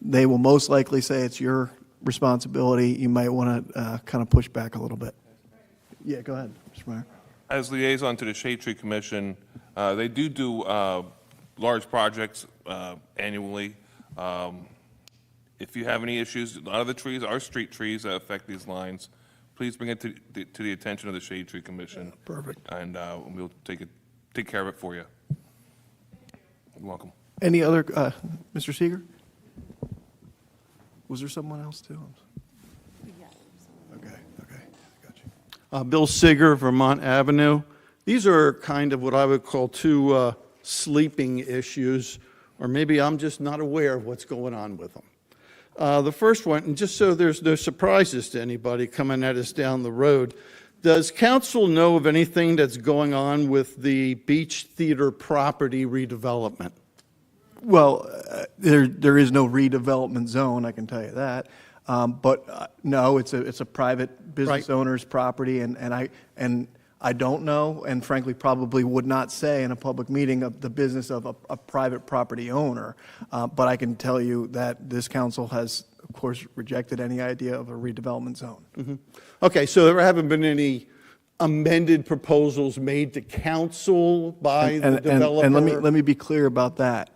they will most likely say it's your responsibility. You might want to kind of push back a little bit. Yeah, go ahead, Mr. Meyer. As liaison to the Shade Tree Commission, they do large projects annually. If you have any issues, a lot of the trees are street trees that affect these lines. Please bring it to the attention of the Shade Tree Commission. Perfect. And we'll take care of it for you. You're welcome. Any other, Mr. Seeger? Was there someone else too? Okay, got you. Bill Seeger, Vermont Avenue. These are kind of what I would call two sleeping issues, or maybe I'm just not aware of what's going on with them. The first one, and just so there's no surprises to anybody coming at us down the road, does council know of anything that's going on with the Beach Theater property redevelopment? Well, there is no redevelopment zone, I can tell you that. But no, it's a private business owner's property, and I don't know, and frankly probably would not say in a public meeting of the business of a private property owner. But I can tell you that this council has, of course, rejected any idea of a redevelopment zone. Mm-hmm. Okay, so there haven't been any amended proposals made to council by the developer? And let me be clear about that.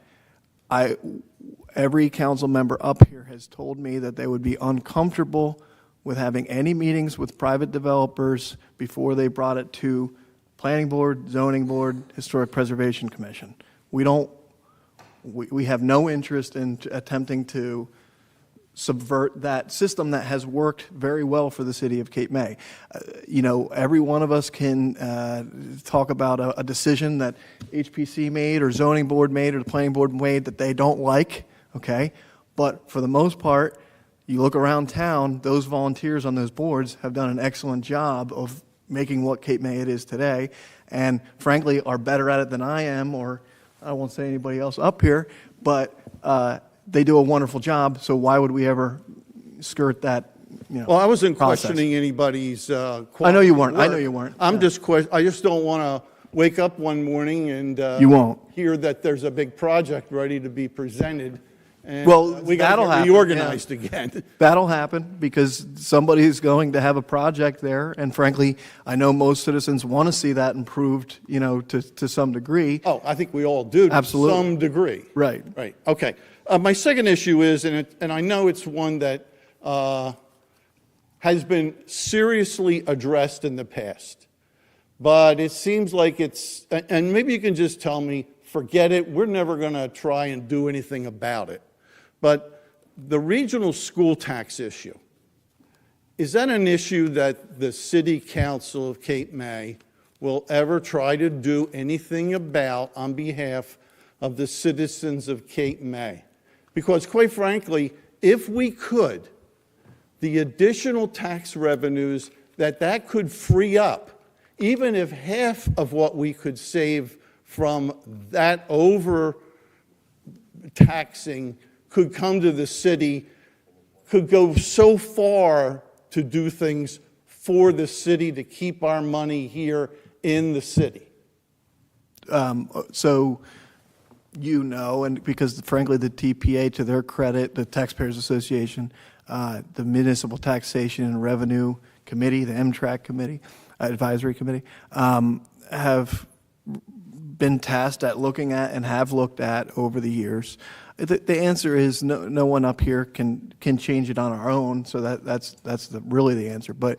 Every council member up here has told me that they would be uncomfortable with having any meetings with private developers before they brought it to Planning Board, Zoning Board, Historic Preservation Commission. We have no interest in attempting to subvert that system that has worked very well for the city of Cape May. Every one of us can talk about a decision that HPC made or zoning board made or the planning board made that they don't like, okay? But for the most part, you look around town, those volunteers on those boards have done an excellent job of making what Cape May it is today, and frankly are better at it than I am, or I won't say anybody else up here, but they do a wonderful job, so why would we ever skirt that, Well, I wasn't process. questioning anybody's I know you weren't. work. I know you weren't. I just don't want to wake up one morning and You won't. hear that there's a big project ready to be presented, and Well, we got that'll to happen, get reorganized yeah. again. That'll happen because somebody's going to have a project there, and frankly, I know most citizens want to see that improved, to some degree. Oh, I think we all do to Absolutely. some degree. Right. Right. Okay. My second issue is, and I know it's one that has been seriously addressed in the past, but it seems like it's, and maybe you can just tell me, forget it, we're never going to try and do anything about it. But the regional school tax issue, is that an issue that the City Council of Cape May will ever try to do anything about on behalf of the citizens of Cape May? Because quite frankly, if we could, the additional tax revenues that could free up, even if half of what we could save from that over taxing could come to the city, could go so far to do things for the city to keep our money here in the city. So, and because frankly, the TPA, to their credit, the Taxpayers Association, the Municipal Taxation and Revenue Committee, the MTRAC Committee, Advisory Committee, have been tasked at looking at and have looked at over the years. The answer is no one up here can change it on our own, so that's really the answer. But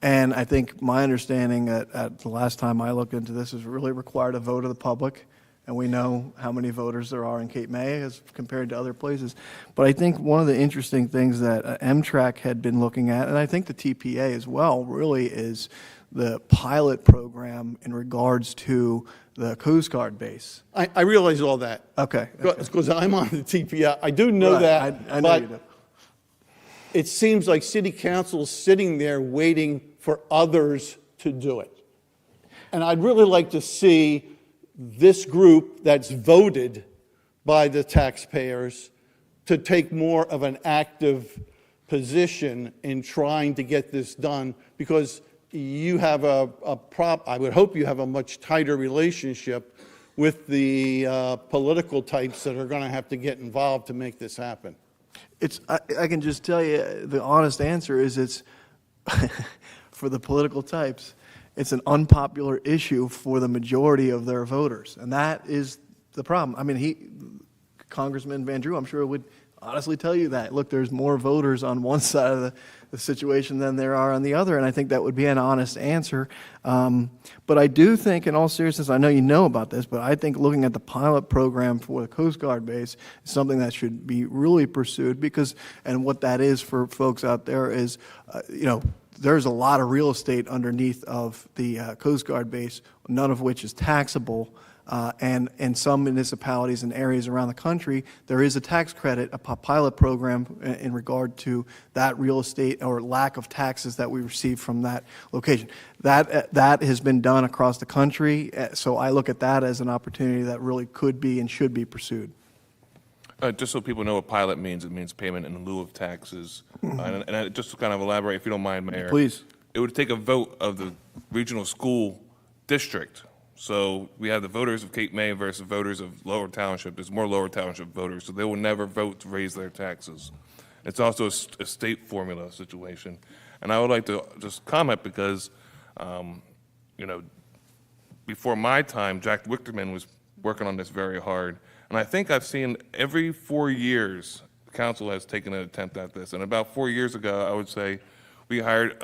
and I think my understanding at the last time I looked into this is really required a vote of the public, and we know how many voters there are in Cape May as compared to other places. But I think one of the interesting things that MTRAC had been looking at, and I think the TPA as well, really is the pilot program in regards to the Coast Guard base. I realize all that. Okay. Because I'm on the TPI. I do know Right, that. I know but you do. It seems like city council is sitting there waiting for others to do it. And I'd really like to see this group that's voted by the taxpayers to take more of an active position in trying to get this done, because you have I would hope you have a much tighter relationship with the political types that are going to have to get involved to make this happen. I can just tell you the honest answer is it's for the political types, it's an unpopular issue for the majority of their voters, and that is the problem. I mean, Congressman Van Drew, I'm sure would honestly tell you that. Look, there's more voters on one side of the situation than there are on the other, and I think that would be an honest answer. But I do think, in all seriousness, I know you know about this, but I think looking at the pilot program for the Coast Guard base is something that should be really pursued, because, and what that is for folks out there is, there's a lot of real estate underneath of the Coast Guard base, none of which is taxable. And in some municipalities and areas around the country, there is a tax credit, a pilot program in regard to that real estate or lack of taxes that we receive from that location. That has been done across the country, so I look at that as an opportunity that really could be and should be pursued. Just so people know what pilot means, it means payment in lieu of taxes. And just to kind of elaborate, if you don't mind, Mayor. Please. It would take a vote of the regional school district. So we have the voters of Cape May versus voters of Lower Township. There's more Lower Township voters, so they will never vote to raise their taxes. It's also a state formula situation. And I would like to just comment because, before my time, Jack Wichterman was working on this very hard. And I think I've seen every 4 years, the council has taken an attempt at this. And about 4 years ago, I would say, we hired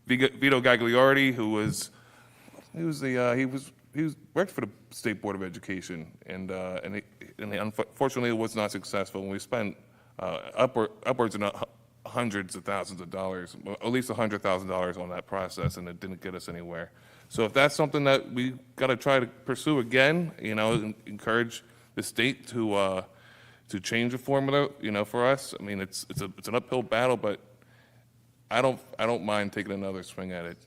Vito Gagliardi, who was worked for the State Board of Education, and unfortunately it was not successful. And we spent upwards of hundreds of thousands of dollars, at least $100,000 on that process, and it didn't get us anywhere. So if that's something that we got to try to pursue again, encourage the state to change the formula, for us. I mean, it's an uphill battle, but I don't mind taking another swing at it.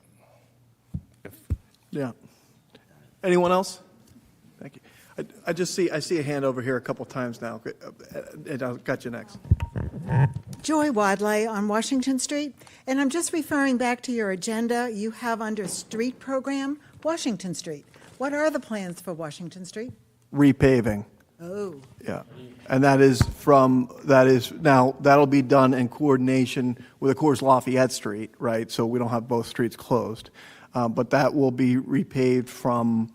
Yeah. Anyone else? Thank you. I see a hand over here a couple times now. And I'll got you next. Joy Wadley on Washington Street, and I'm just referring back to your agenda. You have under street program, Washington Street. What are the plans for Washington Street? Repaving. Oh. Yeah. And now that'll be done in coordination with, of course, Lafayette Street, right? So we don't have both streets closed. But that will be repaved from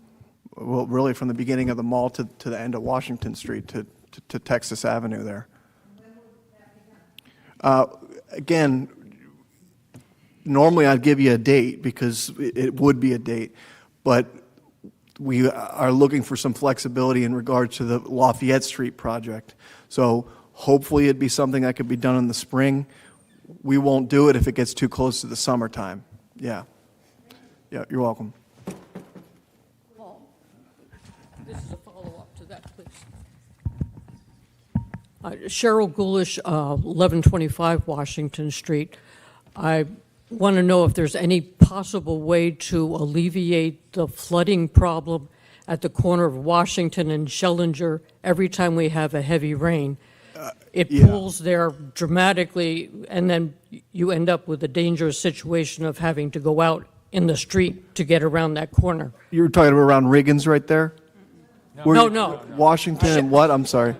the beginning of the mall to the end of Washington Street to Texas Avenue there. Again, normally I'd give you a date because it would be a date, but we are looking for some flexibility in regard to the Lafayette Street project. So hopefully it'd be something that could be done in the spring. We won't do it if it gets too close to the summertime. Yeah. Yeah, you're welcome. Paul, this is a follow-up to that, please. Cheryl Ghoulish, 1125 Washington Street. I want to know if there's any possible way to alleviate the flooding problem at the corner of Washington and Schellinger every time we have a heavy rain. It pools there dramatically, and then you end up with a dangerous situation of having to go out in the street to get around that corner. You were talking about around Riggins right there? No. Washington and what? I'm sorry.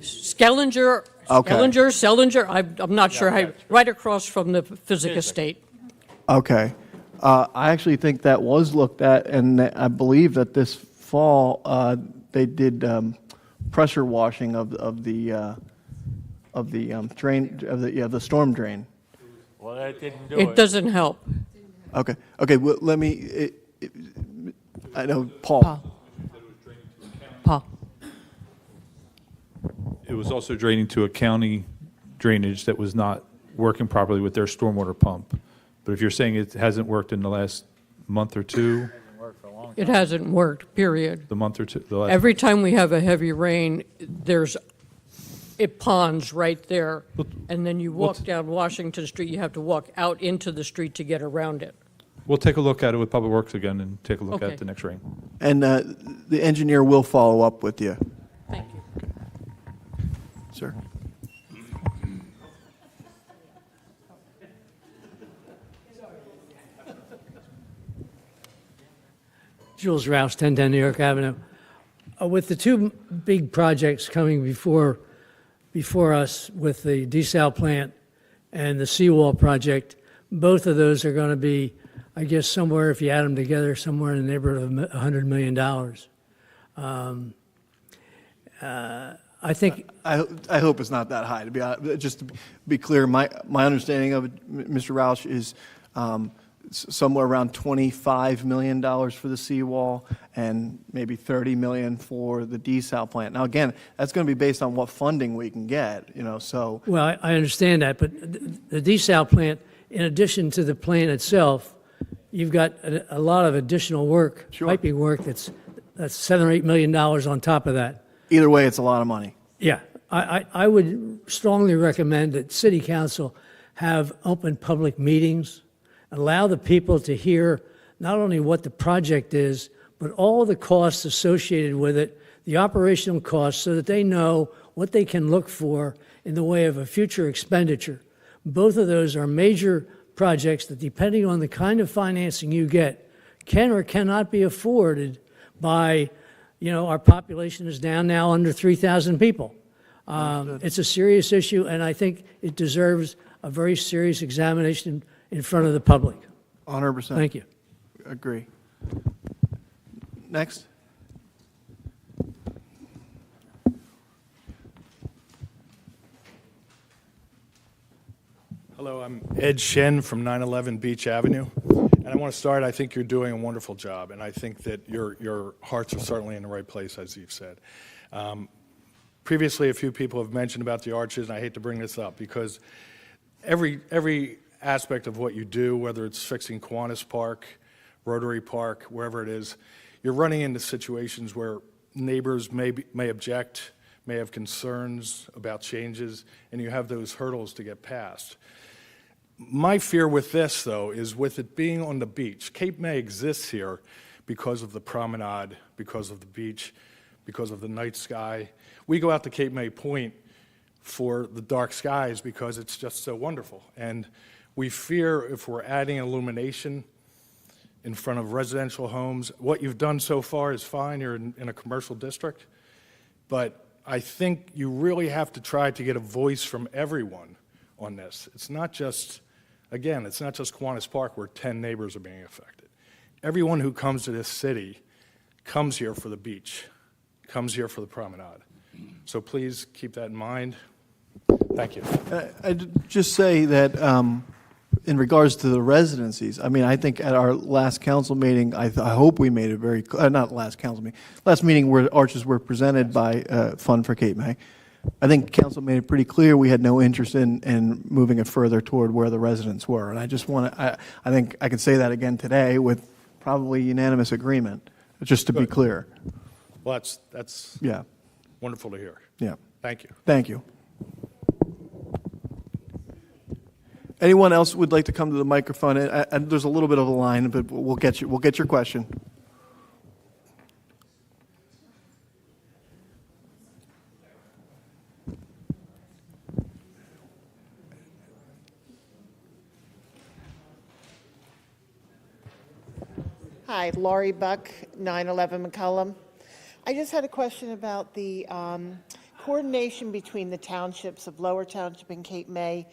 Schellinger Okay. Sellinger, I'm not sure how, right across from the Physic Estate. Okay. I actually think that was looked at, and I believe that this fall they did pressure washing of the drain of the storm drain. Well, that didn't do It doesn't help. Okay. Okay. Well, let me. I know Paul. Paul. It was also draining to a county drainage that was not working properly with their stormwater pump. But if you're saying it hasn't worked in the last month or two, It hasn't worked, period. the month or two, the last. Every time we have a heavy rain, it ponds right there. And then you walk down Washington Street, you have to walk out into the street to get around it. We'll take a look at it with Public Works again and take a look Okay. at the next rain. And the engineer will follow up with you. Thank you. Sir. Jules Rouse, 1010 New York Avenue. With the two big projects coming before us with the desal plant and the seawall project, both of those are going to be, I guess, somewhere, if you add them together, somewhere in the neighborhood of $100 million. I think I hope it's not that high. To be honest, just to be clear, my understanding of it, Mr. Roush, is somewhere around $25 million for the seawall and maybe $30 million for the desal plant. Now, again, that's going to be based on what funding we can get. So. Well, I understand that, but the desal plant, in addition to the plant itself, you've got a lot of additional work, piping work that's $7 or $8 million on top of that. Either way, it's a lot of money. Yeah, I would strongly recommend that City Council have open public meetings, allow the people to hear not only what the project is, but all the costs associated with it, the operational costs, so that they know what they can look for in the way of a future expenditure. Both of those are major projects that, depending on the kind of financing you get, can or cannot be afforded by, our population is down now under 3,000 people. It's a serious issue, and I think it deserves a very serious examination in front of the public. 100%. Thank you. Agree. Next. Hello, I'm Ed Shen from 911 Beach Avenue. And I want to start, I think you're doing a wonderful job, and I think that your hearts are certainly in the right place, as you've said. Previously, a few people have mentioned about the arches, and I hate to bring this up because every aspect of what you do, whether it's fixing Kiwanis Park, Rotary Park, wherever it is, you're running into situations where neighbors may object, may have concerns about changes, and you have those hurdles to get past. My fear with this, though, is with it being on the beach. Cape May exists here because of the promenade, because of the beach, because of the night sky. We go out to Cape May Point for the dark skies because it's just so wonderful. And we fear if we're adding illumination in front of residential homes, what you've done so far is fine. You're in a commercial district. But I think you really have to try to get a voice from everyone on this. It's not just Kiwanis Park where 10 neighbors are being affected. Everyone who comes to this city comes here for the beach, comes here for the promenade. So please keep that in mind. Thank you. I'd just say that in regards to the residencies, I think at our last council meeting, I hope we made it very, not last council meeting, last meeting where arches were presented by Fund for Cape May. I think council made it pretty clear we had no interest in moving it further toward where the residents were. And I just want to, I think I can say that again today with probably unanimous agreement, just to be clear. Well, that's Yeah. wonderful to hear. Yeah. Thank you. Thank you. Anyone else would like to come to the microphone? And there's a little bit of a line, but we'll get your question. Hi, Laurie Buck, 911 McCullum. I just had a question about the coordination between the townships of Lower Township and Cape May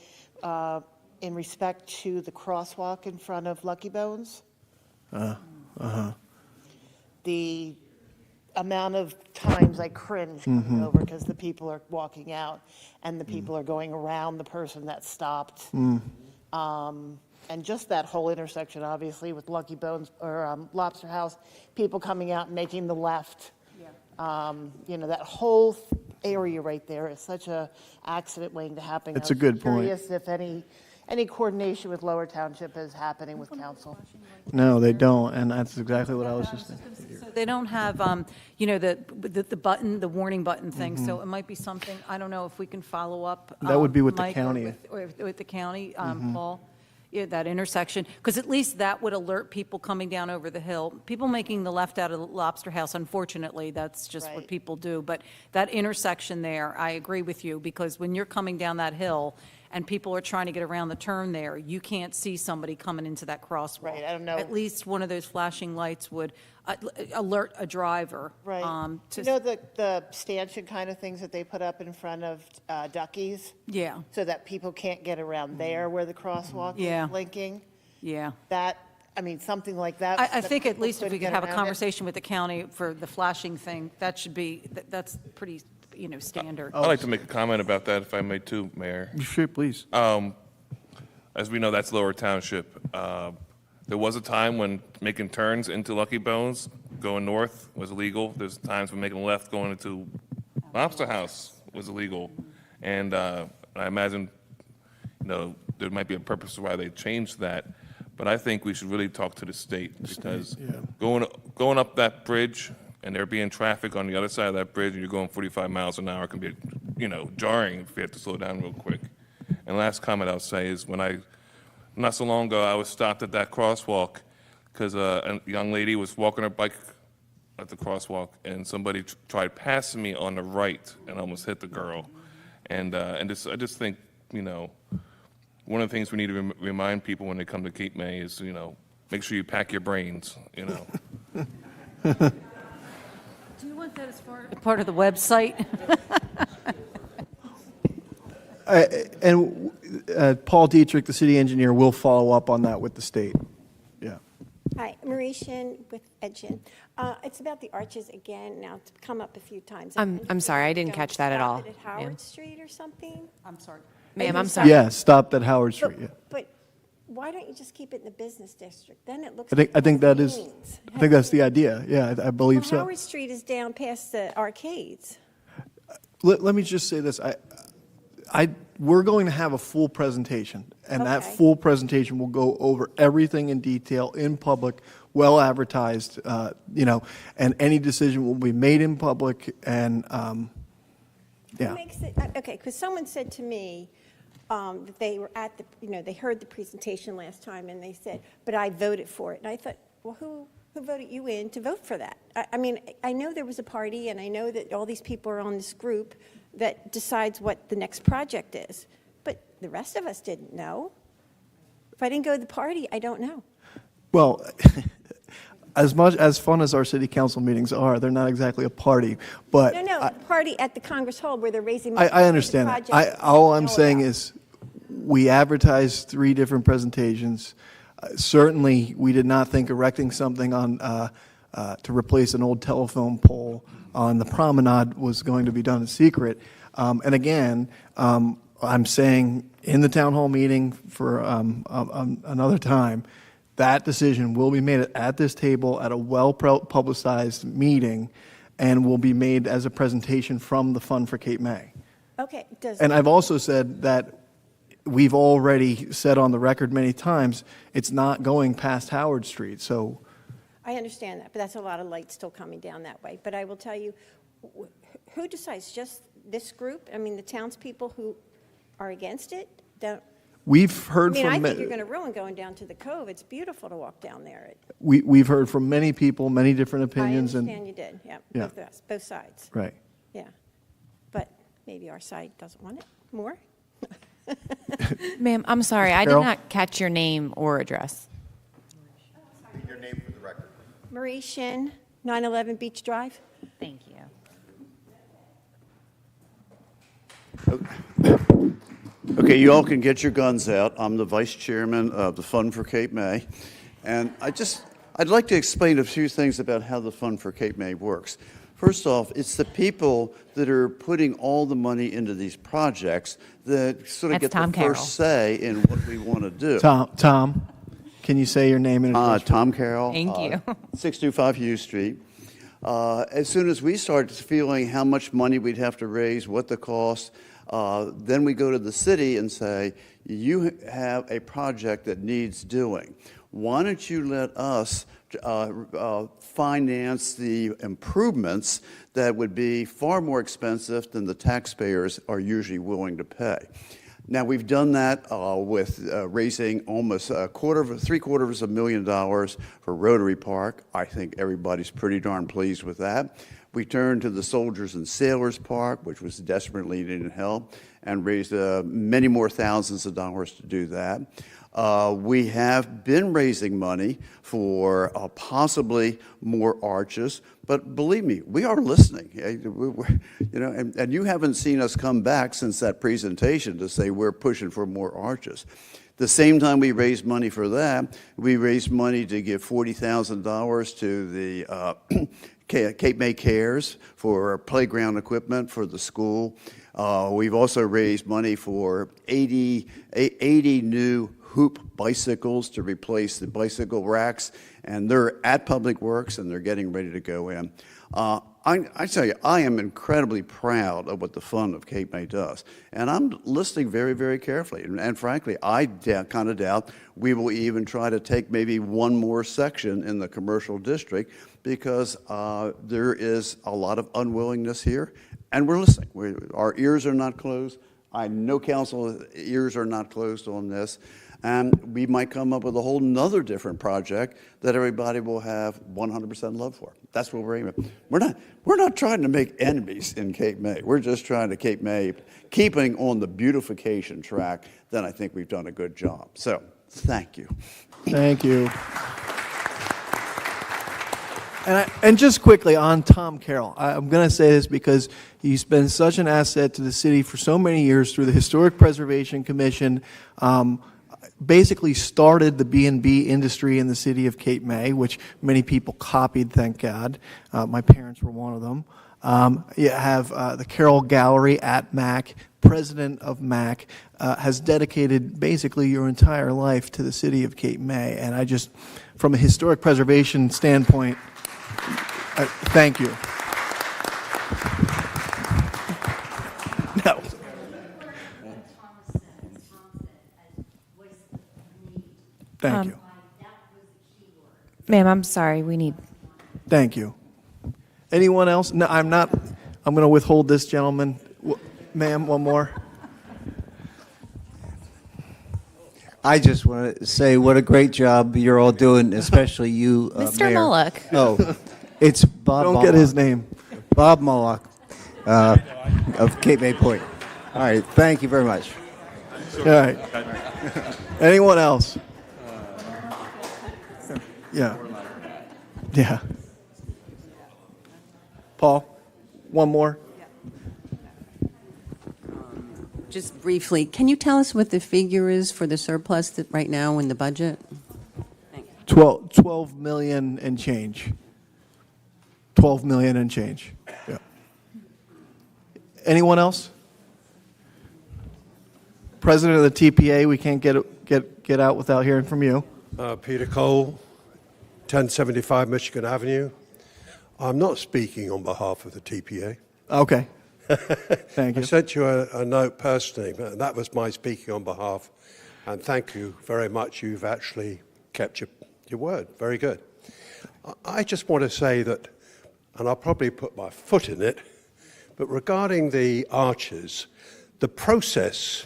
in respect to the crosswalk in front of Lucky Bones. The amount of times I cringe coming over because the people are walking out and the people are going around the person that stopped. And just that whole intersection, obviously, with Lucky Bones or Lobster House, people coming out and making the left. You know, that whole area right there is such a accident waiting to happen. It's a good point. Curious if any coordination with Lower Township is happening with council. No, they don't, and that's exactly what I was just thinking. So they don't have, you know, the button, the warning button thing, so it might be something, I don't know if we can follow up. That would be with the Mike, or county. with the county, Paul, yeah, that intersection, because at least that would alert people coming down over the hill. People making the left out of the Lobster House, unfortunately, that's just what people do. But that intersection there, I agree with you, because when you're coming down that hill and people are trying to get around the turn there, you can't see somebody coming into that crosswalk. Right, I don't know. At least one of those flashing lights would alert a driver. Right. To, You know the stanchion kind of things that they put up in front of Duckies? Yeah. So that people can't get around there where the crosswalk Yeah. is blinking? Yeah. That, I mean, something like that. I that think at people least if we couldn't could have get a around it. conversation with the county for the flashing thing, that should be, that's pretty, you know, standard. I'd like to make a comment about that, if I may too, Mayor. Sure, please. As we know, that's Lower Township. There was a time when making turns into Lucky Bones, going north, was illegal. There's times when making a left going into Lobster House was illegal. And I imagine, you know, there might be a purpose why they changed that. But I think we should really talk to the state, because going up that bridge and there being traffic on the other side of that bridge and you're going 45 miles an hour can be, you know, jarring if you have to slow down real quick. And last comment I'll say is not so long ago, I was stopped at that crosswalk because a young lady was walking her bike at the crosswalk and somebody tried passing me on the right and almost hit the girl. And I just think, you know, one of the things we need to remind people when they come to Cape May is, you know, make sure you pack your brains, you know. Do you want that as part of the website? And Paul Dietrich, the city engineer, will follow up on that with the state. Yeah. Hi, Marie Shin with Edgen. It's about the arches again. Now, it's come up a few times. I'm sorry, I didn't catch that at all. Stop it at Howard Street or something? I'm sorry. Ma'am, I'm sorry. Yeah, stopped at Howard Street, yeah. But why don't you just keep it in the business district? Then it looks I think like that is, lanes. I think that's the idea. Yeah, I believe Well, so. Howard Street is down past the arcades. Let me just say this. We're going to have a full presentation, and that Okay. full presentation will go over everything in detail, in public, well advertised, you know, and any decision will be made in public, and, yeah. Who makes it, okay, because someone said to me that they were at the, you know, they heard the presentation last time, and they said, but I voted for it. And I thought, well, who voted you in to vote for that? I mean, I know there was a party, and I know that all these people are on this group that decides what the next project is. But the rest of us didn't know. If I didn't go to the party, I don't know. Well, as much as fun as our city council meetings are, they're not exactly a party, but. No, the party at the Congress Hall where they're raising money. I understand that. All I'm saying is, we advertised 3 different presentations. Certainly, we did not think erecting something on, to replace an old telephone pole on the promenade was going to be done in secret. And again, I'm saying in the town hall meeting for another time, that decision will be made at this table at a well-publicized meeting and will be made as a presentation from the Fund for Cape May. Okay, And I've also said that we've already said on the record many times, it's not going past Howard Street, so. I understand that, but that's a lot of light still coming down that way. But I will tell you, who decides? Just this group? I mean, the townspeople who are against it don't. We've heard I mean, I from. think you're going to ruin going down to the Cove. It's beautiful to walk down there. We've heard from many people, many different opinions. I understand you did, yeah, Yeah. both sides. Right. Yeah, but maybe our side doesn't want it more. Ma'am, I'm sorry, I did Carol? not catch your name or address. Your name for the record. Marie Shin, 911 Beach Drive. Thank you. Okay, you all can get your guns out. I'm the vice chairman of the Fund for Cape May. And I'd like to explain a few things about how the Fund for Cape May works. First off, it's the people that are putting all the money into these projects that sort of That's get Tom the Carroll. first say in what we want to do. Tom, can you say your name and address? Tom Carroll. Thank you. 625 Hughes Street. As soon as we started feeling how much money we'd have to raise, what the cost, then we go to the city and say, you have a project that needs doing. Why don't you let us finance the improvements that would be far more expensive than the taxpayers are usually willing to pay? Now, we've done that with raising almost $750,000 for Rotary Park. I think everybody's pretty darn pleased with that. We turned to the Soldiers and Sailors Park, which was desperately needing help, and raised many more thousands of dollars to do that. We have been raising money for possibly more arches, but believe me, we are listening. And you haven't seen us come back since that presentation to say we're pushing for more arches. The same time we raised money for that, we raised money to give $40,000 to the Cape May Cares for playground equipment for the school. We've also raised money for 80 new hoop bicycles to replace the bicycle racks, and they're at Public Works and they're getting ready to go in. I tell you, I am incredibly proud of what the Fund of Cape May does, and I'm listening very, very carefully. And frankly, I kind of doubt we will even try to take maybe one more section in the commercial district because there is a lot of unwillingness here, and we're listening. Our ears are not closed. I know council ears are not closed on this. And we might come up with a whole nother different project that everybody will have 100% love for. That's what we're aiming at. We're not trying to make enemies in Cape May. We're just trying to Cape May, keeping on the beautification track, then I think we've done a good job. So, thank you. Thank you. And just quickly on Tom Carroll, I'm going to say this because he's been such an asset to the city for so many years through the Historic Preservation Commission. Basically started the B&B industry in the city of Cape May, which many people copied, thank God. My parents were one of them. You have the Carroll Gallery at MAC, president of MAC, has dedicated basically your entire life to the city of Cape May. And I just, from a historic preservation standpoint, thank you. No. Thank you. Ma'am, I'm sorry, we need. Thank you. Anyone else? No, I'm not. I'm going to withhold this gentleman. Ma'am, one more. I just want to say what a great job you're all doing, especially you, Mr. Mayor. Moloch. No, it's Bob Don't Moloch. get his name. Bob Moloch of Cape May Point. All right, thank you very much. All right. Anyone else? Yeah. Yeah. Paul, one more. Just briefly, can you tell us what the figure is for the surplus that right now in the budget? 12 million and change. 12 million and change. Yeah. Anyone else? President of the TPA, we can't get out without hearing from you. Peter Cole, 1075 Michigan Avenue. I'm not speaking on behalf of the TPA. Okay. Thank you. I sent you a note personally, but that was my speaking on behalf. And thank you very much. You've actually kept your word. Very good. I just want to say that, and I'll probably put my foot in it, but regarding the arches, the process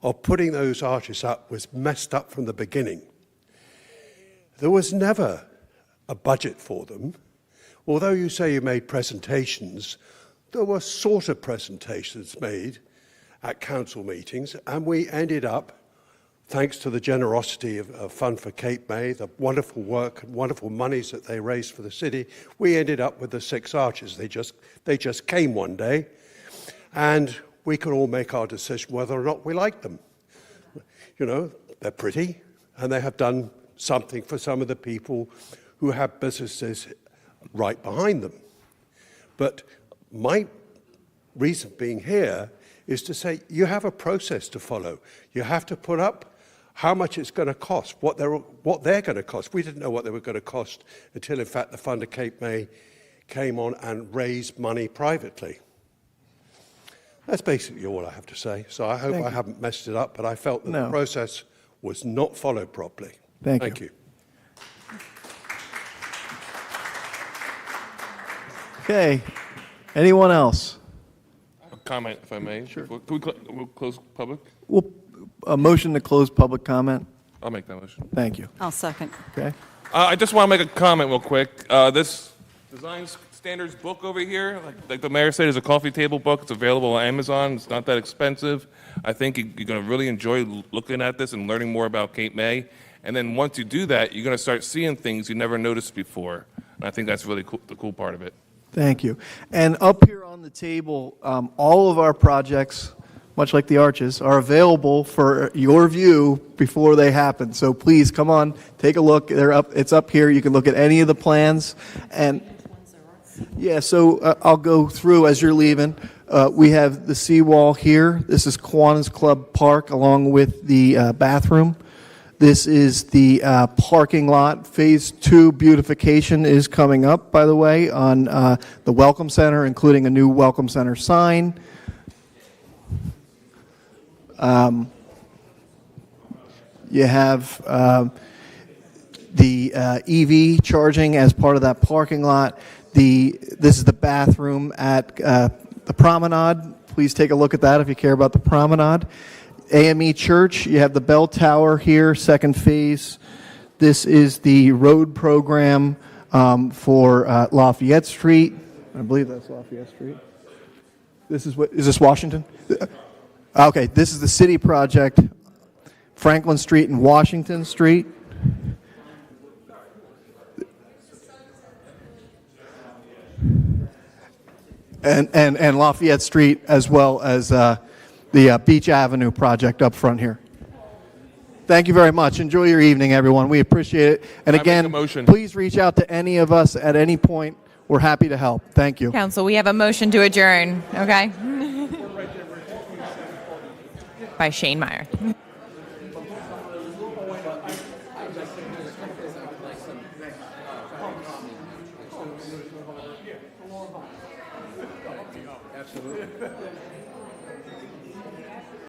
of putting those arches up was messed up from the beginning. There was never a budget for them. Although you say you made presentations, there were sort of presentations made at council meetings, and we ended up, thanks to the generosity of Fund for Cape May, the wonderful work and wonderful monies that they raised for the city, we ended up with the 6 arches. They just came one day, and we can all make our decision whether or not we like them. You know, they're pretty, and they have done something for some of the people who have businesses right behind them. But my reason being here is to say you have a process to follow. You have to put up how much it's going to cost, what they're going to cost. We didn't know what they were going to cost until, in fact, the Fund of Cape May came on and raised money privately. That's basically all I have to say. So I hope I haven't messed it up, but I felt that the process was not followed properly. Thank you. Okay. Anyone else? A comment, if I may. Sure. Can we'll close public? A motion to close public comment? I'll make that motion. Thank you. I'll second. Okay. I just want to make a comment real quick. This design standards book over here, like the mayor said, is a coffee table book. It's available on Amazon. It's not that expensive. I think you're going to really enjoy looking at this and learning more about Cape May. And then once you do that, you're going to start seeing things you never noticed before. And I think that's really cool, the cool part of it. Thank you. And up here on the table, all of our projects, much like the arches, are available for your view before they happen. So please come on, take a look. They're up. It's up here. You can look at any of the plans. And yeah, so I'll go through as you're leaving. We have the seawall here. This is Kiwanis Club Park along with the bathroom. This is the parking lot. Phase 2 beautification is coming up, by the way, on the Welcome Center, including a new Welcome Center sign. You have the EV charging as part of that parking lot. This is the bathroom at the promenade. Please take a look at that if you care about the promenade. AME Church, you have the bell tower here, second phase. This is the road program for Lafayette Street. I believe that's Lafayette Street. Is this Washington? Okay, this is the city project, Franklin Street and Washington Street. And Lafayette Street, as well as the Beach Avenue project up front here. Thank you very much. Enjoy your evening, everyone. We appreciate it. And again, please reach out to any of us at any point. We're happy to help. Thank you. Council, we have a motion to adjourn, okay? By Shane Meyer.